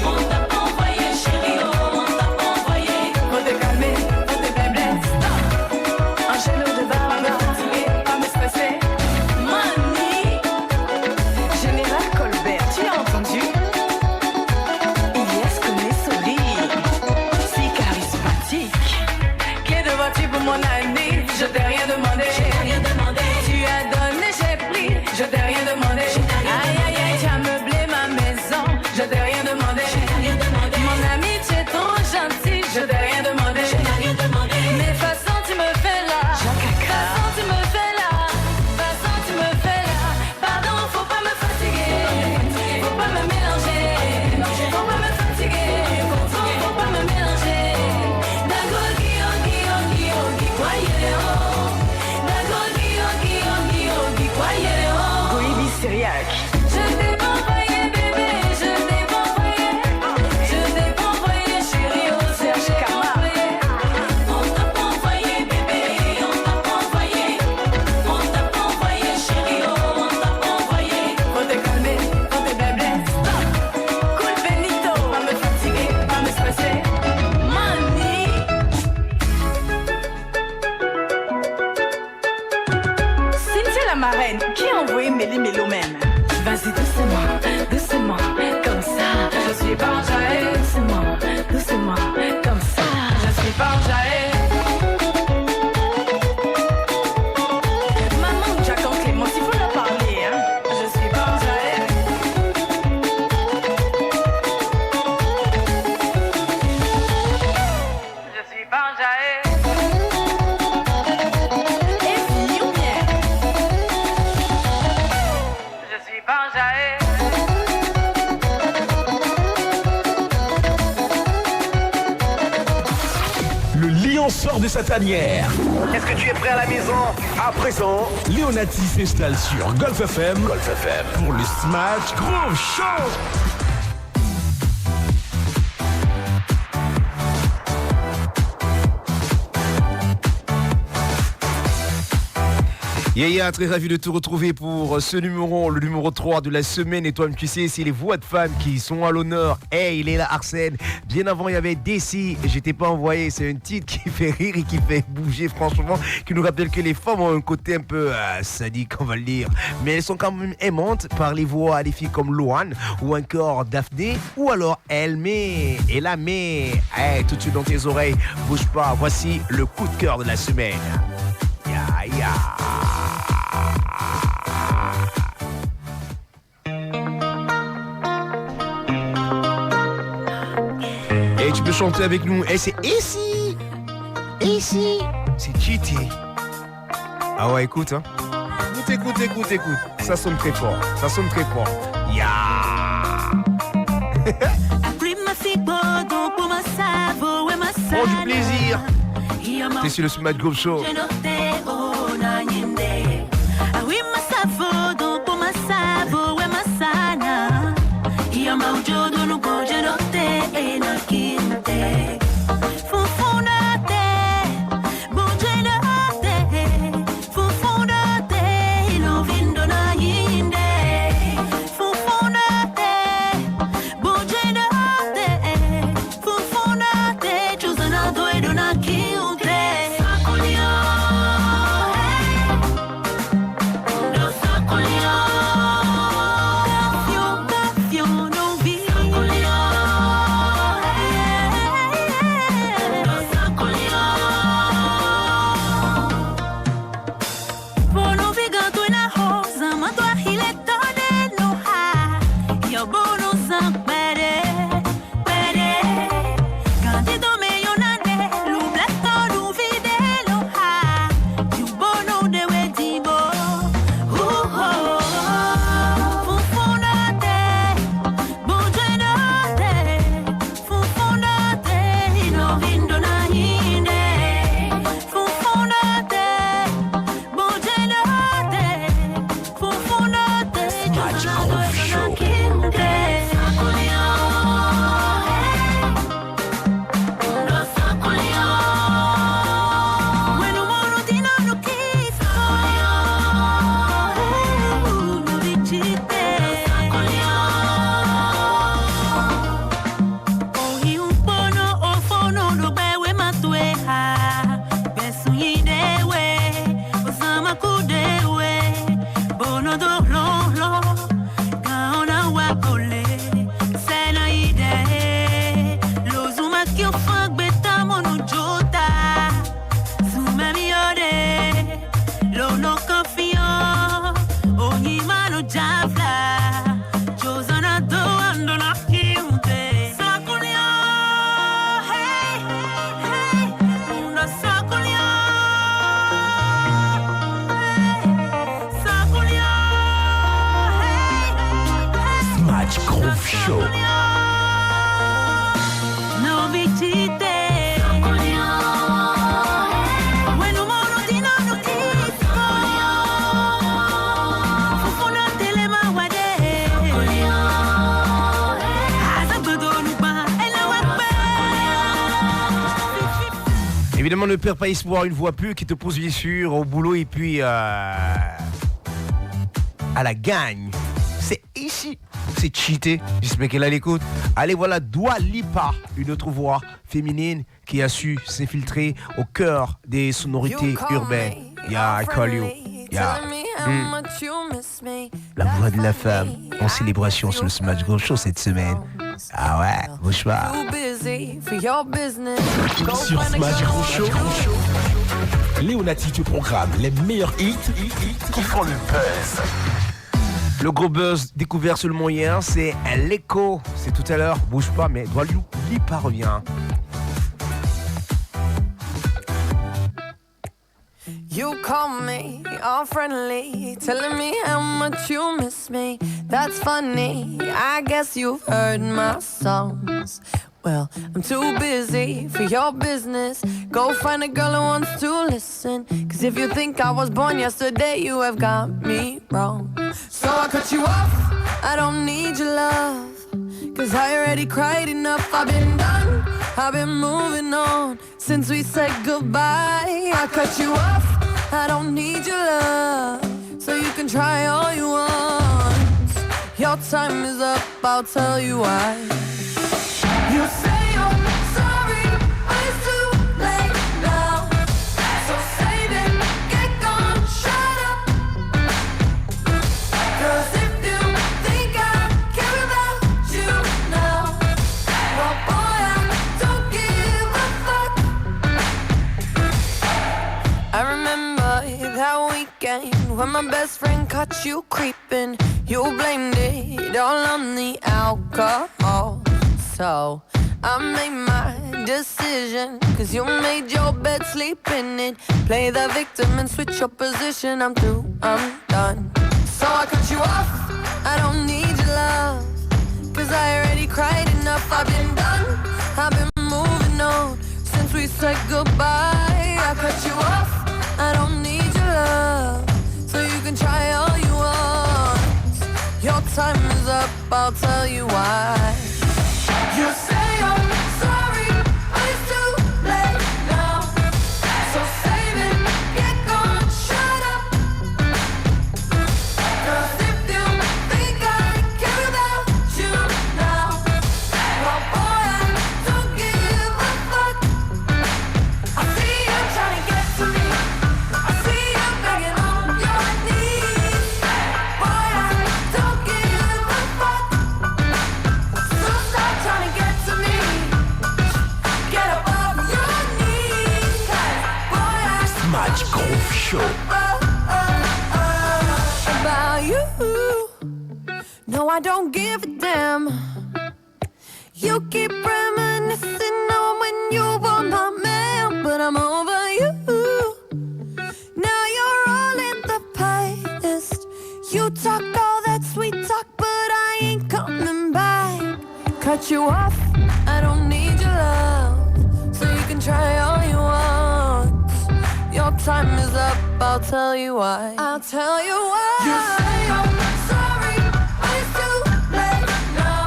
On t'a pas envoyé, chérie, oh, on t'a pas envoyé. Faut te calmer, faut te faiblesse. Angelo de Baranga, pas me stresser. Mani, Général Colbert, tu as entendu? Yes, comme les souris, si charismatique. Clé de voiture pour mon ami, je t'ai rien demandé. Tu as donné, j'ai pris, je t'ai rien demandé. Aïe aïe aïe, tu as meublé ma maison, je t'ai rien demandé. Mon ami, tu es trop gentil, je t'ai rien demandé. Mais façon tu me fais là, façon tu me fais là, façon tu me fais là. Pardon, faut pas me fatiguer, faut pas me mélanger, faut pas me fatiguer, faut pas me mélanger. Dago, Guillaume, croyez les hauts. mélomène. Qui a envoyé mélomène? Vas-y doucement, doucement, comme ça. Je suis pas enjaillée. Doucement, doucement, comme ça. Je suis pas enjaillée. Maman, Jack en Clément, s'il faut leur parler, hein. Je suis pas enjaillée. Je suis pas enjaillée. Le lion sort de sa tanière. Est-ce que tu es prêt à la maison? À présent, Leonati s'installe sur Golfe FM, pour le Smash Groove Show. Yeah, très ravi de te retrouver pour ce numéro, le numéro 3 de la semaine. Et toi, tu sais, c'est les voix de femmes qui sont à l'honneur. Hey, il est là, Arsène. Bien avant, il y avait Desi. Je t'ai pas envoyé. C'est un titre qui fait rire et qui fait bouger, franchement, qui nous rappelle que les femmes ont un côté un peu sadique, on va le dire. Mais elles sont quand même aimantes par les voix à des filles comme Loane ou encore Daphné ou alors Elmé. Et là, mais, hey, tout de suite dans tes oreilles, bouge pas. Voici le coup de cœur de la semaine. Ya. Et tu peux chanter avec nous. Et c'est ici. C'est cheaté. Ah ouais, écoute, hein. Écoute. Ça sonne très fort. Ya. Prends du plaisir. T'es sur le Smash Groove Show. Évidemment, ne perds pas espoir, une voix pure qui te pose bien sûr au boulot et puis à la gagne. C'est ici, c'est cheaté. J'espère qu'elle a l'écoute. Allez, voilà Dua Lipa, une autre voix féminine qui a su s'infiltrer au cœur des sonorités urbaines. Yeah, I call you. Yeah. La voix de la femme en célébration sur le Smash Go Show cette semaine. Ah ouais, bouge pas. Sur Smash Go Show, Léonati te programme les meilleurs hits qui font le buzz. Le gros buzz découvert seulement hier, c'est l'écho. C'est tout à l'heure, bouge pas, mais doit lui pas revient. You call me all friendly, telling me how much you miss me. That's funny, I guess you've heard my songs. Well, I'm too busy for your business. Go find a girl who wants to listen. Cause if you think I was born yesterday, you have got me wrong. So I cut you off, I don't need your love. Cause I already cried enough, I've been done, I've been moving on since we said goodbye. I cut you off, I don't need your love. So you can try all you want. Your time is up, I'll tell you why. You say you're sorry, but it's too late now. So save it, get gone, shut up. Cause if you think I care about you now, well boy, I don't give a fuck. I remember that weekend when my best friend caught you creeping. You blamed it all on the alcohol. So I made my decision, cause you made your bed, sleep in it. Play the victim and switch your position. I'm through, I'm done. So I cut you off, I don't need your love. Cause I already cried enough, I've been done, I've been moving on since we said goodbye. I cut you off, I don't need your love. So you can try all you want. Your time is up, I'll tell you why. You say you're sorry, but it's too late now. So save it, get gone, shut up. Cause if you think I care about you now, well boy, I don't give a fuck. I see you trying to get to me, I see you begging on your knees. Boy, I don't give a fuck. So stop trying to get to me. Get up off your knees. Boy, I Smash Groove Show. about you. No, I don't give a damn. You keep reminiscing on when you were my man, but I'm over you. Now you're all in the past. You talk all that sweet talk, but I ain't coming back. Cut you off, I don't need your love. So you can try all you want. Your time is up, I'll tell you why. I'll tell you why. You say you're sorry, but it's too late now.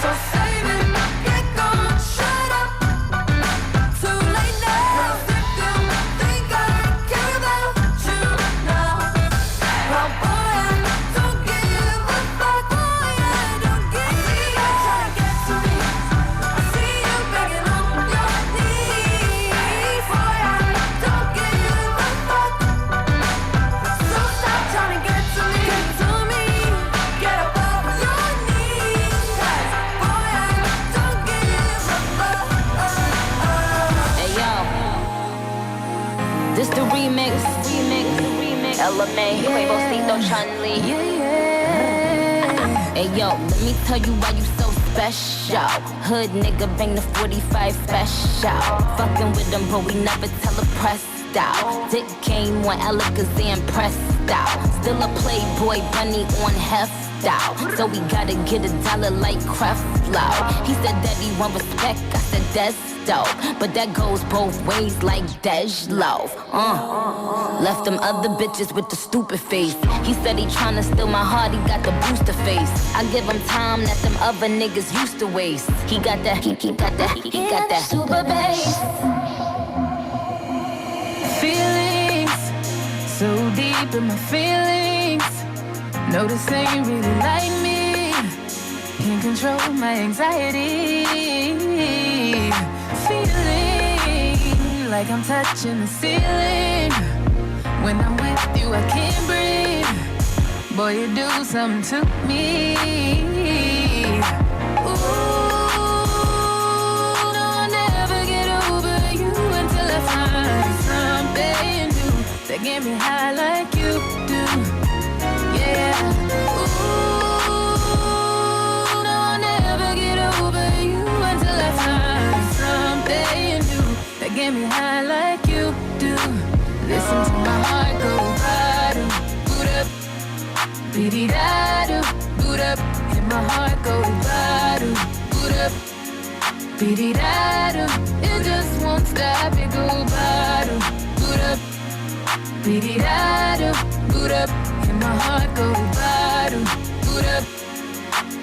So save it, get gone, shut up. Too late now. Cause if you think I care about you now, well boy, I don't give a fuck. Boy, I don't give a fuck. I see you trying to get to me, I see you begging on your knees. Boy, I don't give a fuck. So stop trying to get to me, get up off your knees. Boy, I don't give a fuck. Hey yo, this the remix. LMA, Quavocito, Chun-Li. Hey yo, let me tell you why you so special. Hood nigga bang the 45 special. Fucking with them, but we never tell a press out. Dick came when Alakazam pressed out. Still a playboy bunny on heft out. So we gotta get $1 like Creflo. He said that he want respect, I said that's dope. But that goes both ways like Dej Loaf. Left them other bitches with the stupid face. He said he tryna steal my heart, he got the booster face. I give him time that them other niggas used to waste. He got that, he got that super bass. Feelings, so deep in my feelings. Noticing you really like me. Can't control my anxiety. Feeling like I'm touching the ceiling. When I'm with you, I can't breathe. Boy, you do something to me. Ooh, no, I'll never get over you until I find something new that get me high like you do. Yeah. Ooh, no, I'll never get over you until I find something new that get me high like you do. Listen to my heart go bottom, boot up, beady-da-do, boot up. And my heart go bottom, boot up, beady-da-do. It just won't stop, it go bottom, boot up, beady-da-do, boot up. And my heart go bottom, boot up,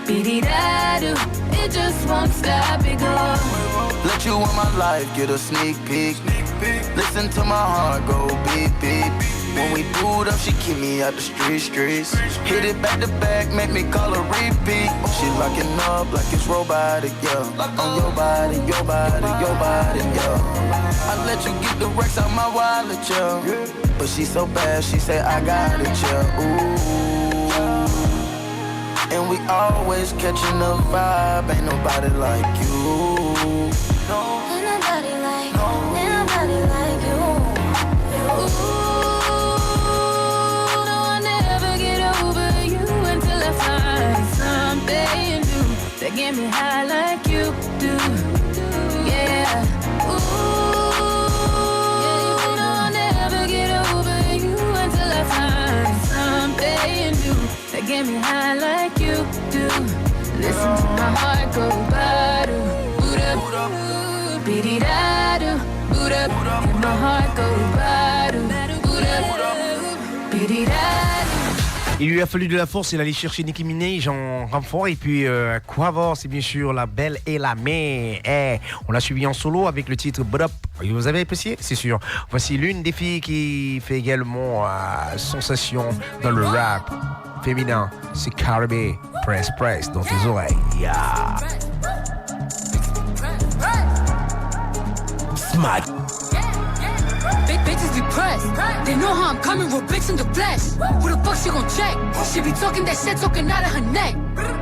beady-da-do. It just won't stop, it go. Let you in my life, get a sneak peek. Listen to my heart go beep, beep. When we boot up, she keep me out the streets. Hit it back to back, make me call her repeat. She locking up like it's robotic, yeah. On your body, your body, your body, yeah. I let you get the racks out my wallet, yeah. But she so bad, she say I got it, yeah. Ooh. And we always catching the vibe, ain't nobody like you. No. Ain't nobody like, ain't nobody like you. Ooh, no, I'll never get over you until I find something new that get me high like you do. Yeah. Ooh, no, I'll never get over you until I find something new that get me high like you do. Listen to my heart go bottom, boot up, beady-da-do, boot up. And my heart go bottom, boot up, beady-da-do. Il lui a fallu de la force, il allait chercher Nicki Minaj en renfort et puis quoi avoir, c'est bien sûr la belle et la mère. On l'a suivi en solo avec le titre But Up. Vous avez apprécié? C'est sûr. Voici l'une des filles qui fait également sensation dans le rap féminin. C'est Caribé. Press Press dans tes oreilles. Yeah. Smart. Bitches be pressed. They know how I'm coming, real bitch in the flesh. Who the fuck she gon' check? She be talking that shit, talking out of her neck.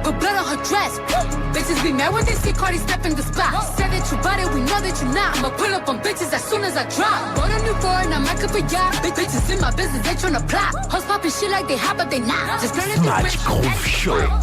Put blood on her dress. Bitches be mad when they see Cardi step in the spot. Said that you bought it, we know that you not. I'ma pull up on bitches as soon as I drop. Bought a new foreign, I might up a yacht. Bitches in my business, they tryna plot. Hoes poppin' shit like they hot, but they not. Just learn if they rich.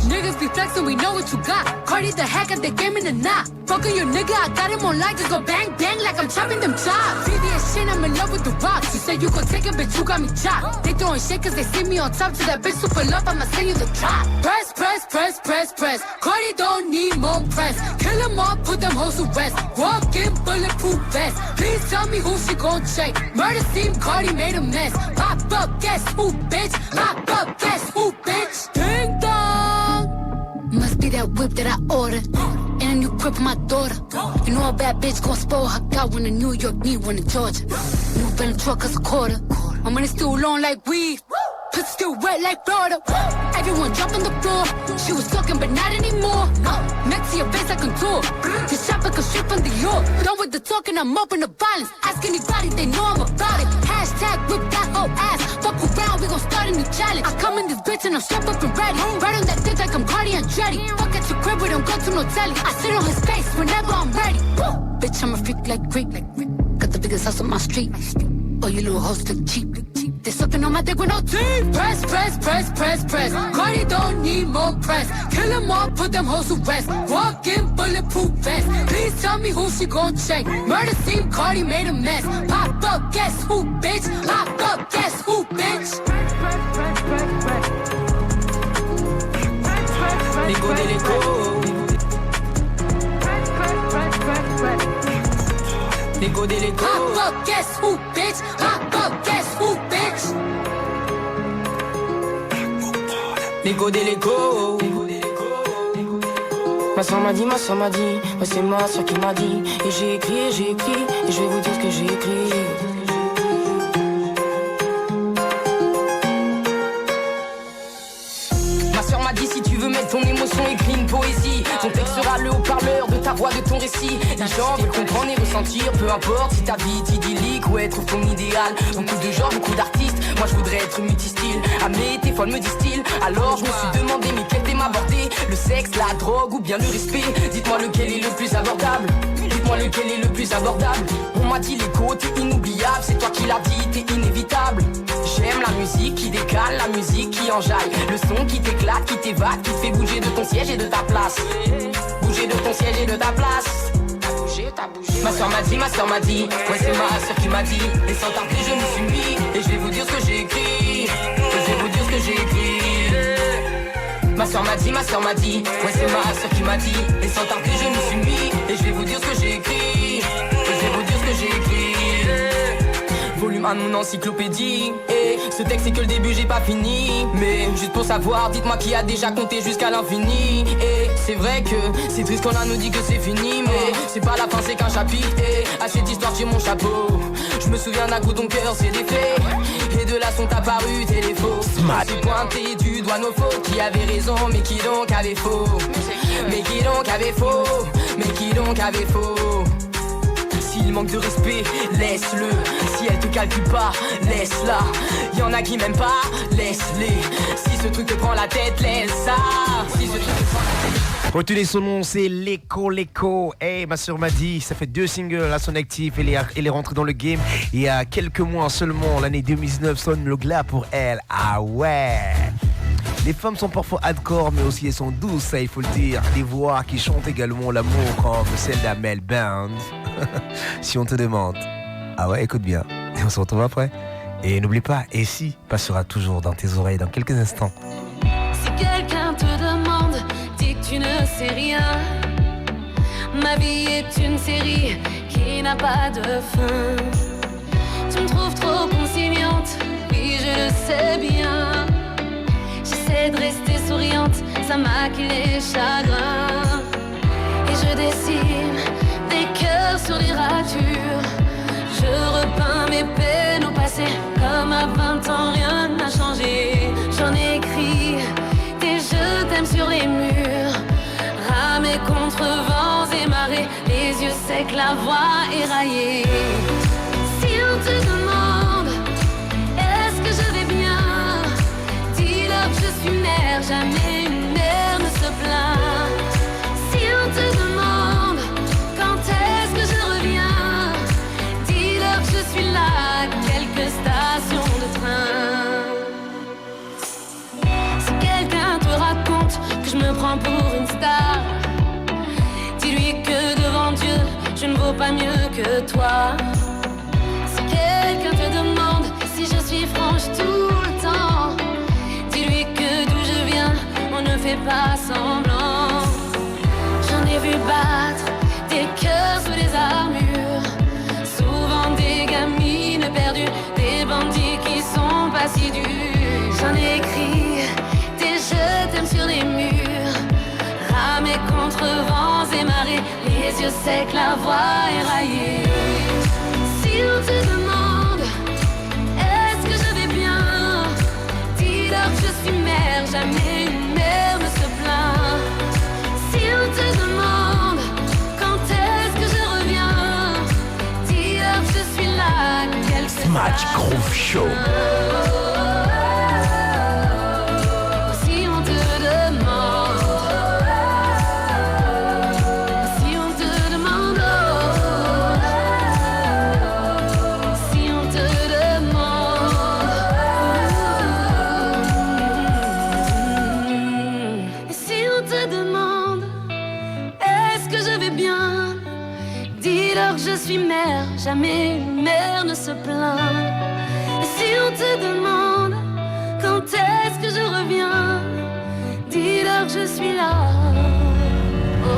Niggas be flexin', we know what you got. Cardi the hack at the game in the knot. Fuckin' your nigga, I got him on light. Just go bang, bang like I'm chopping them chops. VVS shit, I'm in love with the rocks. You say you gon' take it, bitch, you got me chopped. They throwin' shit cause they see me on top. To that bitch super love, I'ma send you the drop. Press, press, press, press, press. Cardi don't need more press. Kill them all, put them hoes to rest. Walk in bulletproof vest. Please tell me who she gon' check. Murder scene, Cardi made a mess. Pop up, guess who, bitch? Pop up, guess who, bitch? Ding dong. Must be that whip that I ordered. And a new crib for my daughter. You know a bad bitch gon' spoil her. Got one in New York, need one in Georgia. New Bentley truck is a quarter. My money still long like weed. Pussy still wet like Florida. Everyone jump on the floor. She was talking, but not anymore. Next to your face, I contour. This shopper come straight from the York. Done with the talking, I'm open to violence. Ask anybody, they know I'm about it. Hashtag whip that whole ass. Fuck around, we gon' start a new challenge. I come in this bitch and I'm strapped up and ready. Right on that dick like I'm Cardi and Dreddy. Fuck at your crib, we don't go to no telly. I sit on his face whenever I'm ready. Bitch, I'm a freak like Greek. Got the biggest house on my street. Oh, you little hoes look cheap. They sucking on my dick with no teeth. Press, press, press, press, press. Cardi don't need more press. Kill them all, put them hoes to rest. Walk in bulletproof vest. Please tell me who she gon' check. Murder scene, Cardi made a mess. Pop up, guess who, bitch? Pop up, guess who, bitch? Nico Delico. Nico Delico. Pop up, guess who, bitch? Pop up, guess who, bitch? Nico Delico. Ma soeur m'a dit, ouais c'est ma soeur qui m'a dit. Et j'ai écrit, et je vais vous dire ce que j'ai écrit. Ma soeur m'a dit, si tu veux mettre ton émotion, écris une poésie. Ton texte sera le haut-parleur de ta voix de ton récit. Les gens veulent comprendre et ressentir, peu importe si ta vie est idyllique ou être ton idéal. Beaucoup de genres, beaucoup d'artistes, moi je voudrais être multistyle. Ah mais t'es folle me disent-ils. Alors je me suis demandé mais quel thème aborder? Le sexe, la drogue ou bien le respect? Dites-moi lequel est le plus abordable. Dites-moi lequel est le plus abordable. On m'a dit l'écho, t'es inoubliable. C'est toi qui l'as dit, t'es inévitable. J'aime la musique qui décale, la musique qui enjaille. Le son qui t'éclate, qui t'évade, qui te fait bouger de ton siège et de ta place. Bouger de ton siège et de ta place. T'as bougé. Ma soeur m'a dit, ouais c'est ma soeur qui m'a dit. Et sans tarder je me suis mis. Et je vais vous dire ce que j'ai écrit. Je vais vous dire ce que j'ai écrit. Ma soeur m'a dit, ouais c'est ma soeur qui m'a dit. Et sans tarder je me suis mis. Et je vais vous dire ce que j'ai écrit. Je vais vous dire ce que j'ai écrit. Volume 1 de mon encyclopédie. Et ce texte c'est que le début, j'ai pas fini. Mais juste pour savoir, dites-moi qui a déjà compté jusqu'à l'infini. Et c'est vrai que c'est triste quand on nous dit que c'est fini. Mais c'est pas la fin, c'est qu'un chapitre. Et à cette histoire j'ai mon chapeau. Je me souviens d'un coup ton cœur s'est défait. Et de là sont apparus tes défauts. C'est pointé du doigt nos fautes. Qui avait raison mais qui donc avait faux? Mais qui donc avait faux? Mais qui donc avait faux? S'il manque de respect, laisse-le. Si elle te calcule pas, laisse-la. Y'en a qui m'aiment pas, laisse-les. Si ce truc te prend la tête, laisse ça. Si ce truc te prend la tête. Retenez son nom, c'est L'écho. Hey, ma soeur m'a dit, ça fait 2 singles à son actif. Elle est rentrée dans le game. Il y a quelques mois seulement, l'année 2019 sonne le glas pour elle. Ah ouais. Les femmes sont parfois hardcore, mais aussi elles sont douces, ça il faut le dire. Des voix qui chantent également l'amour comme celle d'Amel Band. Si on te demande. Ah ouais, écoute bien. Et on se retrouve après. Et n'oublie pas, et si passera toujours dans tes oreilles dans quelques instants. Si quelqu'un te demande, dis que tu ne sais rien. Ma vie est une série qui n'a pas de fin. Tu me trouves trop conciliante, oui je le sais bien. J'essaie de rester souriante, ça maquille les chagrins. Et je dessine des cœurs sur les ratures. Je repeins mes peines au passé, comme à 20 ans rien n'a changé. J'en ai écrit des je t'aime sur les murs. Ramé contre vents et marées, les yeux secs, la voix éraillée. Si on te demande, est-ce que je vais bien? Dis-leur que je suis mère, jamais une mère ne se plaint. Si on te demande, quand est-ce que je reviens? Dis-leur que je suis là, à quelques stations de train. Si quelqu'un te raconte que je me prends pour une star, dis-lui que devant Dieu, je ne vaux pas mieux que toi. Si quelqu'un te demande si je suis franche tout le temps, dis-lui que d'où je viens, on ne fait pas semblant. J'en ai vu battre des cœurs sous les armures, souvent des gamines perdues, des bandits qui sont pas si durs. J'en ai écrit des je t'aime sur les murs, ramé contre vents et marées, les yeux secs, la voix éraillée. Si on te demande, est-ce que je vais bien? Dis-leur que je suis mère, jamais une mère ne se plaint. Si on te demande, quand est-ce que je reviens? Dis-leur que je suis là, quelque Smash Groove Show. Si on te demande, si on te demande, si on te demande, si on te demande, est-ce que je vais bien? Dis-leur que je suis mère, jamais une mère ne se plaint. Si on te demande, quand est-ce que je reviens? Dis-leur que je suis là. Oh.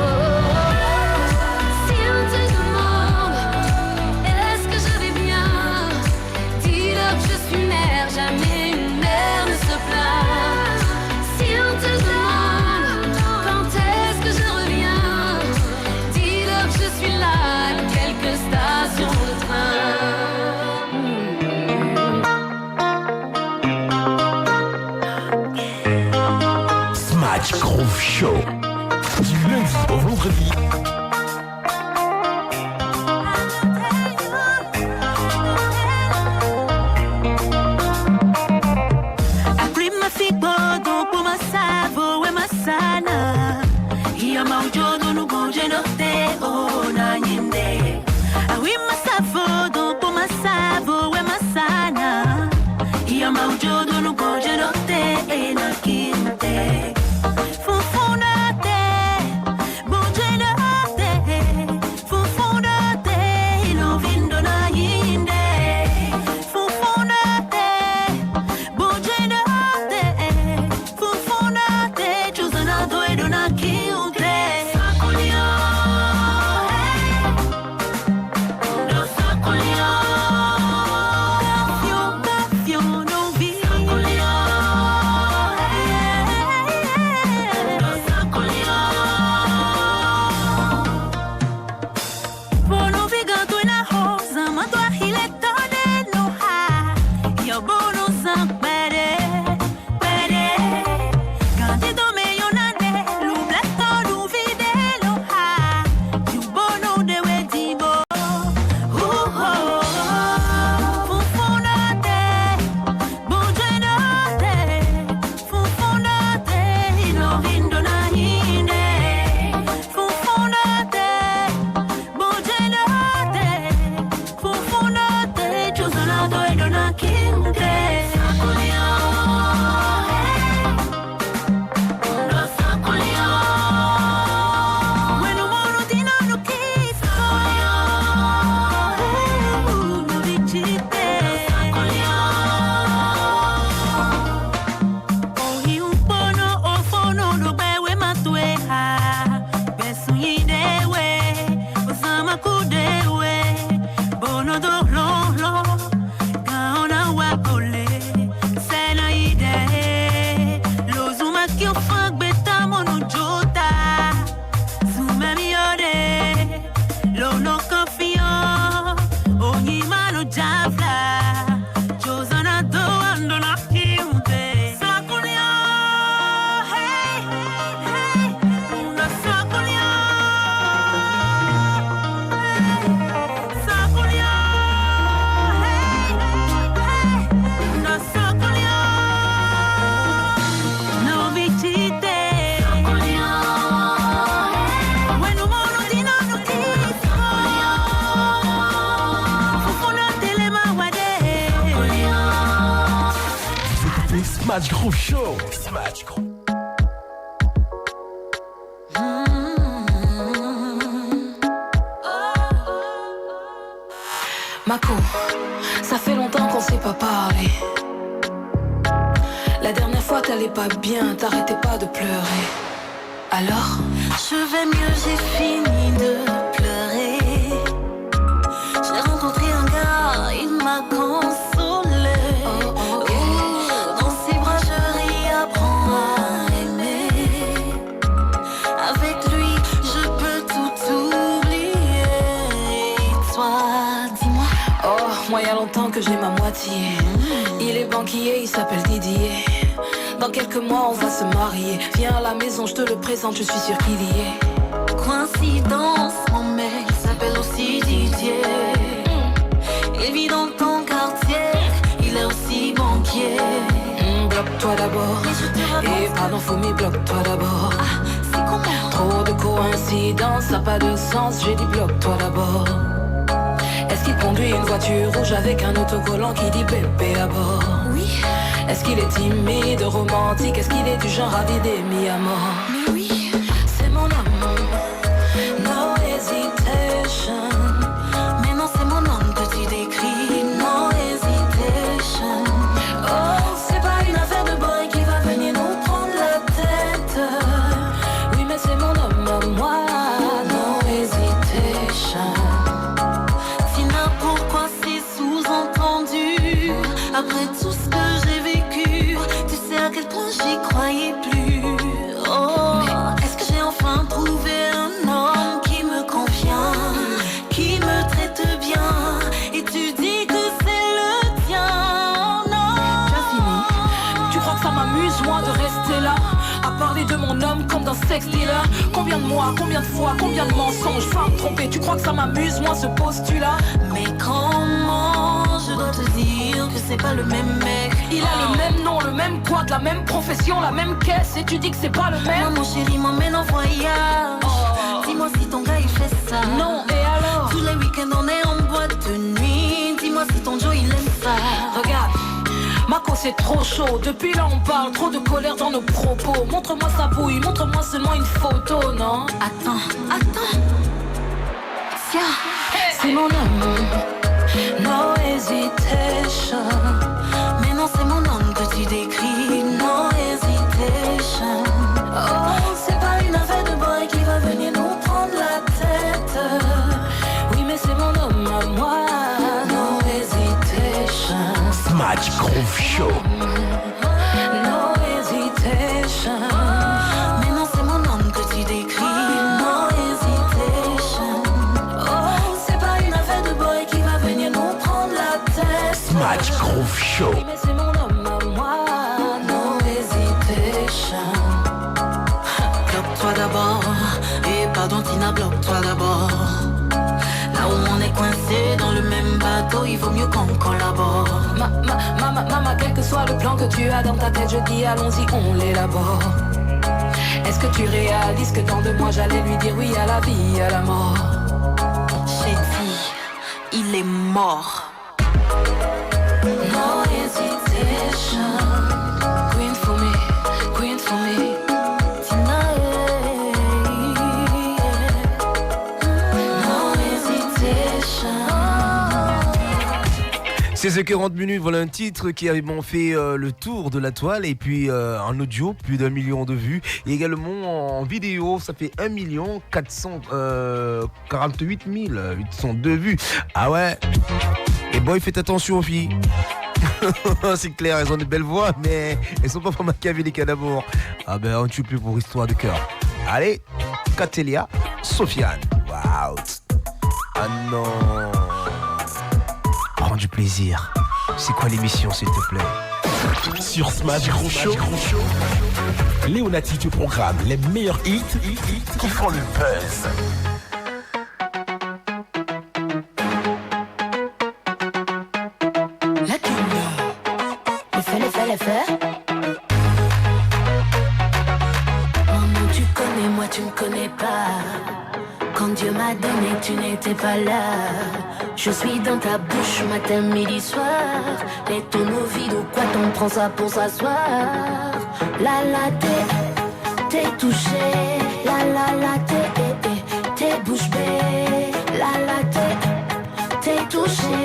Si on te demande, est-ce que je vais bien? Dis-leur que je suis mère, jamais une mère ne se plaint. Si on te demande, quand est-ce que je reviens? Dis-leur que je suis là, à quelques stations de train. Smash Groove Show. Du lundi au vendredi Smash Groove Show. Smash Groove. Mako, ça fait longtemps qu'on s'est pas parlé. La dernière fois t'allais pas bien, t'arrêtais pas de pleurer. Alors, je vais mieux, j'ai fini de pleurer. J'ai rencontré un gars, il m'a consolé. Dans ses bras je réapprends à aimer. Avec lui je peux tout oublier. Et toi, dis-moi. Oh, moi y a longtemps que j'ai ma moitié. Il est banquier, il s'appelle Didier. Dans quelques mois on va se marier. Viens à la maison, je te le présente, je suis sûre qu'il y est. Coïncidence, mon mec s'appelle aussi Didier. Il vit dans ton quartier, il est aussi banquier. Bloque-toi d'abord. Et pardon, Foumi, bloque-toi d'abord. Ah, c'est comment? Trop de coïncidences, ça n'a pas de sens, j'ai dit bloque-toi d'abord. Est-ce qu'il conduit une voiture rouge avec un autocollant qui dit bébé à bord? Oui. Est-ce qu'il est timide, romantique? Est-ce qu'il est du genre à vider mis à mort? Mais oui, c'est mon amour. No hesitation. Mais non, c'est mon homme que tu décris. No hesitation. Oh, c'est pas une affaire de boy qui va venir nous prendre la tête. Oui, mais c'est mon homme à moi. No hesitation. Tina, pourquoi c'est sous-entendu? Après tout ce que j'ai vécu, tu sais à quel point j'y croyais plus. Oh, est-ce que j'ai enfin trouvé un homme qui me convient, qui me traite bien? Et tu dis que c'est le tien. Non. Tu as fini? Tu crois que ça m'amuse, moi, de rester là à parler de mon homme comme d'un sex dealer? Combien de mois, combien de fois, combien de mensonges, femmes trompées? Tu crois que ça m'amuse, moi, ce postulat? Mais comment je dois te dire que c'est pas le même mec? Il a le même nom, le même quad, la même profession, la même caisse. Et tu dis que c'est pas le même? Moi, mon chéri m'emmène en voyage. Dis-moi si ton gars il fait ça. Non, et alors? Tous les week-ends on est en boîte de nuit. Dis-moi si ton Joe il aime ça. Regarde, Mako c'est trop chaud. Depuis là on parle, trop de colère dans nos propos. Montre-moi sa bouille, montre-moi seulement une photo, non? Attends. Tiens, c'est mon amour. No hesitation. Mais non, c'est mon homme que tu décris. No hesitation. Oh, c'est pas une affaire de boy qui va venir nous prendre la tête. Oui, mais c'est mon homme à moi. No hesitation. Smash Groove Show. No hesitation. Mais non, c'est mon homme que tu décris. No hesitation. Oh, c'est pas une affaire de boy qui va venir nous prendre la tête. Smash Groove Show. Oui, mais c'est mon homme à moi. No hesitation. Bloque-toi d'abord. Et pardon Tina, bloque-toi d'abord. Là où on est coincé dans le même bateau, il vaut mieux qu'on collabore. Maman, quel que soit le plan que tu as dans ta tête, je dis allons-y, on l'élabore. Est-ce que tu réalises que dans 2 mois j'allais lui dire oui à la vie, à la mort? J'ai dit, il est mort. No hesitation. Queen for me, queen for me. Tina, no hesitation. 16h40, voilà un titre qui a fait le tour de la toile et puis en audio, plus d'1 million de vues. Et également en vidéo, ça fait 1 448 802 vues. Ah ouais. Boy, faites attention aux filles. C'est clair, elles ont de belles voix, mais elles sont pas pour machiavéliques à d'amour. Ah ben, on ne tue plus pour histoire de cœur. Allez, Catelia, Sofiane. Waouh. Ah non. Prends du plaisir. C'est quoi l'émission, s'il te plaît? Sur Smash Gros Show, Léonati te programme les meilleurs hits qui font le buzz. Les faits. Oh non, tu connais, moi tu me connais pas. Quand Dieu m'a donné, tu n'étais pas là. Je suis dans ta bouche matin, midi, soir. Les tonneaux vides ou quoi, t'en prends ça pour s'asseoir. La la t'es touché. La la t'es bouche bée. La la t'es touché.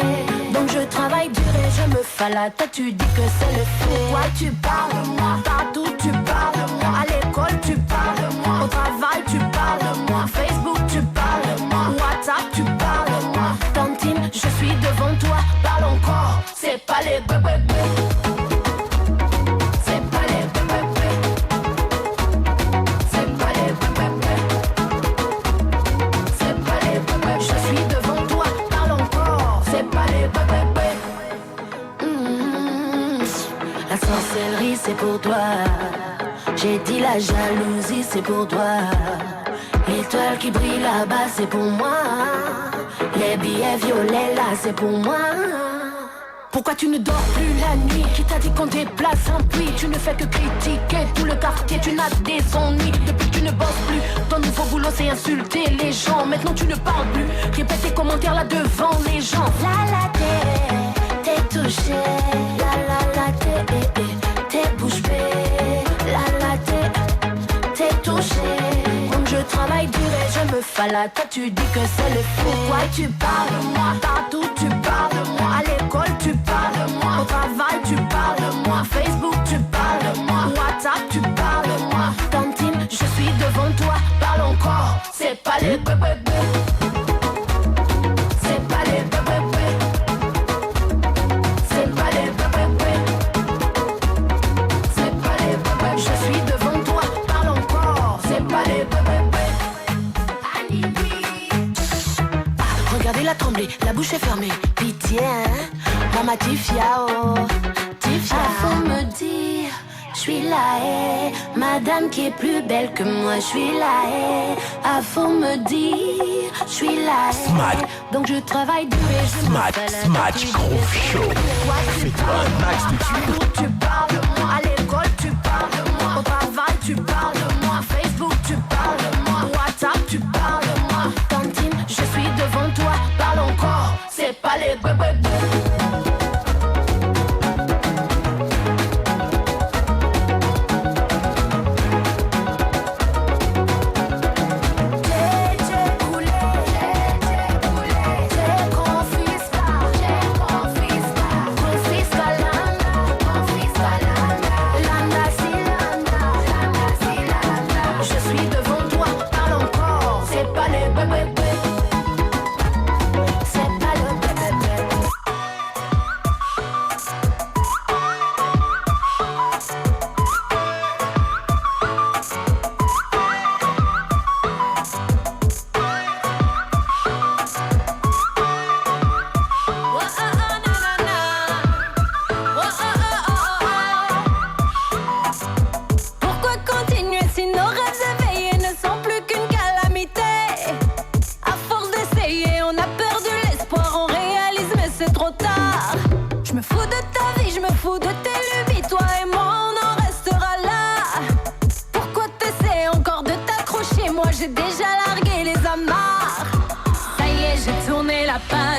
Donc je travaille dur et je me fala. Toi tu dis que c'est le fait. Toi tu parles de moi. Partout tu parles de moi. À l'école tu parles de moi. Au travail tu parles de moi. Facebook tu parles de moi. WhatsApp tu parles de moi. Tantine, je suis devant toi. Parle encore. C'est pas les bébés. C'est pas les bébés. C'est pas les bébés. C'est pas les bébés. Je suis devant toi. Parle encore. C'est pas les bébés. La sorcellerie c'est pour toi. J'ai dit la jalousie c'est pour toi. L'étoile qui brille là-bas c'est pour moi. Les billets violets là c'est pour moi. Pourquoi tu ne dors plus la nuit? Qui t'a dit qu'on déplace un puits? Tu ne fais que critiquer tout le quartier, tu n'as des ennuis. Depuis que tu ne bosses plus, ton nouveau boulot c'est insulter les gens. Maintenant tu ne parles plus, répète tes commentaires là devant les gens. La la t'es touché. La la t'es bouche bée. La la t'es touché. Donc je travaille dur et je me fala. Toi tu dis que c'est le fou. Pourquoi tu parles de moi? Partout tu parles de moi. À l'école tu parles de moi. Au travail tu parles de moi. Facebook tu parles de moi. WhatsApp tu parles de moi. Tantine, je suis devant toi. Parle encore. C'est pas les bébés. C'est pas les bébés. C'est pas les bébés. C'est pas les bébés. Je suis devant toi. Parle encore. C'est pas les bébés. Regardez la tremblée, la bouche est fermée. Pitié, hein? Maman Tifia, oh Tifia. Faut me dire, je suis là, madame qui est plus belle que moi, je suis là, faut me dire, je suis là, donc je travaille dur et je Smash Gros Show. Fais-toi un max de tuiles. Tu parles de moi, à l'école tu parles de moi, au travail tu parles de moi, Facebook tu parles de moi, WhatsApp tu parles de moi. Tantine, je suis devant toi, parle encore, c'est pas les bébés.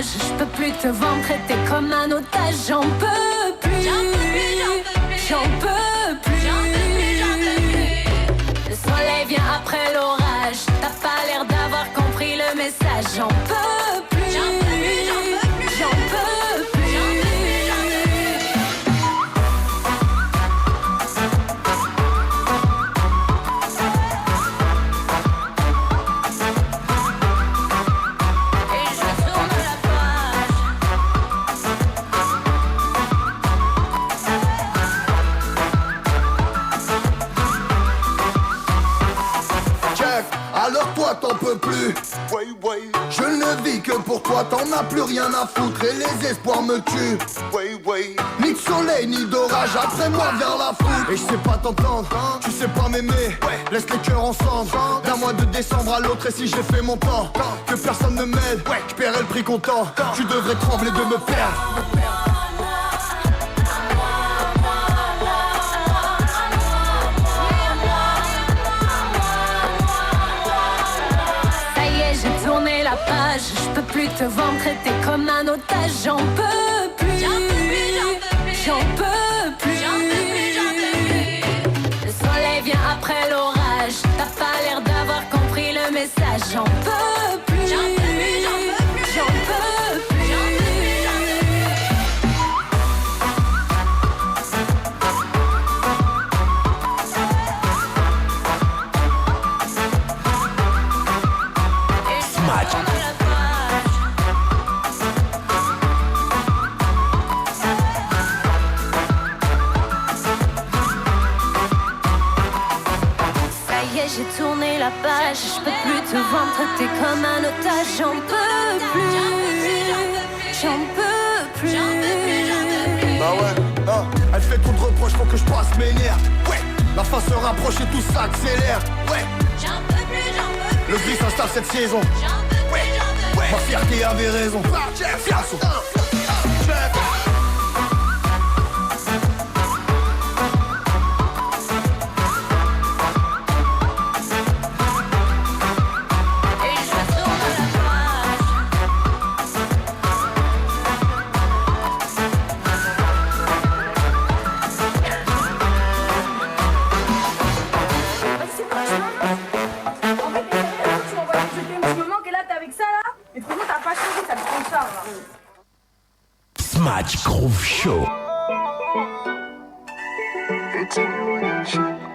Je peux plus te vendre, traiter comme un otage. J'en peux plus. J'en peux plus. Le soleil vient après l'orage. T'as pas l'air d'avoir compris le message. J'en peux plus. J'en peux plus. J'en peux plus. toi t'en peux plus. Je ne vis que pour toi, t'en as plus rien à foutre. Et les espoirs me tuent. Ni de soleil, ni d'orage, après moi vient la foule. Et je sais pas t'entendre, tu sais pas m'aimer. Laisse les cœurs ensemble, d'un mois de décembre à l'autre. Et si j'ai fait mon temps, que personne ne m'aide, je paierai le prix comptant. Tu devrais trembler de me perdre. J'ai tourné la page, je peux plus te vendre, traiter comme un otage, j'en peux plus, j'en peux plus. Le soleil vient après l'orage, t'as pas l'air d'avoir compris le message, j'en peux plus, j'en peux plus. J'ai tourné la page, je peux plus te vendre, traiter comme un otage, j'en peux plus, j'en peux plus. Bah ouais, non, elle fait trop de reproches, faut que je passe mes nerfs. Ouais, la fin se rapproche et tout s'accélère. Ouais, j'en peux plus, j'en peux plus. Le gris s'installe cette saison. J'en peux plus, j'en peux plus. Ma fierté avait raison. Fiasco. Match Groove Show.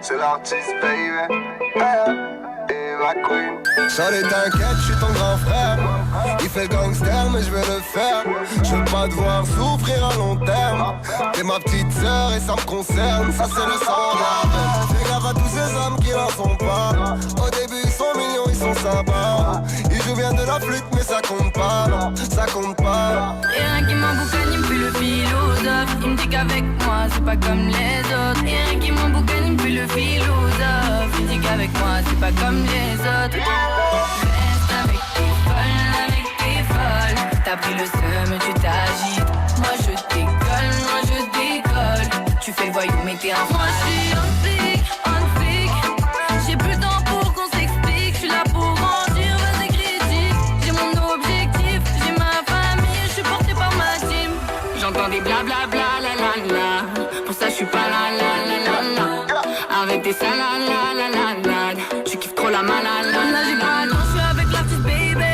C'est l'artiste, baby. Eva Queen. Sorry, t'inquiète, je suis ton grand frère. Il fait le gangster, mais je vais le faire. Je veux pas devoir souffrir à long terme. T'es ma petite sœur et ça me concerne. Ça, c'est le standard. Fais gaffe à tous ces hommes qui n'en sont pas. Au début, ils sont mignons, ils sont sympas. Ils jouent bien de la flûte, mais ça compte pas. Non, ça compte pas. Rien qui m'emboucane, il me fait le philosophe. Il me dit qu'avec moi, c'est pas comme les autres. Rien qui m'emboucane, il me fait le philosophe. Il me dit qu'avec moi, c'est pas comme les autres. Reste avec tes folles. T'as pris le seum, tu t'agites. Moi je décolle, moi je décolle. Tu fais le voyou, mais t'es un moi je suis on flic. J'ai plus le temps pour qu'on s'explique. Je suis là pour grandir, vas-y critique. J'ai mon objectif, j'ai ma famille. Je suis porté par ma team. J'entends des blablabla, la la la. Pour ça je suis pas la la la la la. Avec tes salalalala. Tu kiffes trop la malala. Là j'ai pas non, je suis avec l'artiste baby.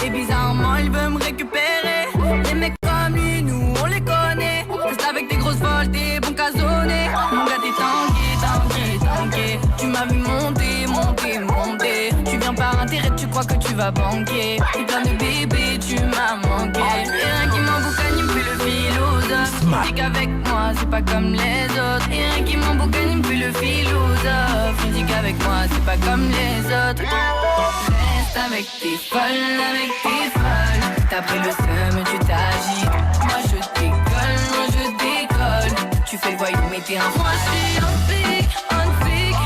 Et bizarrement il veut me récupérer. Les mecs comme lui, nous on les connaît. Reste avec des grosses volts, des bons casonnés. Mon gars t'es tanké. Tu m'as vu monter. Tu viens par intérêt, tu crois que tu vas banquer. T'es plein de bébés, tu m'as manqué. Et rien qui m'emboucane, il me fait le philosophe. Il dit qu'avec moi, c'est pas comme les autres. Et rien qui m'emboucane, il me fait le philosophe. Il dit qu'avec moi, c'est pas comme les autres. Reste avec tes folles. T'as pris le seum, tu t'agites. Moi je décolle. Tu fais le voyou, mais t'es un moi je suis on flic.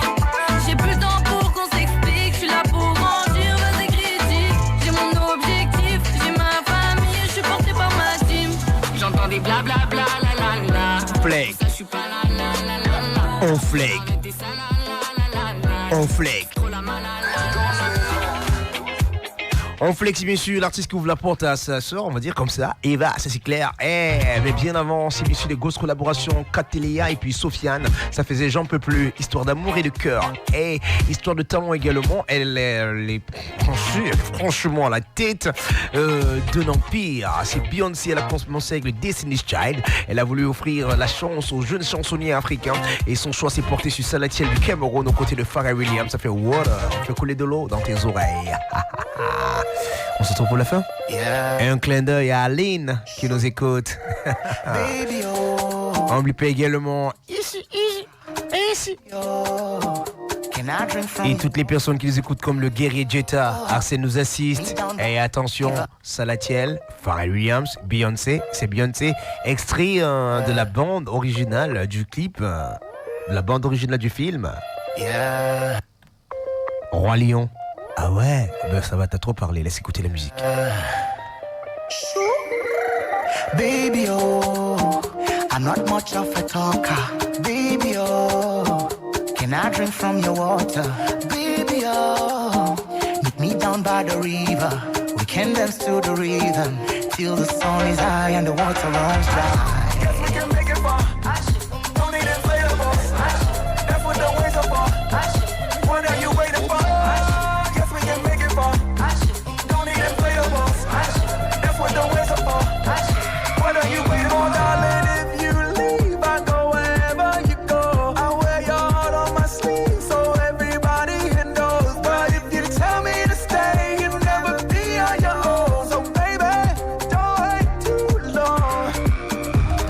J'ai plus le temps pour qu'on s'explique. Je suis là pour grandir, vas-y critique. J'ai mon objectif, j'ai ma famille. Je suis porté par ma team. J'entends des blablabla, la la la. Flake. Ça, je suis pas la la la la la. On flake. On flake. On flex bien sûr, l'artiste qui ouvre la porte à sa sœur, on va dire comme ça, Eva, ça c'est clair. Mais bien avant, c'est bien sûr les grosses collaborations, Catelea et puis Sofiane, ça faisait J'en peux plus, histoire d'amour et de cœur. Histoire de talent également, elle est franchement à la tête d'un empire. C'est Beyoncé, elle a commencé avec le Destiny's Child. Elle a voulu offrir la chance aux jeunes chansonniers africains et son choix s'est porté sur Salatiel du Cameroun aux côtés de Pharrell Williams. Ça fait water, on fait couler de l'eau dans tes oreilles. On se retrouve pour la fin. Et un clin d'œil à Aline qui nous écoute. On lui paie également ici. Et toutes les personnes qui nous écoutent comme le guerrier Jetta, Arsène nous assiste. Et attention, Salatiel, Pharrell Williams, Beyoncé, c'est Beyoncé, extrait de la bande originale du clip, de la bande originale du film. Roi Lion. Ah ouais, ben ça va, t'as trop parlé, laisse écouter la musique. Baby, oh, I'm not much of a talker. Baby, oh, can I drink from your water? Baby, oh, meet me down by the river. We can dance to the rhythm till the sun is high and the water runs dry. Yes, we can make it far. Don't need inflatables. That's what the waves are for. What are you waiting for? Yes, we can make it far. Don't need inflatables. That's what the waves are for. What are you waiting for, darling? If you leave, I go wherever you go. I wear your heart on my sleeve, so everybody knows. But if you tell me to stay, you'll never be on your own. So baby, don't wait too long.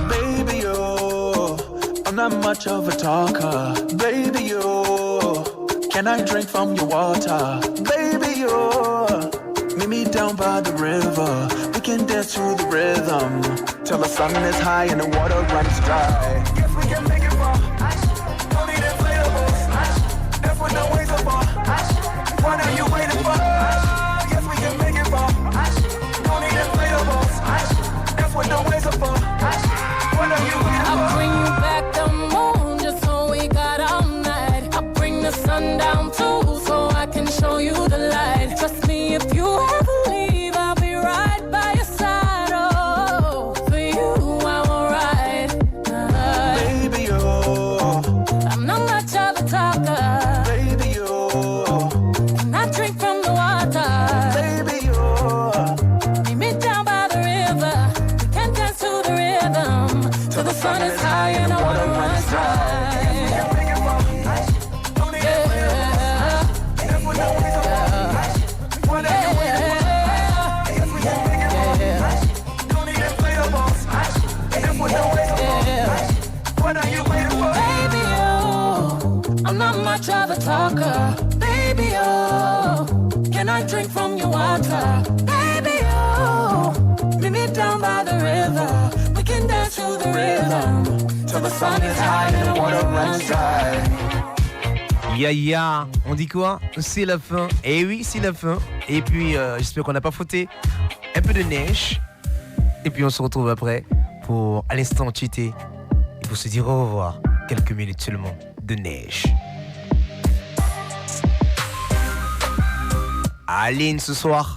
Baby, oh, I'm not much of a talker. Baby, oh, can I drink from your water? Baby, oh, meet me down by the river. We can dance to the rhythm till the sun is high and the water runs dry. Yes, we can make it far. Don't need inflatables. That's what the waves are for. What are you waiting for? Yes, we can make it far. Don't need inflatables. That's what the waves are for. What are you waiting for? I'll bring you back the moon just so we got all night. I'll bring the sun down too so I can show you the light. Trust me, if you ever leave, I'll be right by your side. Oh, for you I will ride. Baby, oh, I'm not much of a talker. baby, oh, And I drink from the water. baby, oh. Meet me down by the river. We can dance to the rhythm till the sun is high and the water runs dry. Baby, oh, I'm not much of a talker. Baby, oh, can I drink from your water? Baby, oh, meet me down by the river. We can dance to the rhythm till the sun is high and the water runs dry. Ya, on dit quoi? C'est la fin. Eh oui, c'est la fin. Et puis, j'espère qu'on n'a pas fauté. Un peu de neige. Et puis, on se retrouve après pour à l'instant cheaté. Il faut se dire au revoir. Quelques minutes seulement de neige. Aline ce soir.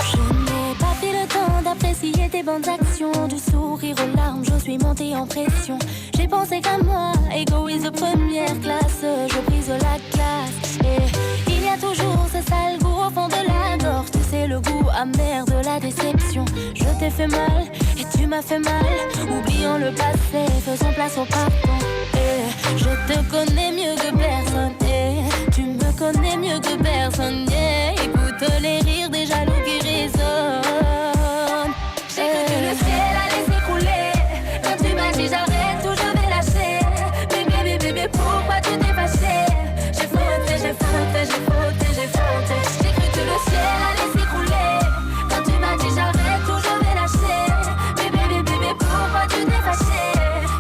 Je n'ai pas pris le temps d'apprécier tes bonnes actions. Du sourire aux larmes, je suis montée en pression. J'ai pensé qu'à moi, égoïste de première classe. Je brise la glace. Et il y a toujours ce sale goût au fond de la gorge. Tu sais, le goût amer de la déception. Je t'ai fait mal et tu m'as fait mal. Oublions le passé, faisons place au pardon. Et je te connais mieux que personne. Et tu me connais mieux que personne. Yeah. Écoute les rires des jaloux qui résonnent. J'ai cru que le ciel allait s'écrouler. Quand tu m'as dit j'arrête tout, je vais lâcher. Bébé, bébé, pourquoi tu t'es fâché? J'ai fauté, j'ai fauté, j'ai fauté, j'ai fauté. J'ai cru que le ciel allait s'écrouler. Quand tu m'as dit j'arrête tout, je vais lâcher. Bébé, bébé, pourquoi tu t'es fâché?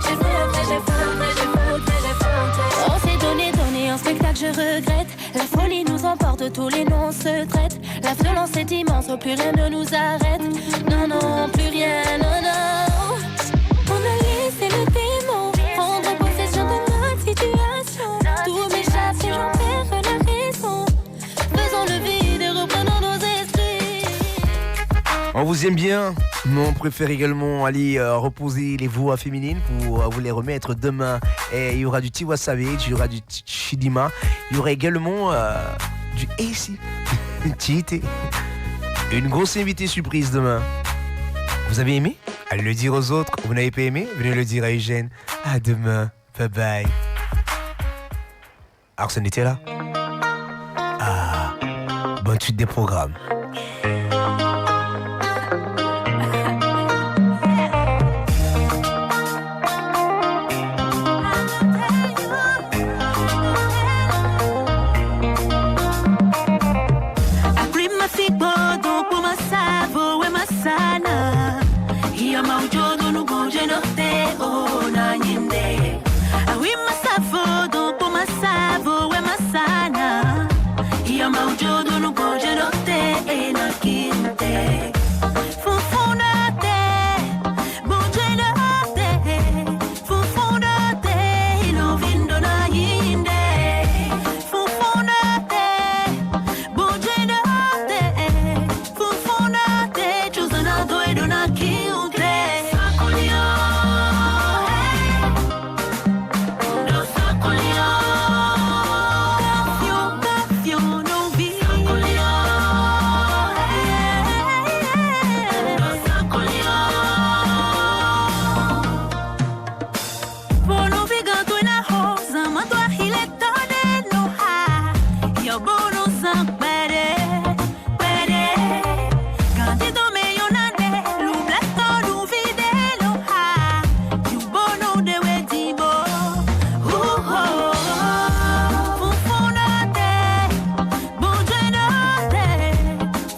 J'ai fauté, j'ai fauté, j'ai fauté, j'ai fauté. On s'est donné un spectacle, je regrette. La folie nous emporte, tous les noms se traitent. La violence est immense, plus rien ne nous arrête. Non, non, plus rien, non, non. On a laissé le démon prendre possession de notre situation. Tout m'échappe et j'en perds la raison. Faisons le vide et reprenons nos esprits. On vous aime bien, mais on préfère également aller reposer les voix féminines pour vous les remettre demain. Et il y aura du Tiwa Savage, il y aura du Chidima, il y aura également du AC, Tite. Une grosse invitée surprise demain. Vous avez aimé? Allez le dire aux autres. Vous n'avez pas aimé? Venez le dire à Eugène. À demain. Bye bye. Arsène était là? Ah, bonne suite des programmes. traffic bodo kuma savo we masana Ia maujodo no bonje norte o na nyinde Awi masavo do kuma savo we masana Ia maujodo no bonje norte e na quinte Funfunate bonje norte Funfunate ilo vindo na nyinde Funfunate bonje norte Funfunate chuzana doido na quinte Sacolio No sacolio Cafio no vi Sacolio No sacolio Bono viganto na rosa Mando a hileta de no ha Io bono zampere Pere Candido meio na nelo Bleto no videlo ha Io bono de wedimo Funfunate Bongenate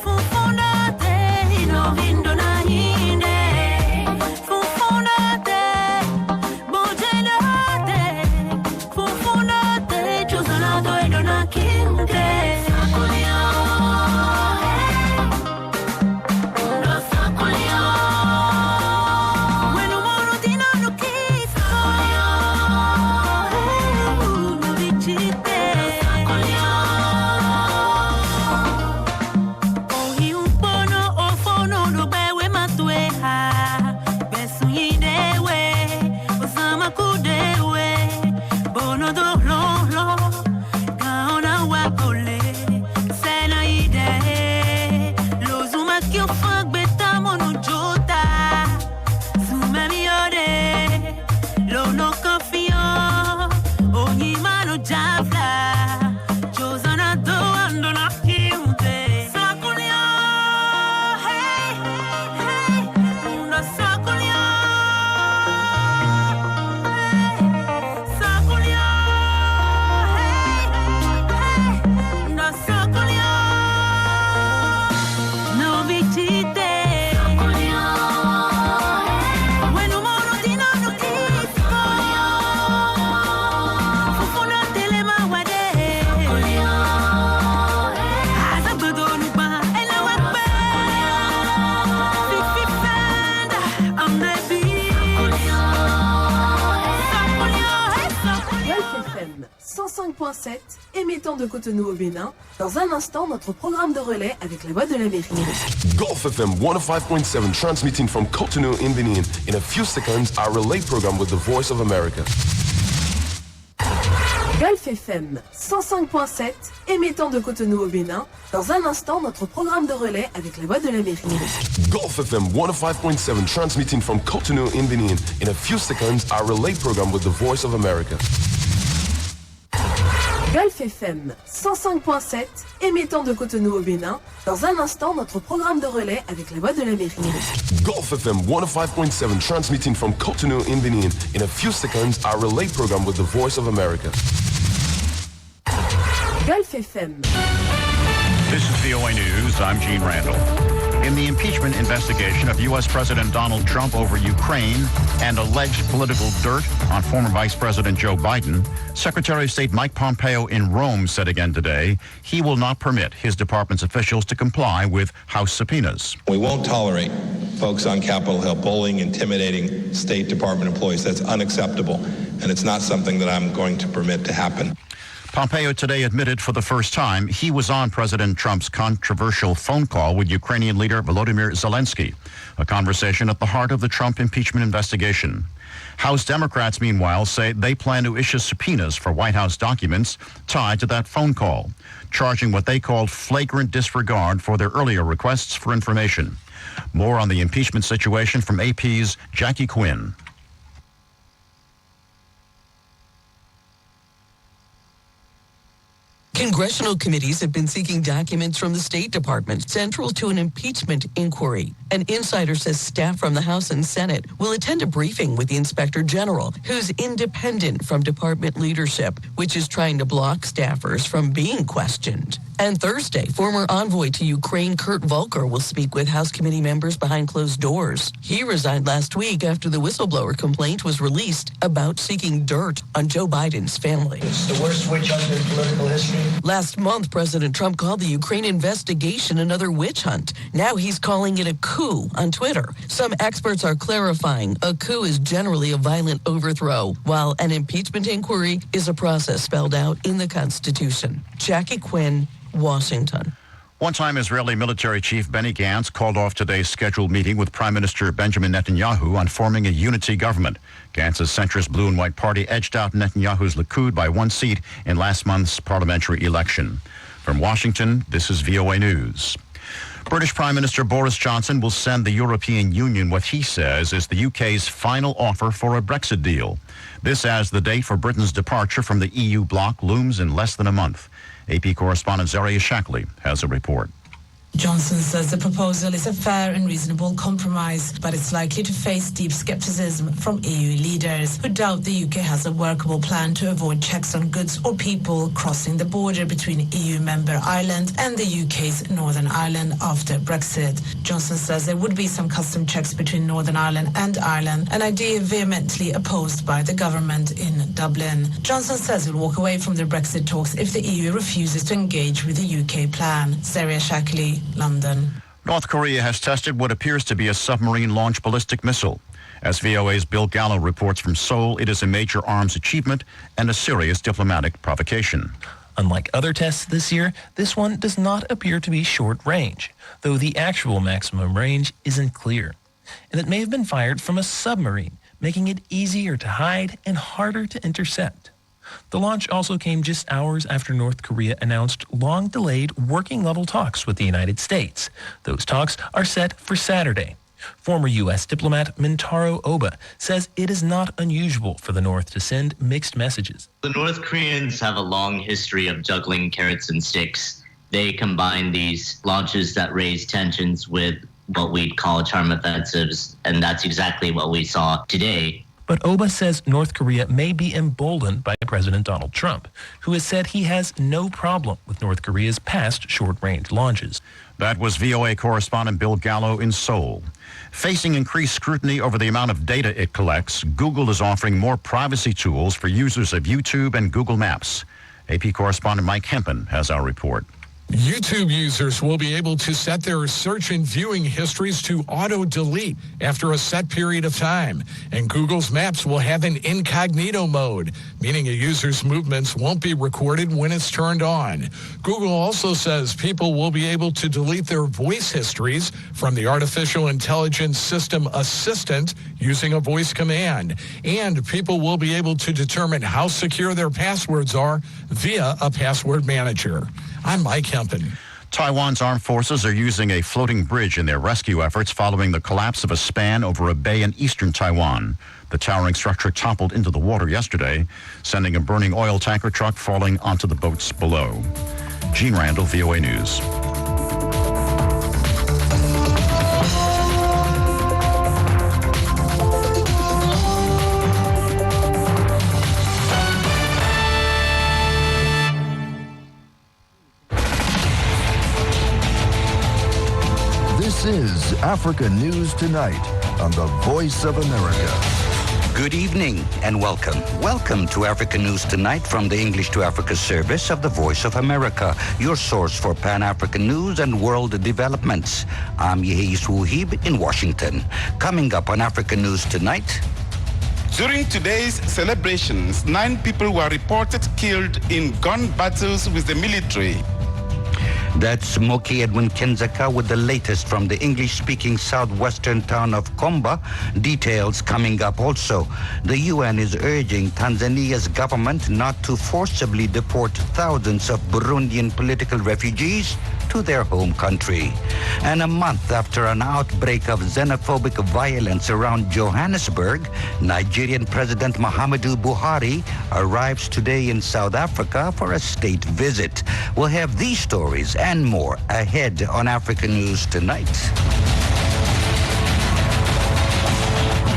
Funfunate Ino vindo na inde Funfunate Bongenate Funfunate Chuzana doido na quinte Sacolio No sacolio Bueno moro dino no quito No vicite Sacolio Ohi un pono o fono no bewe matueha Besuyidewe Osama kudewe Bono do lo Kaona wakole Sena ide Lozuma kyo fang beta mono jota Zume miode Lo no confio Ogni mano javla Chosana do ando na kiunte Sacolio Hey, hey Una sacolio Sacolio Hey, hey Una sacolio No vicite Sacolio Bueno moro dino no quito Fufuna tele mawade Sacolio Azabado nuba ela wakbe Fifi fanda I'm the beat Sacolio Golfe FM 105.7, émettant de Cotonou au Bénin. Dans un instant, notre programme de relais avec la voix de l'Amérique. Golf FM 105.7 transmitting from Cotonou in Benin. In a few seconds, our relay program with the Voice of America. Golfe FM 105.7, émettant de Cotonou au Bénin. Dans un instant, notre programme de relais avec la voix de l'Amérique. Golf FM 105.7 transmitting from Cotonou in Benin. In a few seconds, our relay program with the Voice of America. Golfe FM 105.7, émettant de Cotonou au Bénin. Dans un instant, notre programme de relais avec la voix de l'Amérique. Golf FM 105.7 transmitting from Cotonou in Benin. In a few seconds, our relay program with the Voice of America. Golfe FM. This is VOA News. I'm Gene Randall. In the impeachment investigation of U.S. President Donald Trump over Ukraine and alleged political dirt on former Vice President Joe Biden, Secretary of State Mike Pompeo in Rome said again today he will not permit his department's officials to comply with House subpoenas. We won't tolerate folks on Capitol Hill bullying, intimidating State Department employees. That's unacceptable, and it's not something that I'm going to permit to happen. Pompeo today admitted for the first time he was on President Trump's controversial phone call with Ukrainian leader Volodymyr Zelensky, a conversation at the heart of the Trump impeachment investigation. House Democrats, meanwhile, say they plan to issue subpoenas for White House documents tied to that phone call, charging what they called flagrant disregard for their earlier requests for information. More on the impeachment situation from AP's Jackie Quinn. Congressional committees have been seeking documents from the State Department central to an impeachment inquiry. An insider says staff from the House and Senate will attend a briefing with the Inspector General, who's independent from department leadership, which is trying to block staffers from being questioned. And Thursday, former envoy to Ukraine Kurt Volker will speak with House committee members behind closed doors. He resigned last week after the whistleblower complaint was released about seeking dirt on Joe Biden's family. It's the worst witch hunt in political history. Last month, President Trump called the Ukraine investigation another witch hunt. Now he's calling it a coup on Twitter. Some experts are clarifying a coup is generally a violent overthrow, while an impeachment inquiry is a process spelled out in the Constitution. Jackie Quinn, Washington. One-time Israeli military chief Benny Gantz called off today's scheduled meeting with Prime Minister Benjamin Netanyahu on forming a unity government. Gantz's centrist blue and white party edged out Netanyahu's Likud by 1 seat in last month's parliamentary election. From Washington, this is VOA News. British Prime Minister Boris Johnson will send the European Union what he says is the UK's final offer for a Brexit deal. This as the date for Britain's departure from the EU bloc looms in less than a month. AP correspondent Zaria Shackley has a report. Johnson says the proposal is a fair and reasonable compromise, but it's likely to face deep skepticism from EU leaders who doubt the UK has a workable plan to avoid checks on goods or people crossing the border between EU member Ireland and the UK's Northern Ireland after Brexit. Johnson says there would be some custom checks between Northern Ireland and Ireland, an idea vehemently opposed by the government in Dublin. Johnson says he'll walk away from the Brexit talks if the EU refuses to engage with the UK plan. Zaria Shackley, London. North Korea has tested what appears to be a submarine-launched ballistic missile. As VOA's Bill Gallo reports from Seoul, it is a major arms achievement and a serious diplomatic provocation. Unlike other tests this year, this one does not appear to be short range, though the actual maximum range isn't clear. And it may have been fired from a submarine, making it easier to hide and harder to intercept. The launch also came just hours after North Korea announced long-delayed working-level talks with the United States. Those talks are set for Saturday. Former U.S. diplomat Mintaro Oba says it is not unusual for the North to send mixed messages. The North Koreans have a long history of juggling carrots and sticks. They combine these launches that raise tensions with what we'd call charm offensives, and that's exactly what we saw today. But Oba says North Korea may be emboldened by President Donald Trump, who has said he has no problem with North Korea's past short-range launches. That was VOA correspondent Bill Gallo in Seoul. Facing increased scrutiny over the amount of data it collects, Google is offering more privacy tools for users of YouTube and Google Maps. AP correspondent Mike Hempen has our report. YouTube users will be able to set their search and viewing histories to auto-delete after a set period of time. And Google's Maps will have an incognito mode, meaning a user's movements won't be recorded when it's turned on. Google also says people will be able to delete their voice histories from the artificial intelligence system Assistant using a voice command. And people will be able to determine how secure their passwords are via a password manager. I'm Mike Hempen. Taiwan's armed forces are using a floating bridge in their rescue efforts following the collapse of a span over a bay in eastern Taiwan. The towering structure toppled into the water yesterday, sending a burning oil tanker truck falling onto the boats below. Gene Randall, VOA News. This is Africa News Tonight on the Voice of America. Good evening and welcome. Welcome to Africa News Tonight from the English to Africa service of the Voice of America, your source for Pan-African news and world developments. I'm Yehis Wuhib in Washington. Coming up on Africa News Tonight. During today's celebrations, 9 people were reported killed in gun battles with the military. That's Moki Edwin Kenzaka with the latest from the English-speaking southwestern town of Komba. Details coming up also. The UN is urging Tanzania's government not to forcibly deport thousands of Burundian political refugees to their home country. And a month after an outbreak of xenophobic violence around Johannesburg, Nigerian President Muhammadu Buhari arrives today in South Africa for a state visit. We'll have these stories and more ahead on Africa News Tonight.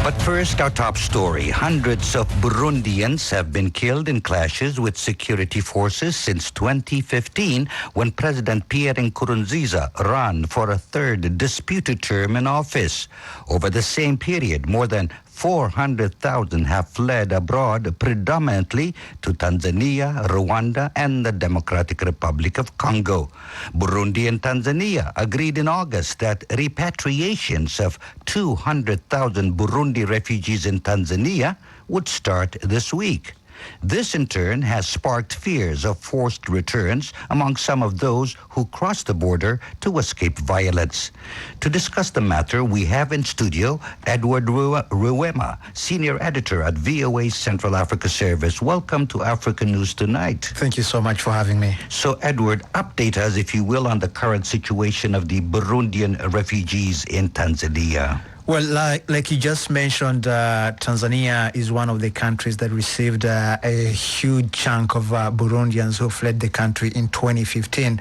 But first, our top story. Hundreds of Burundians have been killed in clashes with security forces since 2015, when President Pierre Nkurunziza ran for a third disputed term in office. Over the same period, more than 400,000 have fled abroad, predominantly to Tanzania, Rwanda, and the Democratic Republic of Congo. Burundi and Tanzania agreed in August that repatriations of 200,000 Burundi refugees in Tanzania would start this week. This, in turn, has sparked fears of forced returns among some of those who cross the border to escape violence. To discuss the matter, we have in studio Edward Ruema, senior editor at VOA's Central Africa Service. Welcome to Africa News Tonight. Thank you so much for having me. So, Edward, update us, if you will, on the current situation of the Burundian refugees in Tanzania. Well, like you just mentioned, Tanzania is one of the countries that received a huge chunk of Burundians who fled the country in 2015.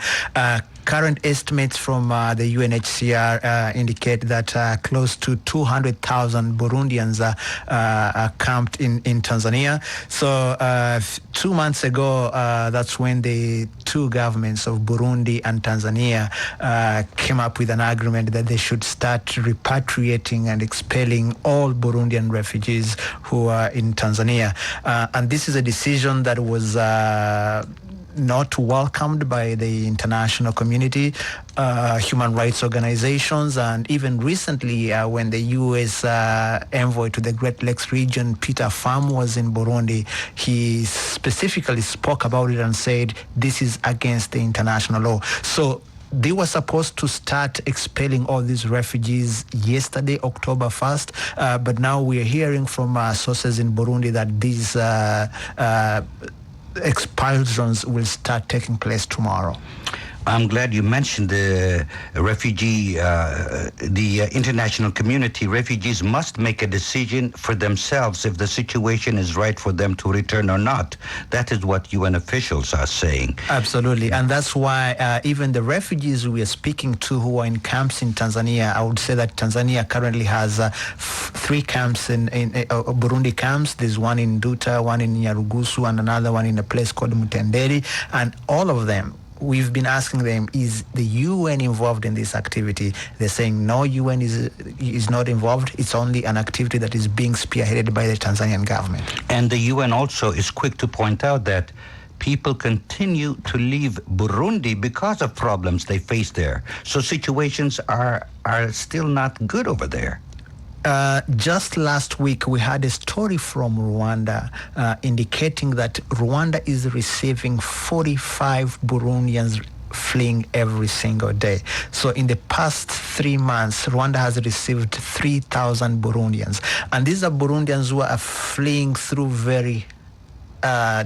Current estimates from the UNHCR indicate that close to 200,000 Burundians are camped in Tanzania. So 2 months ago, that's when the two governments of Burundi and Tanzania came up with an agreement that they should start repatriating and expelling all Burundian refugees who are in Tanzania. And this is a decision that was not welcomed by the international community, human rights organizations, and even recently when the U.S. envoy to the Great Lakes region, Peter Pham, was in Burundi, he specifically spoke about it and said this is against the international law. So they were supposed to start expelling all these refugees yesterday, October 1st, but now we are hearing from sources in Burundi that these expulsions will start taking place tomorrow. I'm glad you mentioned the refugee, the international community. Refugees must make a decision for themselves if the situation is right for them to return or not. That is what UN officials are saying. Absolutely. And that's why even the refugees we are speaking to who are in camps in Tanzania, I would say that Tanzania currently has 3 camps in Burundi camps. There's one in Duta, one in Nyarugusu, and another one in a place called Mutenderi. And all of them, we've been asking them, is the UN involved in this activity? They're saying no, UN is not involved. It's only an activity that is being spearheaded by the Tanzanian government. And the UN also is quick to point out that people continue to leave Burundi because of problems they face there. So situations are still not good over there. Just last week, we had a story from Rwanda indicating that Rwanda is receiving 45 Burundians fleeing every single day. So in the past 3 months, Rwanda has received 3,000 Burundians. And these are Burundians who are fleeing through very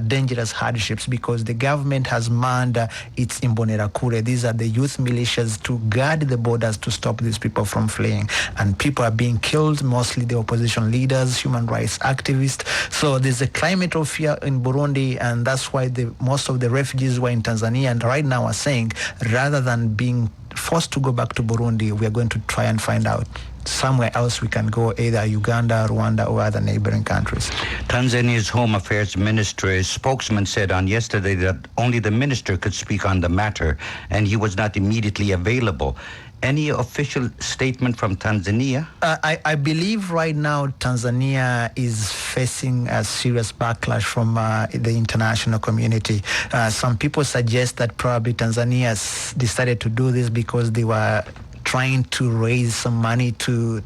dangerous hardships because the government has manned its Imbonerakure. These are the youth militias to guard the borders to stop these people from fleeing. And people are being killed, mostly the opposition leaders, human rights activists. So there's a climate of fear in Burundi, and that's why most of the refugees were in Tanzania and right now are saying, rather than being forced to go back to Burundi, we are going to try and find out somewhere else we can go, either Uganda, Rwanda, or other neighboring countries. Tanzania's Home Affairs Ministry's spokesman said on yesterday that only the minister could speak on the matter, and he was not immediately available. Any official statement from Tanzania? I believe right now Tanzania is facing a serious backlash from the international community. Some people suggest that probably Tanzania decided to do this because they were trying to raise some money to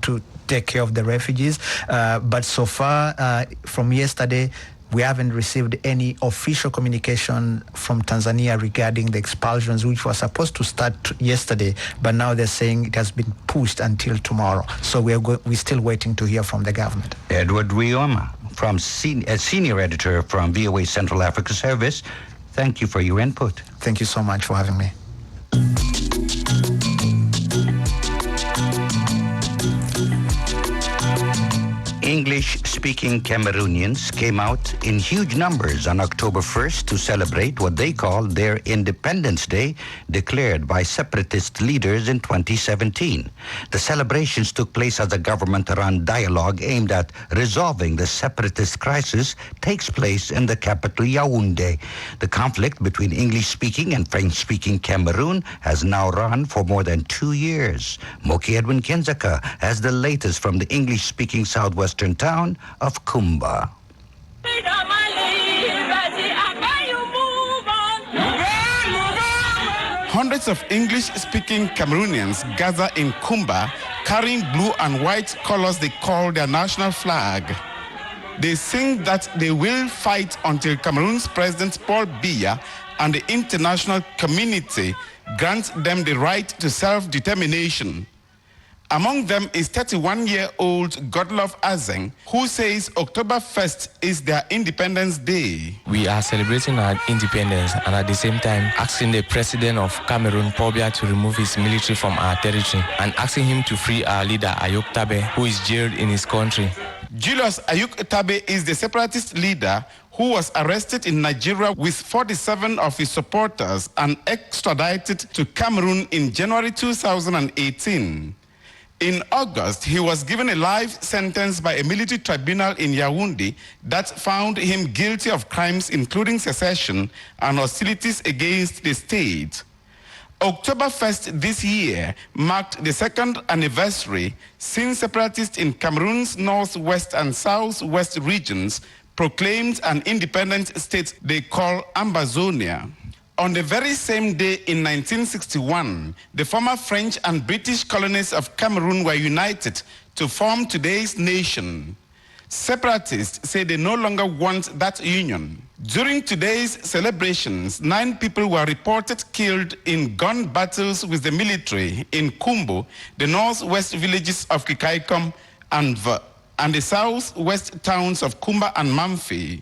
take care of the refugees. But so far, from yesterday, we haven't received any official communication from Tanzania regarding the expulsions, which was supposed to start yesterday, but now they're saying it has been pushed until tomorrow. So we're still waiting to hear from the government. Edward Rioma, senior editor from VOA Central Africa Service, thank you for your input. Thank you so much for having me. English-speaking Cameroonians came out in huge numbers on October 1st to celebrate what they call their Independence Day, declared by separatist leaders in 2017. The celebrations took place as a government-run dialogue aimed at resolving the separatist crisis takes place in the capital Yaoundé. The conflict between English-speaking and French-speaking Cameroon has now run for more than 2 years. Moki Edwin Kenzaka has the latest from the English-speaking southwestern town of Kumba. Hundreds of English-speaking Cameroonians gather in Kumba carrying blue and white colors they call their national flag. They sing that they will fight until Cameroon's President Paul Biya and the international community grant them the right to self-determination. Among them is 31-year-old Godlove Azeng, who says October 1st is their Independence Day. We are celebrating our independence and at the same time asking the president of Cameroon, Paul Biya, to remove his military from our territory and asking him to free our leader, Ayuk Tabe, who is jailed in his country. Julius Ayuk Tabe is the separatist leader who was arrested in Nigeria with 47 of his supporters and extradited to Cameroon in January 2018. In August, he was given a life sentence by a military tribunal in Yaoundé that found him guilty of crimes including secession and hostilities against the state. October 1st this year marked the second anniversary since separatists in Cameroon's northwest and southwest regions proclaimed an independent state they call Ambazonia. On the very same day in 1961, the former French and British colonies of Cameroon were united to form today's nation. Separatists say they no longer want that union. During today's celebrations, 9 people were reported killed in gun battles with the military in Kumbo, the northwest villages of Kikaikom and the southwest towns of Kumba and Mamfe.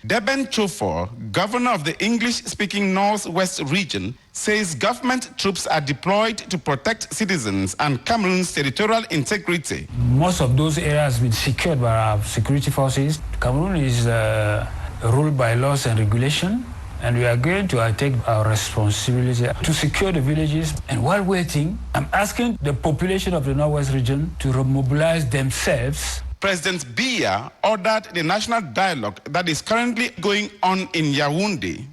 Deben Chofor, governor of the English-speaking Northwest region, says government troops are deployed to protect citizens and Cameroon's territorial integrity. Most of those areas have been secured by our security forces. Cameroon is ruled by laws and regulation, and we are going to take our responsibility to secure the villages. And while waiting, I'm asking the population of the Northwest region to mobilize themselves. President Biya ordered the national dialogue that is currently going on in Yaoundé.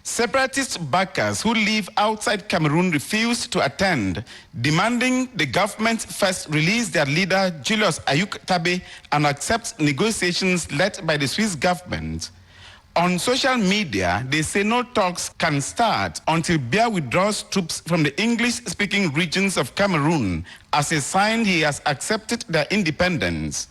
Separatist backers who live outside Cameroon refused to attend, demanding the government first release their leader Julius Ayuk Tabe and accept negotiations led by the Swiss government. On social media, they say no talks can start until Biya withdraws troops from the English-speaking regions of Cameroon as a sign he has accepted their independence.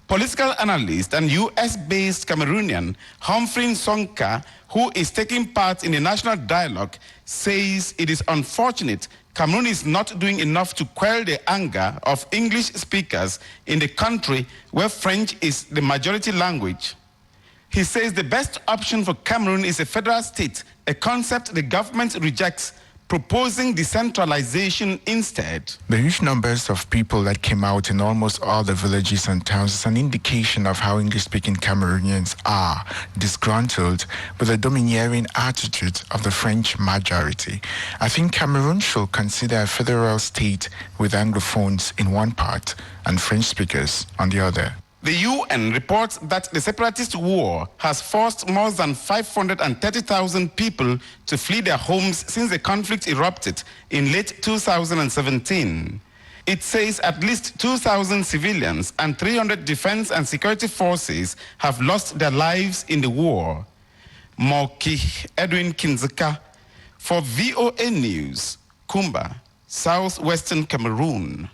Political analyst and US-based Cameroonian Humphrey Nsonka, who is taking part in the national dialogue, says it is unfortunate Cameroon is not doing enough to quell the anger of English speakers in the country where French is the majority language. He says the best option for Cameroon is a federal state, a concept the government rejects, proposing decentralization instead. The huge numbers of people that came out in almost all the villages and towns is an indication of how English-speaking Cameroonians are disgruntled with the domineering attitude of the French majority. I think Cameroon should consider a federal state with Anglophones in one part and French speakers on the other. The UN reports that the separatist war has forced more than 530,000 people to flee their homes since the conflict erupted in late 2017. It says at least 2,000 civilians and 300 defense and security forces have lost their lives in the war. Moki Edwin Kinzaka for VOA News, Kumba, southwestern Cameroon.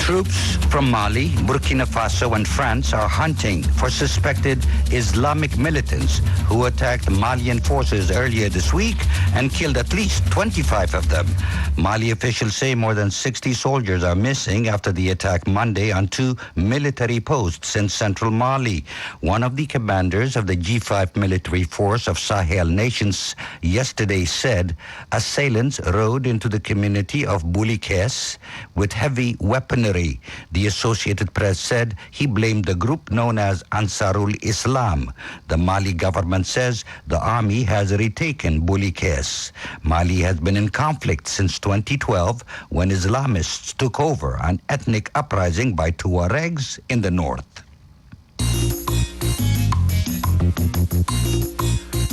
Troops from Mali, Burkina Faso, and France are hunting for suspected Islamic militants who attacked Malian forces earlier this week and killed at least 25 of them. Mali officials say more than 60 soldiers are missing after the attack Monday on 2 military posts in central Mali. One of the commanders of the G5 military force of Sahel nations yesterday said assailants rode into the community of Boulikes with heavy weaponry. The Associated Press said he blamed the group known as Ansarul Islam. The Mali government says the army has retaken Boulikes. Mali has been in conflict since 2012 when Islamists took over an ethnic uprising by Tuaregs in the north.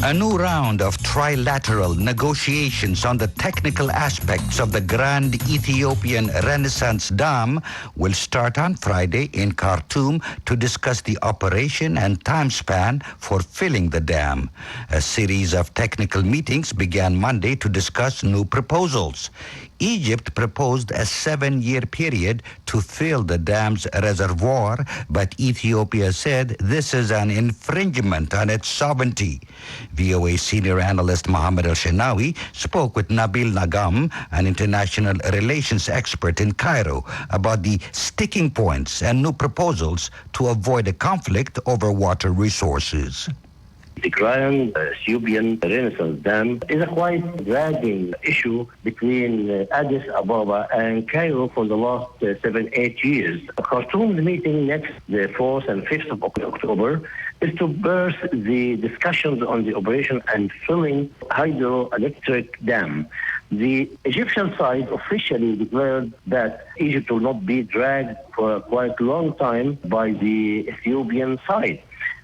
A new round of trilateral negotiations on the technical aspects of the Grand Ethiopian Renaissance Dam will start on Friday in Khartoum to discuss the operation and time span for filling the dam. A series of technical meetings began Monday to discuss new proposals. Egypt proposed a 7-year period to fill the dam's reservoir, but Ethiopia said this is an infringement on its sovereignty. VOA senior analyst Mohammed Al-Shenawi spoke with Nabil Nagam, an international relations expert in Cairo, about the sticking points and new proposals to avoid a conflict over water resources. The Grand Ethiopian Renaissance Dam is a quite dragging issue between Addis Ababa and Cairo for the last 7-8 years. Khartoum's meeting next, the 4th and 5th of October, is to birth the discussions on the operation and filling hydroelectric dam. The Egyptian side officially declared that Egypt will not be dragged for a quite long time by the Ethiopian side.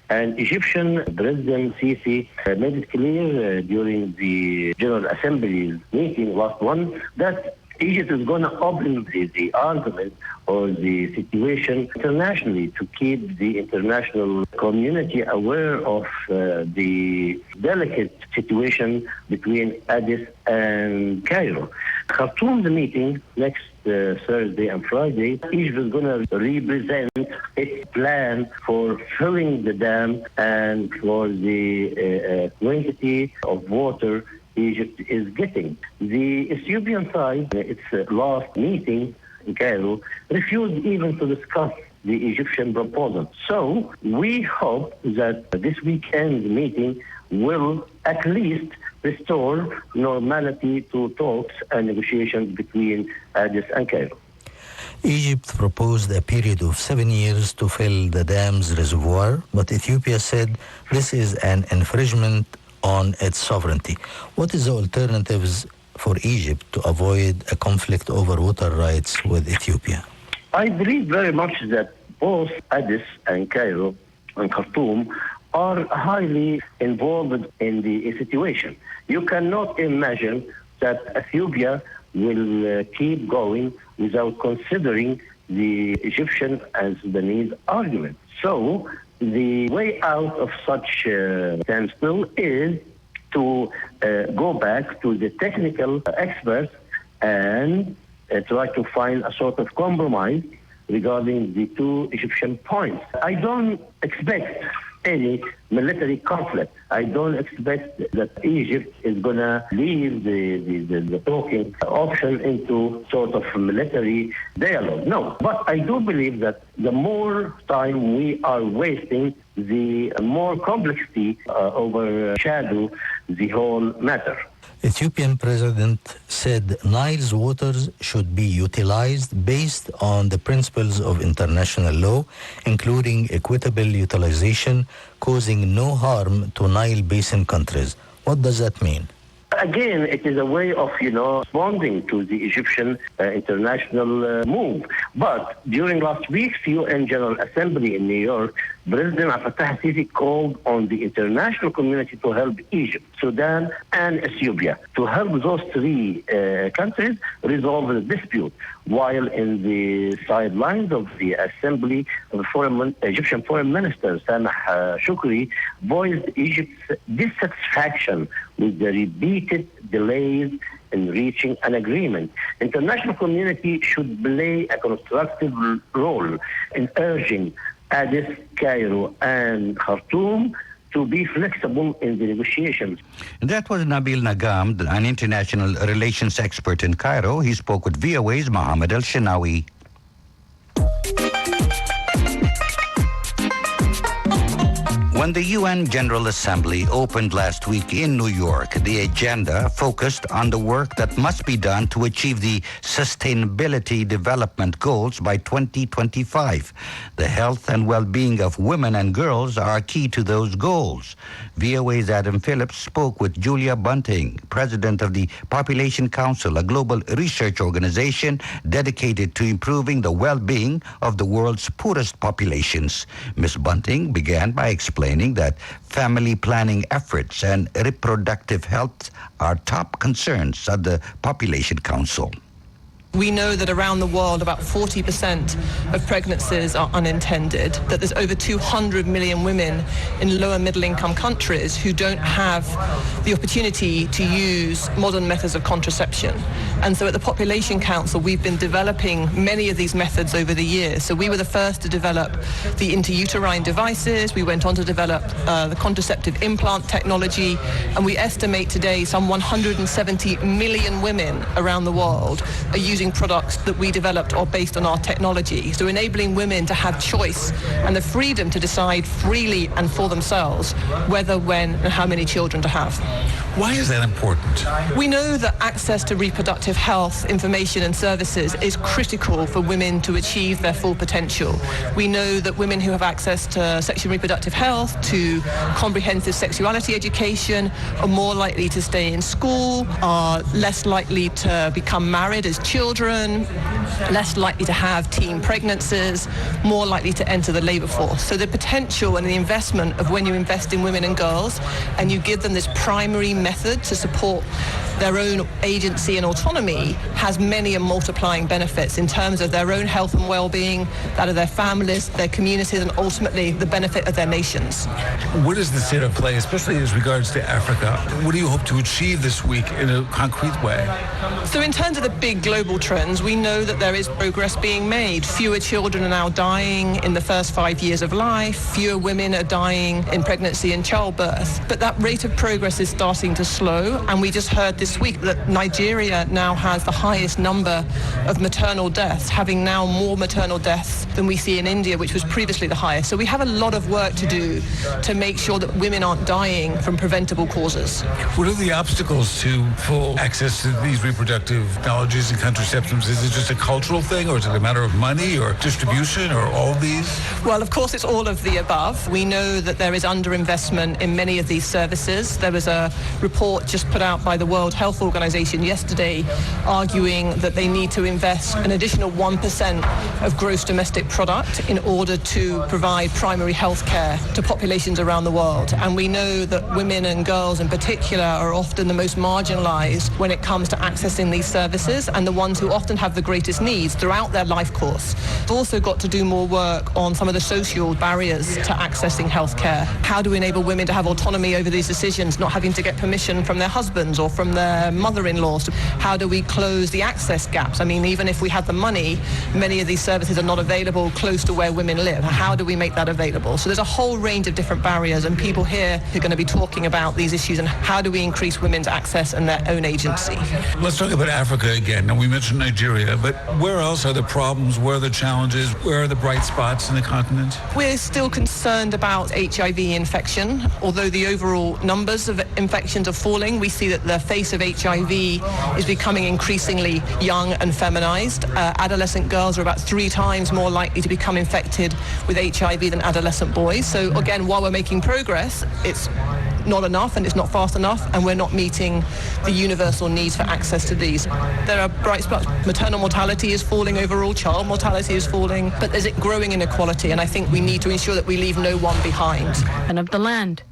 And Egyptian President Sisi made it clear during the General Assembly's meeting, last one, that Egypt is going to open the argument or the situation internationally to keep the international community aware of the delicate situation between Addis and Cairo. Khartoum's meeting next Thursday and Friday, Egypt is going to represent its plan for filling the dam and for the quantity of water Egypt is getting. The Ethiopian side, its last meeting in Cairo, refused even to discuss the Egyptian proposal. So we hope that this weekend meeting will at least restore normality to talks and negotiations between Addis and Cairo. Egypt proposed a period of 7 years to fill the dam's reservoir, but Ethiopia said this is an infringement on its sovereignty. What is the alternatives for Egypt to avoid a conflict over water rights with Ethiopia? I believe very much that both Addis and Cairo and Khartoum are highly involved in the situation. You cannot imagine that Ethiopia will keep going without considering the Egyptian and Sudanese argument. So the way out of such standstill is to go back to the technical experts and try to find a sort of compromise regarding the two Egyptian points. I don't expect any military conflict. I don't expect that Egypt is going to leave the talking option into sort of military dialogue. No, but I do believe that the more time we are wasting, the more complexity overshadow the whole matter. Ethiopian president said Nile's waters should be utilized based on the principles of international law, including equitable utilization, causing no harm to Nile Basin countries. What does that mean? Again, it is a way of, responding to the Egyptian international move. But during last week's UN General Assembly in New York, President Fattah Sisi called on the international community to help Egypt, Sudan, and Ethiopia to help those three countries resolve the dispute. While in the sidelines of the assembly, the Egyptian Foreign Minister Sameh Shoukry voiced Egypt's dissatisfaction with the repeated delays in reaching an agreement. International community should play a constructive role in urging Addis, Cairo, and Khartoum to be flexible in the negotiations. That was Nabil Nagam, an international relations expert in Cairo. He spoke with VOA's Mohammed El-Shinawi. When the UN General Assembly opened last week in New York, the agenda focused on the work that must be done to achieve the Sustainability Development Goals by 2025. The health and well-being of women and girls are key to those goals. VOA's Adam Phillips spoke with Julia Bunting, president of the Population Council, a global research organization dedicated to improving the well-being of the world's poorest populations. Ms. Bunting began by explaining that family planning efforts and reproductive health are top concerns at the Population Council. We know that around the world about 40% of pregnancies are unintended, that there's over 200 million women in lower middle income countries who don't have the opportunity to use modern methods of contraception. And so at the Population Council, we've been developing many of these methods over the years. So we were the first to develop the intrauterine devices. We went on to develop the contraceptive implant technology. And we estimate today some 170 million women around the world are using products that we developed are based on our technology. So enabling women to have choice and the freedom to decide freely and for themselves whether, when, and how many children to have. Why is that important? We know that access to reproductive health information and services is critical for women to achieve their full potential. We know that women who have access to sexual and reproductive health, to comprehensive sexuality education, are more likely to stay in school, are less likely to become married as children, less likely to have teen pregnancies, more likely to enter the labor force. So the potential and the investment of when you invest in women and girls and you give them this primary method to support their own agency and autonomy has many and multiplying benefits in terms of their own health and well-being, that of their families, their communities, and ultimately the benefit of their nations. What is the state of play, especially as regards to Africa? What do you hope to achieve this week in a concrete way? So in terms of the big global trends, we know that there is progress being made. Fewer children are now dying in the first 5 years of life. Fewer women are dying in pregnancy and childbirth. But that rate of progress is starting to slow, and we just heard this week that Nigeria now has the highest number of maternal deaths, having now more maternal deaths than we see in India, which was previously the highest. So we have a lot of work to do to make sure that women aren't dying from preventable causes. What are the obstacles to full access to these reproductive technologies and contraceptives? Is it just a cultural thing, or is it a matter of money or distribution, or all of these? Well, of course, it's all of the above. We know that there is underinvestment in many of these services. There was a report just put out by the World Health Organization yesterday arguing that they need to invest an additional 1% of gross domestic product in order to provide primary health care to populations around the world. And we know that women and girls in particular are often the most marginalized when it comes to accessing these services, and the ones who often have the greatest needs throughout their life course. We've also got to do more work on some of the social barriers to accessing healthcare. How do we enable women to have autonomy over these decisions, not having to get permission from their husbands or from their mother-in-laws? How do we close the access gaps? I mean, even if we had the money, many of these services are not available close to where women live. How do we make that available? So there's a whole range of different barriers, and people here are going to be talking about these issues and how do we increase women's access and their own agency. Let's talk about Africa again. Now, we mentioned Nigeria, but where else are the problems? Where are the challenges? Where are the bright spots in the continent? We're still concerned about HIV infection. Although the overall numbers of infections are falling, we see that the face of HIV is becoming increasingly young and feminized. Adolescent girls are about 3 times more likely to become infected with HIV than adolescent boys. So again, while we're making progress, it's not enough and it's not fast enough, and we're not meeting the universal needs for access to these. There are bright spots. Maternal mortality is falling overall, child mortality is falling, but there's a growing inequality, and I think we need to ensure that we leave no one behind. And of the land.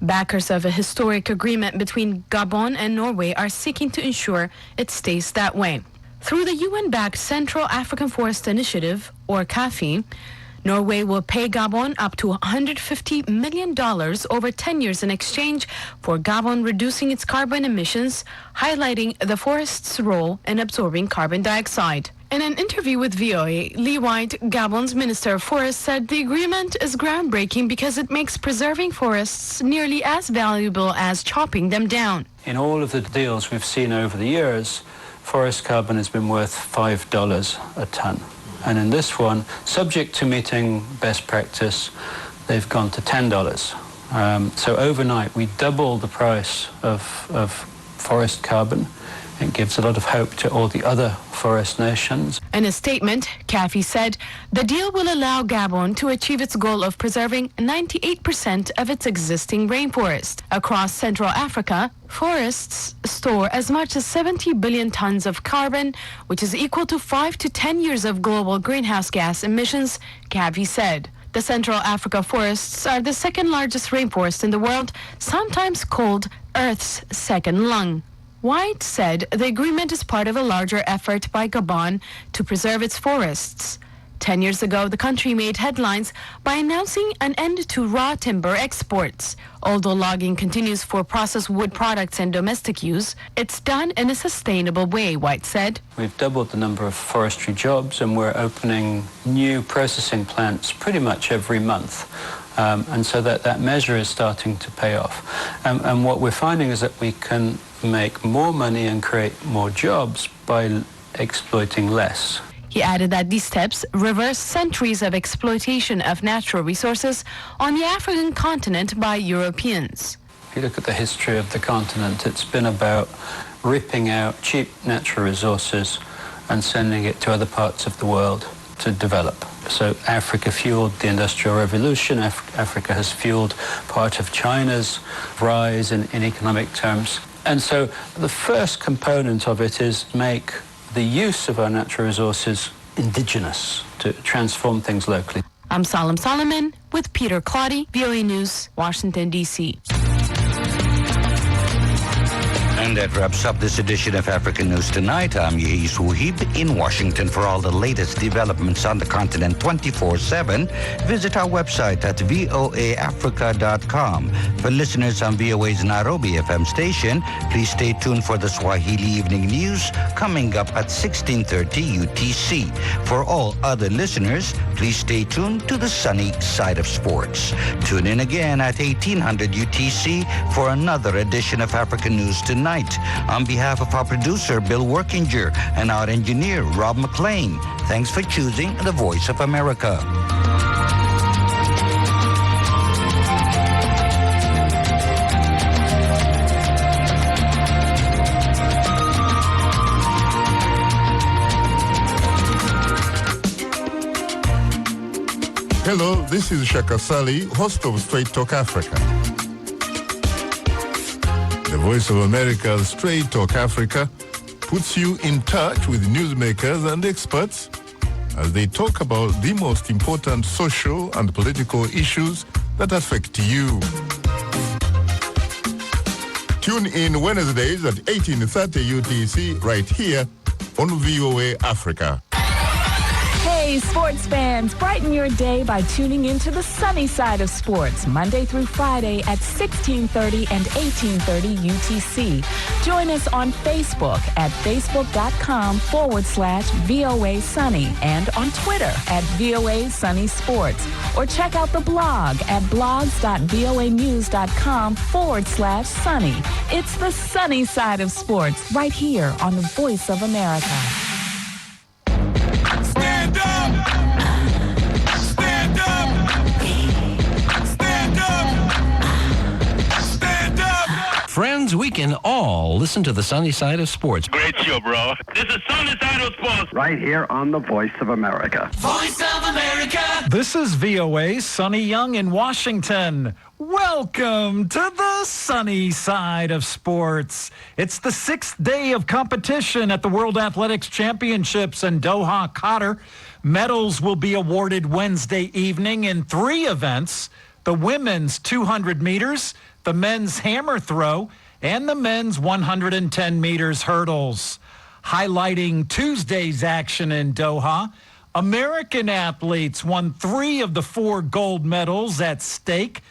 Backers of a historic agreement between Gabon and Norway are seeking to ensure it stays that way. Through the UN-backed Central African Forest Initiative, or CAFI, Norway will pay Gabon up to $150 million over 10 years in exchange for Gabon reducing its carbon emissions, highlighting the forest's role in absorbing carbon dioxide. In an interview with VOA, Lee White, Gabon's Minister of Forests, said the agreement is groundbreaking because it makes preserving forests nearly as valuable as chopping them down. In all of the deals we've seen over the years, forest carbon has been worth $5 a ton. And in this one, subject to meeting best practice, they've gone to $10. So overnight, we doubled the price of forest carbon. It gives a lot of hope to all the other forest nations. In a statement, CAFI said the deal will allow Gabon to achieve its goal of preserving 98% of its existing rainforest. Across Central Africa, forests store as much as 70 billion tons of carbon, which is equal to 5 to 10 years of global greenhouse gas emissions, CAFI said. The Central Africa forests are the second largest rainforest in the world, sometimes called Earth's second lung. White said the agreement is part of a larger effort by Gabon to preserve its forests. 10 years ago, the country made headlines by announcing an end to raw timber exports. Although logging continues for processed wood products and domestic use, it's done in a sustainable way, White said. We've doubled the number of forestry jobs and we're opening new processing plants pretty much every month. And so that measure is starting to pay off. And what we're finding is that we can make more money and create more jobs by exploiting less. He added that these steps reverse centuries of exploitation of natural resources on the African continent by Europeans. If you look at the history of the continent, it's been about ripping out cheap natural resources and sending it to other parts of the world to develop. So Africa fueled the Industrial Revolution. Africa has fueled part of China's rise in economic terms. And so the first component of it is make the use of our natural resources indigenous, to transform things locally. I'm Salam Solomon with Peter Claudy, VOA News, Washington, D.C. And that wraps up this edition of African News Tonight. I'm Yehi Suhib in Washington. For all the latest developments on the continent 24/7, visit our website at voaafrica.com. For listeners on VOA's Nairobi FM station, please stay tuned for the Swahili Evening News coming up at 16:30 UTC. For all other listeners, please stay tuned to the sunny side of sports. Tune in again at 1800 UTC for another edition of African News Tonight. On behalf of our producer, Bill Workinger, and our engineer, Rob McLean, thanks for choosing the Voice of America. Hello, this is Shaka Sali, host of Straight Talk Africa. The Voice of America's Straight Talk Africa puts you in touch with newsmakers and experts as they talk about the most important social and political issues that affect you. Tune in Wednesdays at 18:30 UTC right here on VOA Africa. Hey, sports fans, brighten your day by tuning into the sunny side of sports, Monday through Friday at 16:30 and 18:30 UTC. Join us on Facebook at facebook.com/VOA Sunny and on Twitter at VOA Sunny Sports. Or check out the blog at blogs.voanews.com/sunny. It's the sunny side of sports right here on the Voice of America. Stand up! Stand up! Stand up! Stand up! Friends, we can all listen to the sunny side of sports. Great show, bro. This is Sunny Side of Sports. Right here on the Voice of America. Voice of America! This is VOA's Sonny Young in Washington. Welcome to the sunny side of sports. It's the 6th day of competition at the World Athletics Championships in Doha, Qatar. Medals will be awarded Wednesday evening in 3 events: the women's 200 meters, the men's hammer throw, and the men's 110 meters hurdles. Highlighting Tuesday's action in Doha, American athletes won 3 of the 4 gold medals at stake.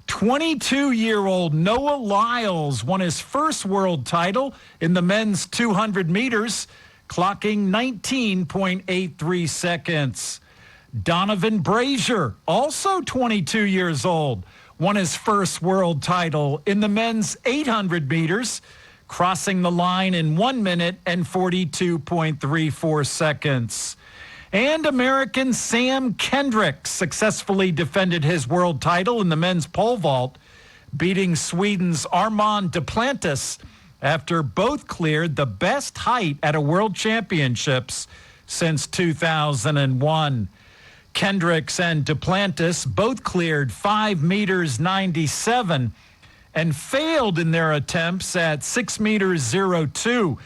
22-year-old Noah Lyles won his first world title in the men's 200 meters, clocking 19.83 seconds. Donovan Brazier, also 22 years old, won his first world title in the men's 800 meters, crossing the line in 1 minute and 42.34 seconds. And American Sam Kendrick successfully defended his world title in the men's pole vault, beating Sweden's Armand Duplantis after both cleared the best height at a world championships since 2001. Kendricks and Duplantis both cleared 5 meters 97 and failed in their attempts at 6 meters 02.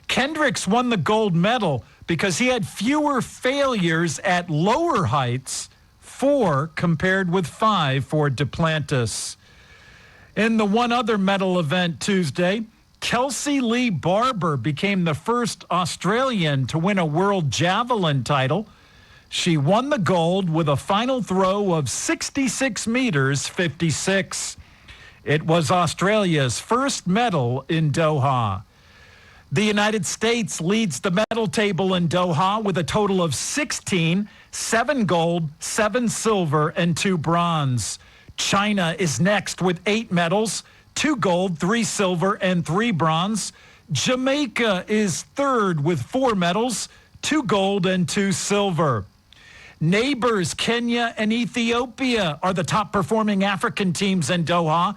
Kendricks won the gold medal because he had fewer failures at lower heights, 4 compared with 5 for Duplantis. In the one other medal event Tuesday, Kelsey Lee Barber became the first Australian to win a world javelin title. She won the gold with a final throw of 66 meters 56. It was Australia's first medal in Doha. The United States leads the medal table in Doha with a total of 16, 7 gold, 7 silver, and 2 bronze. China is next with 8 medals, 2 gold, 3 silver, and 3 bronze. Jamaica is third with 4 medals, 2 gold and 2 silver. Neighbors Kenya and Ethiopia are the top performing African teams in Doha.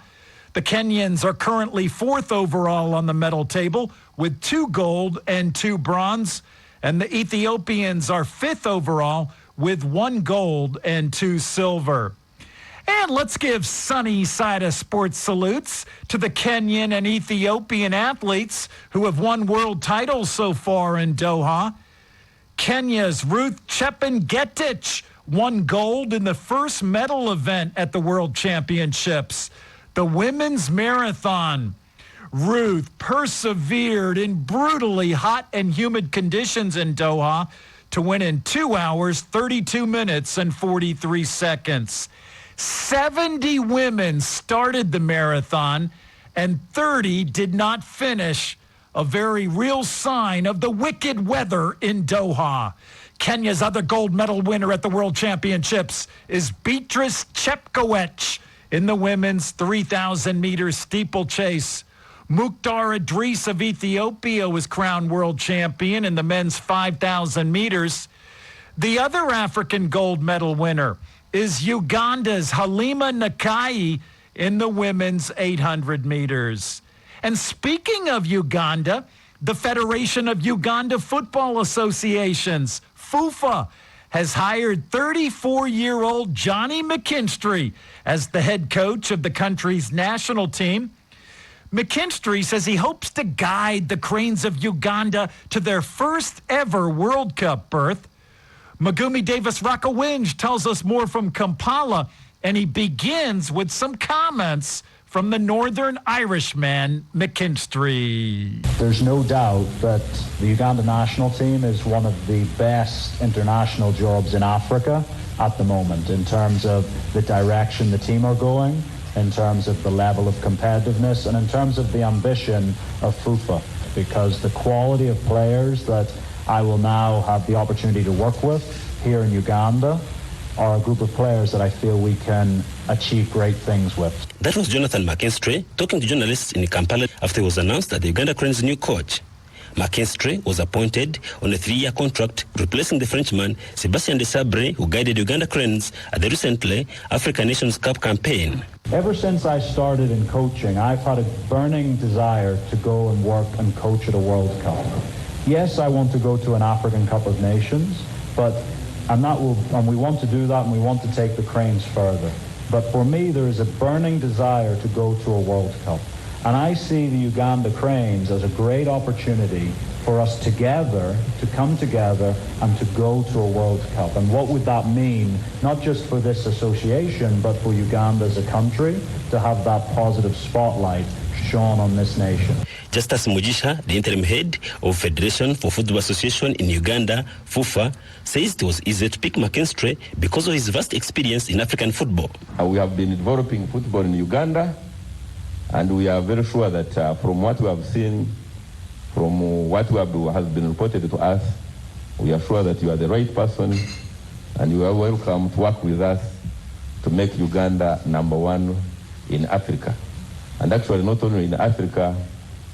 The Kenyans are currently 4th overall on the medal table with 2 gold and 2 bronze, and the Ethiopians are 5th overall with 1 gold and 2 silver. And let's give sunny side of sports salutes to the Kenyan and Ethiopian athletes who have won world titles so far in Doha. Kenya's Ruth Chepngetich won gold in the first medal event at the World Championships, the women's marathon. Ruth persevered in brutally hot and humid conditions in Doha to win in 2 hours, 32 minutes, and 43 seconds. 70 women started the marathon and 30 did not finish, a very real sign of the wicked weather in Doha. Kenya's other gold medal winner at the World Championships is Beatrice Chepkoech in the women's 3,000-meter steeplechase. Mukhtar Idris of Ethiopia was crowned world champion in the men's 5,000 meters. The other African gold medal winner is Uganda's Halima Nakai in the women's 800 meters. And speaking of Uganda, the Federation of Uganda Football Associations, FUFA, has hired 34-year-old Johnny McKinstry as the head coach of the country's national team. McKinstry says he hopes to guide the Cranes of Uganda to their first ever World Cup berth. Magumi Davis Rakawinj tells us more from Kampala, and he begins with some comments from the Northern Irishman, McKinstry. There's no doubt that the Uganda national team is one of the best international jobs in Africa at the moment in terms of the direction the team are going, in terms of the level of competitiveness, and in terms of the ambition of FUFA, because the quality of players that I will now have the opportunity to work with here in Uganda are a group of players that I feel we can achieve great things with. That was Jonathan McKinstry talking to journalists in Kampala after it was announced that the Uganda Cranes' new coach. McKinstry was appointed on a 3-year contract, replacing the Frenchman Sébastien Desabre, who guided Uganda Cranes at the recently African Nations Cup campaign. Ever since I started in coaching, I've had a burning desire to go and work and coach at a World Cup. Yes, I want to go to an African Cup of Nations, but and we want to do that, and we want to take the Cranes further. But for me, there is a burning desire to go to a World Cup. And I see the Uganda Cranes as a great opportunity for us together to come together and to go to a World Cup. And what would that mean, not just for this association, but for Uganda as a country, to have that positive spotlight shone on this nation. Justus Mujisha, the interim head of Federation for Football Association in Uganda, FUFA, says it was easy to pick McKinstry because of his vast experience in African football. We have been developing football in Uganda, and we are very sure that from what we have seen, from what has been reported to us, we are sure that you are the right person, and you are welcome to work with us to make Uganda number one in Africa. And actually not only in Africa,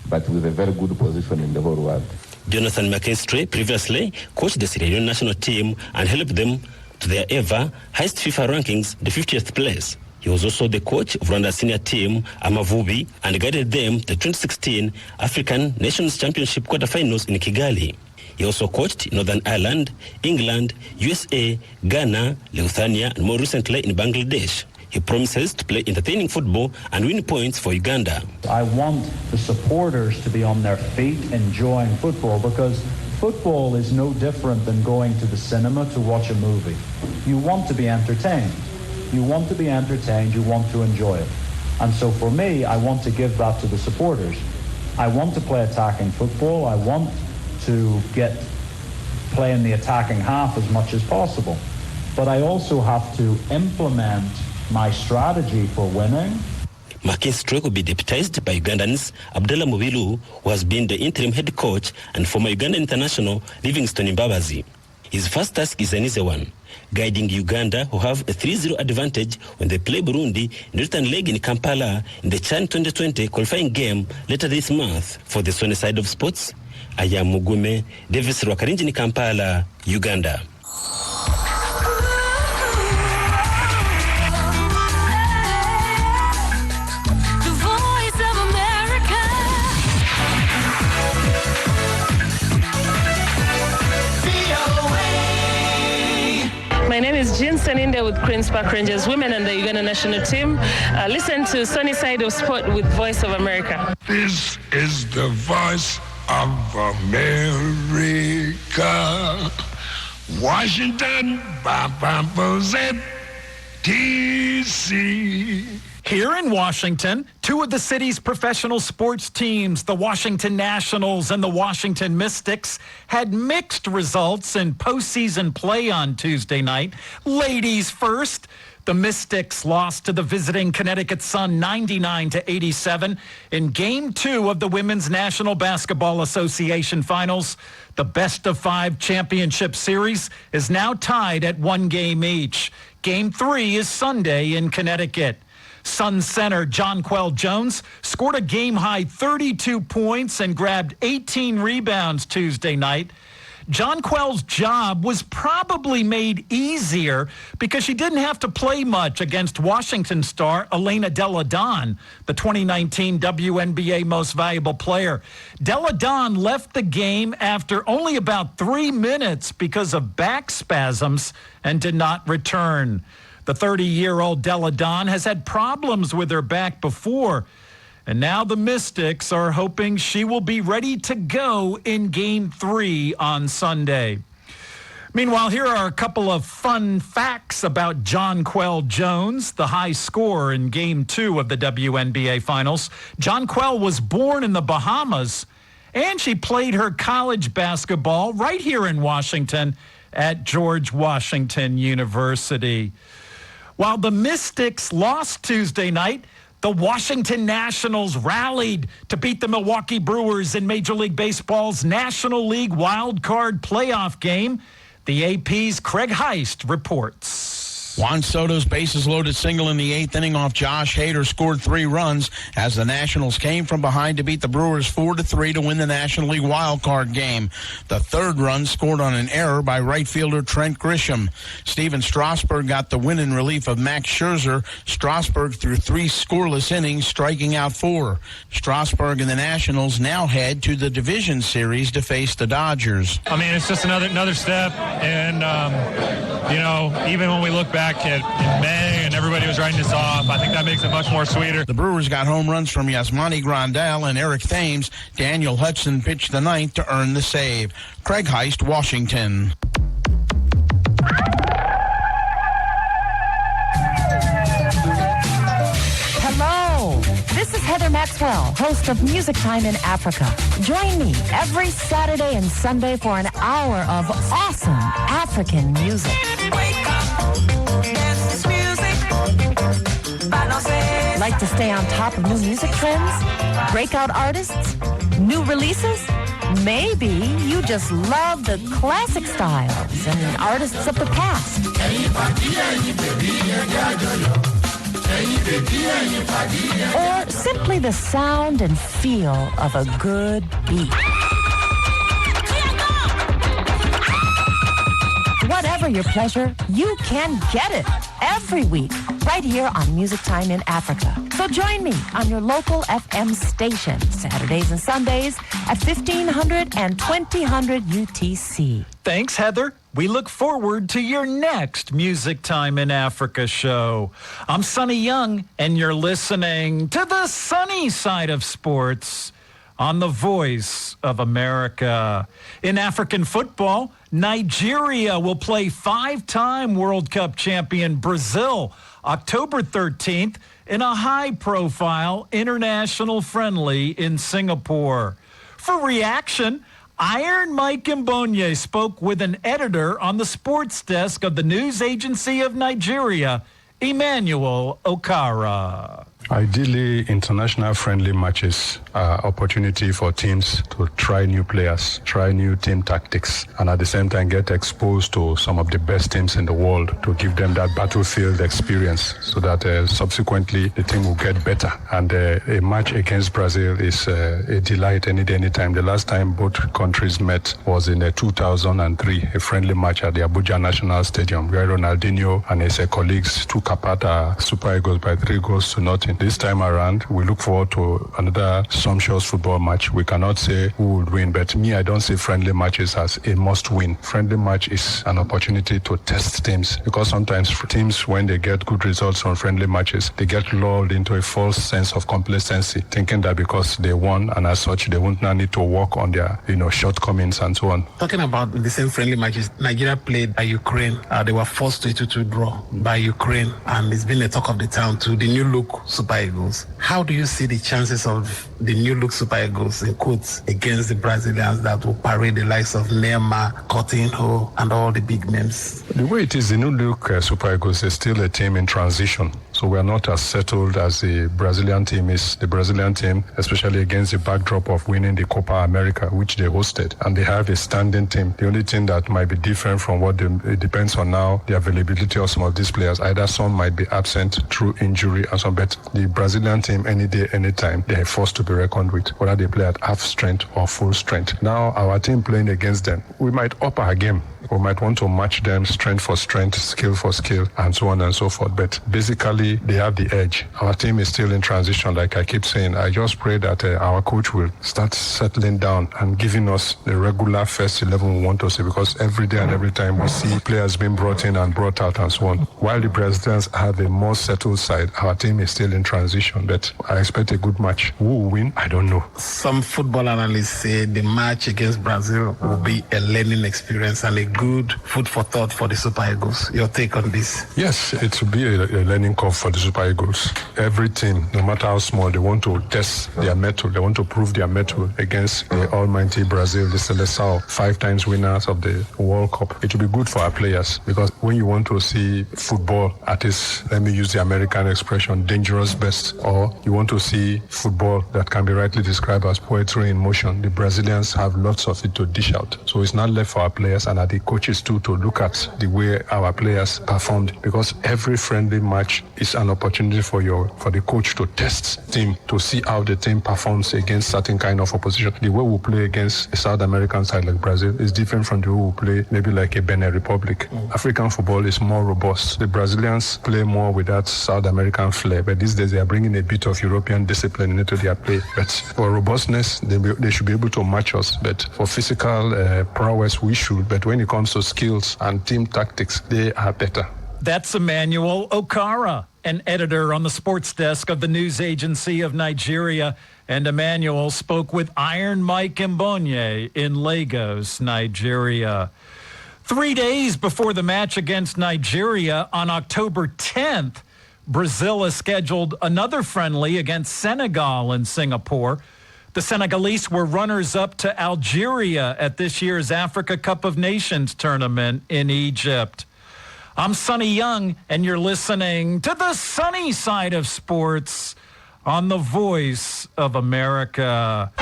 but with a very good position in the whole world. Jonathan McKinstry previously coached the Sierra Leone national team and helped them to their ever highest FIFA rankings, the 50th place. He was also the coach of Rwanda's senior team, Amavubi, and guided them to the 2016 African Nations Championship quarterfinals in Kigali. He also coached Northern Ireland, England, USA, Ghana, Lithuania, and more recently in Bangladesh. He promises to play entertaining football and win points for Uganda. I want the supporters to be on their feet enjoying football, because football is no different than going to the cinema to watch a movie. You want to be entertained. You want to be entertained, you want to enjoy it. And so for me, I want to give that to the supporters. I want to play attacking football. I want to play in the attacking half as much as possible. But I also have to implement my strategy for winning. McKinstry will be deputized by Ugandans Abdallah Mubilu, who has been the interim head coach, and former Ugandan international Livingstone Mbabazi. His first task is an easy one, guiding Uganda, who have a 3-0 advantage when they play Burundi in the return leg in Kampala in the CHAN 2020 qualifying game later this month. For the Sunny Side of Sports, I am Mugume Davis Rwakarinji in Kampala, Uganda. My name is Jean Seninde with Queen's Park Rangers Women and the Uganda national team. Listen to Sunny Side of Sport with Voice of America. This is the Voice of America. Washington, D.C. Here in Washington, two of the city's professional sports teams, the Washington Nationals and the Washington Mystics, had mixed results in postseason play on Tuesday night. Ladies first, the Mystics lost to the visiting Connecticut Sun 99-87 in Game 2 of the Women's National Basketball Association Finals. The best-of-5 championship series is now tied at 1 game each. Game 3 is Sunday in Connecticut. Sun center Jonquel Jones scored a game-high 32 points and grabbed 18 rebounds Tuesday night. Jonquel's job was probably made easier because she didn't have to play much against Washington star Elena Delle Donne, the 2019 WNBA Most Valuable Player. Delle Donne left the game after only about 3 minutes because of back spasms and did not return. The 30-year-old Delle Donne has had problems with her back before, and now the Mystics are hoping she will be ready to go in Game 3 on Sunday. Meanwhile, here are a couple of fun facts about Jonquel Jones, the high scorer in Game 2 of the WNBA Finals. Jonquel was born in the Bahamas, and she played her college basketball right here in Washington at George Washington University. While the Mystics lost Tuesday night, the Washington Nationals rallied to beat the Milwaukee Brewers in Major League Baseball's National League Wild Card playoff game. The AP's Craig Heist reports. Juan Soto's bases-loaded single in the 8th inning off Josh Hader scored 3 runs as the Nationals came from behind to beat the Brewers 4-3 to win the National League Wild Card game. The 3rd run scored on an error by right fielder Trent Grisham. Steven Strasburg got the win in relief of Max Scherzer. Strasburg threw 3 scoreless innings, striking out 4. Strasburg and the Nationals now head to the Division Series to face the Dodgers. I mean, it's just another step, and even when we look back in May and everybody was writing this off, I think that makes it much more sweeter. The Brewers got home runs from Yasmani Grandal and Eric Thames. Daniel Hudson pitched the 9th to earn the save. Craig Heist, Washington. Hello, this is Heather Maxwell, host of Music Time in Africa. Join me every Saturday and Sunday for an hour of awesome African music. Like to stay on top of new music trends? Breakout artists? New releases? Maybe you just love the classic styles and artists of the past. Or simply the sound and feel of a good beat. Whatever your pleasure, you can get it every week right here on Music Time in Africa. So join me on your local FM station, Saturdays and Sundays at 1500 and 2000 UTC. Thanks, Heather. We look forward to your next Music Time in Africa show. I'm Sonny Young, and you're listening to the sunny side of sports on the Voice of America. In African football, Nigeria will play five-time World Cup champion Brazil October 13th in a high-profile international friendly in Singapore. For reaction, Iron Mike Mbonye spoke with an editor on the sports desk of the news agency of Nigeria, Emmanuel Okara. Ideally, international friendly matches are opportunity for teams to try new players, try new team tactics, and at the same time get exposed to some of the best teams in the world to give them that battlefield experience so that subsequently the team will get better. And a match against Brazil is a delight any day, anytime. The last time both countries met was in 2003, a friendly match at the Abuja National Stadium where Ronaldinho and his colleagues took apart Super Eagles by 3-0. This time around, we look forward to another sumptuous football match. We cannot say who would win, but I don't see friendly matches as a must-win. Friendly match is an opportunity to test teams because sometimes teams, when they get good results on friendly matches, they get lulled into a false sense of complacency, thinking that because they won and as such, they won't now need to work on their shortcomings and so on. Talking about the same friendly matches, Nigeria played by Ukraine. They were forced to 2-2 draw by Ukraine, and it's been a talk of the town to the new look Super Eagles. How do you see the chances of the new look Super Eagles, in quotes, against the Brazilians that will parade the likes of Neymar, Coutinho, and all the big names? The way it is, the new look Super Eagles is still a team in transition. So we are not as settled as the Brazilian team is. The Brazilian team, especially against the backdrop of winning the Copa America, which they hosted, and they have a standing team. The only thing that might be different from what it depends on now, the availability of some of these players. Either some might be absent through injury and some, but the Brazilian team, any day, anytime, they are forced to be reckoned with, whether they play at half strength or full strength. Now, our team playing against them, we might up our game. We might want to match them strength for strength, skill for skill, and so on and so forth. But basically, they have the edge. Our team is still in transition, like I keep saying. I just pray that our coach will start settling down and giving us the regular first 11 we want to see, because every day and every time we see players being brought in and brought out and so on. While the Brazilians have a more settled side, our team is still in transition. But I expect a good match. Who will win? I don't know. Some football analysts say the match against Brazil will be a learning experience and a good food for thought for the Super Eagles. Your take on this? Yes, it will be a learning curve for the Super Eagles. Every team, no matter how small, they want to test their mettle. They want to prove their mettle against the almighty Brazil, the Seleção, 5 times winners of the World Cup. It will be good for our players, because when you want to see football at its, let me use the American expression, dangerous best, or you want to see football that can be rightly described as poetry in motion, the Brazilians have lots of it to dish out. So it's not left for our players and at the coaches too to look at the way our players performed, because every friendly match is an opportunity for the coach to test team, to see how the team performs against certain kind of opposition. The way we play against a South American side like Brazil is different from the way we play maybe like a Benin Republic. African football is more robust. The Brazilians play more with that South American flair, but these days they are bringing a bit of European discipline into their play. But for robustness, they should be able to match us. But for physical prowess, we should. But when it comes to skills and team tactics, they are better. That's Emmanuel Okara, an editor on the sports desk of the news agency of Nigeria. And Emmanuel spoke with Iron Mike Mbonye in Lagos, Nigeria. 3 days before the match against Nigeria on October 10th, Brazil has scheduled another friendly against Senegal in Singapore. The Senegalese were runners-up to Algeria at this year's Africa Cup of Nations tournament in Egypt. I'm Sonny Young, and you're listening to the sunny side of sports on the Voice of America.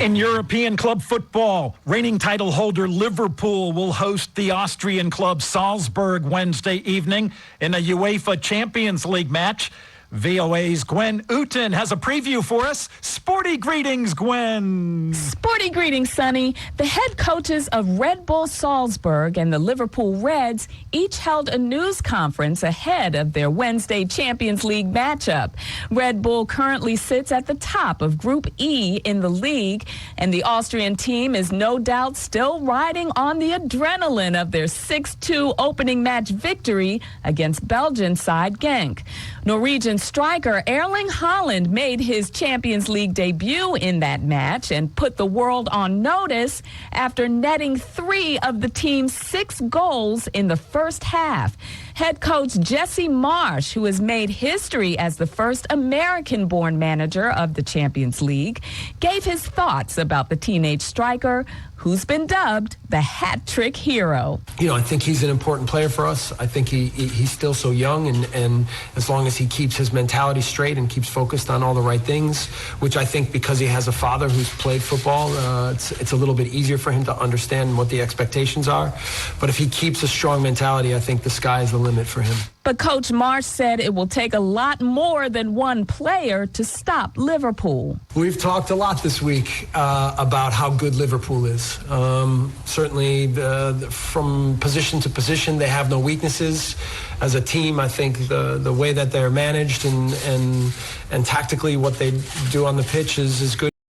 In European club football, reigning title holder Liverpool will host the Austrian club Salzburg Wednesday evening in a UEFA Champions League match. VOA's Gwen Uten has a preview for us. Sporty greetings, Gwen. Sporty greetings, Sonny. The head coaches of Red Bull Salzburg and the Liverpool Reds each held a news conference ahead of their Wednesday Champions League matchup. Red Bull currently sits at the top of Group E in the league, and the Austrian team is no doubt still riding on the adrenaline of their 6-2 opening match victory against Belgian side Genk. Norwegian striker Erling Haaland made his Champions League debut in that match and put the world on notice after netting 3 of the team's 6 goals in the first half. Head coach Jesse Marsch, who has made history as the first American-born manager of the Champions League, gave his thoughts about the teenage striker, who's been dubbed the hat-trick hero. You know, I think he's an important player for us. I think he's still so young, and as long as he keeps his mentality straight and keeps focused on all the right things, which I think because he has a father who's played football, it's a little bit easier for him to understand what the expectations are. But if he keeps a strong mentality, I think the sky is the limit for him. But Coach Marsch said it will take a lot more than one player to stop Liverpool. We've talked a lot this week about how good Liverpool is. Certainly, from position to position, they have no weaknesses. As a team, I think the way that they're managed and tactically what they do on the pitch is good.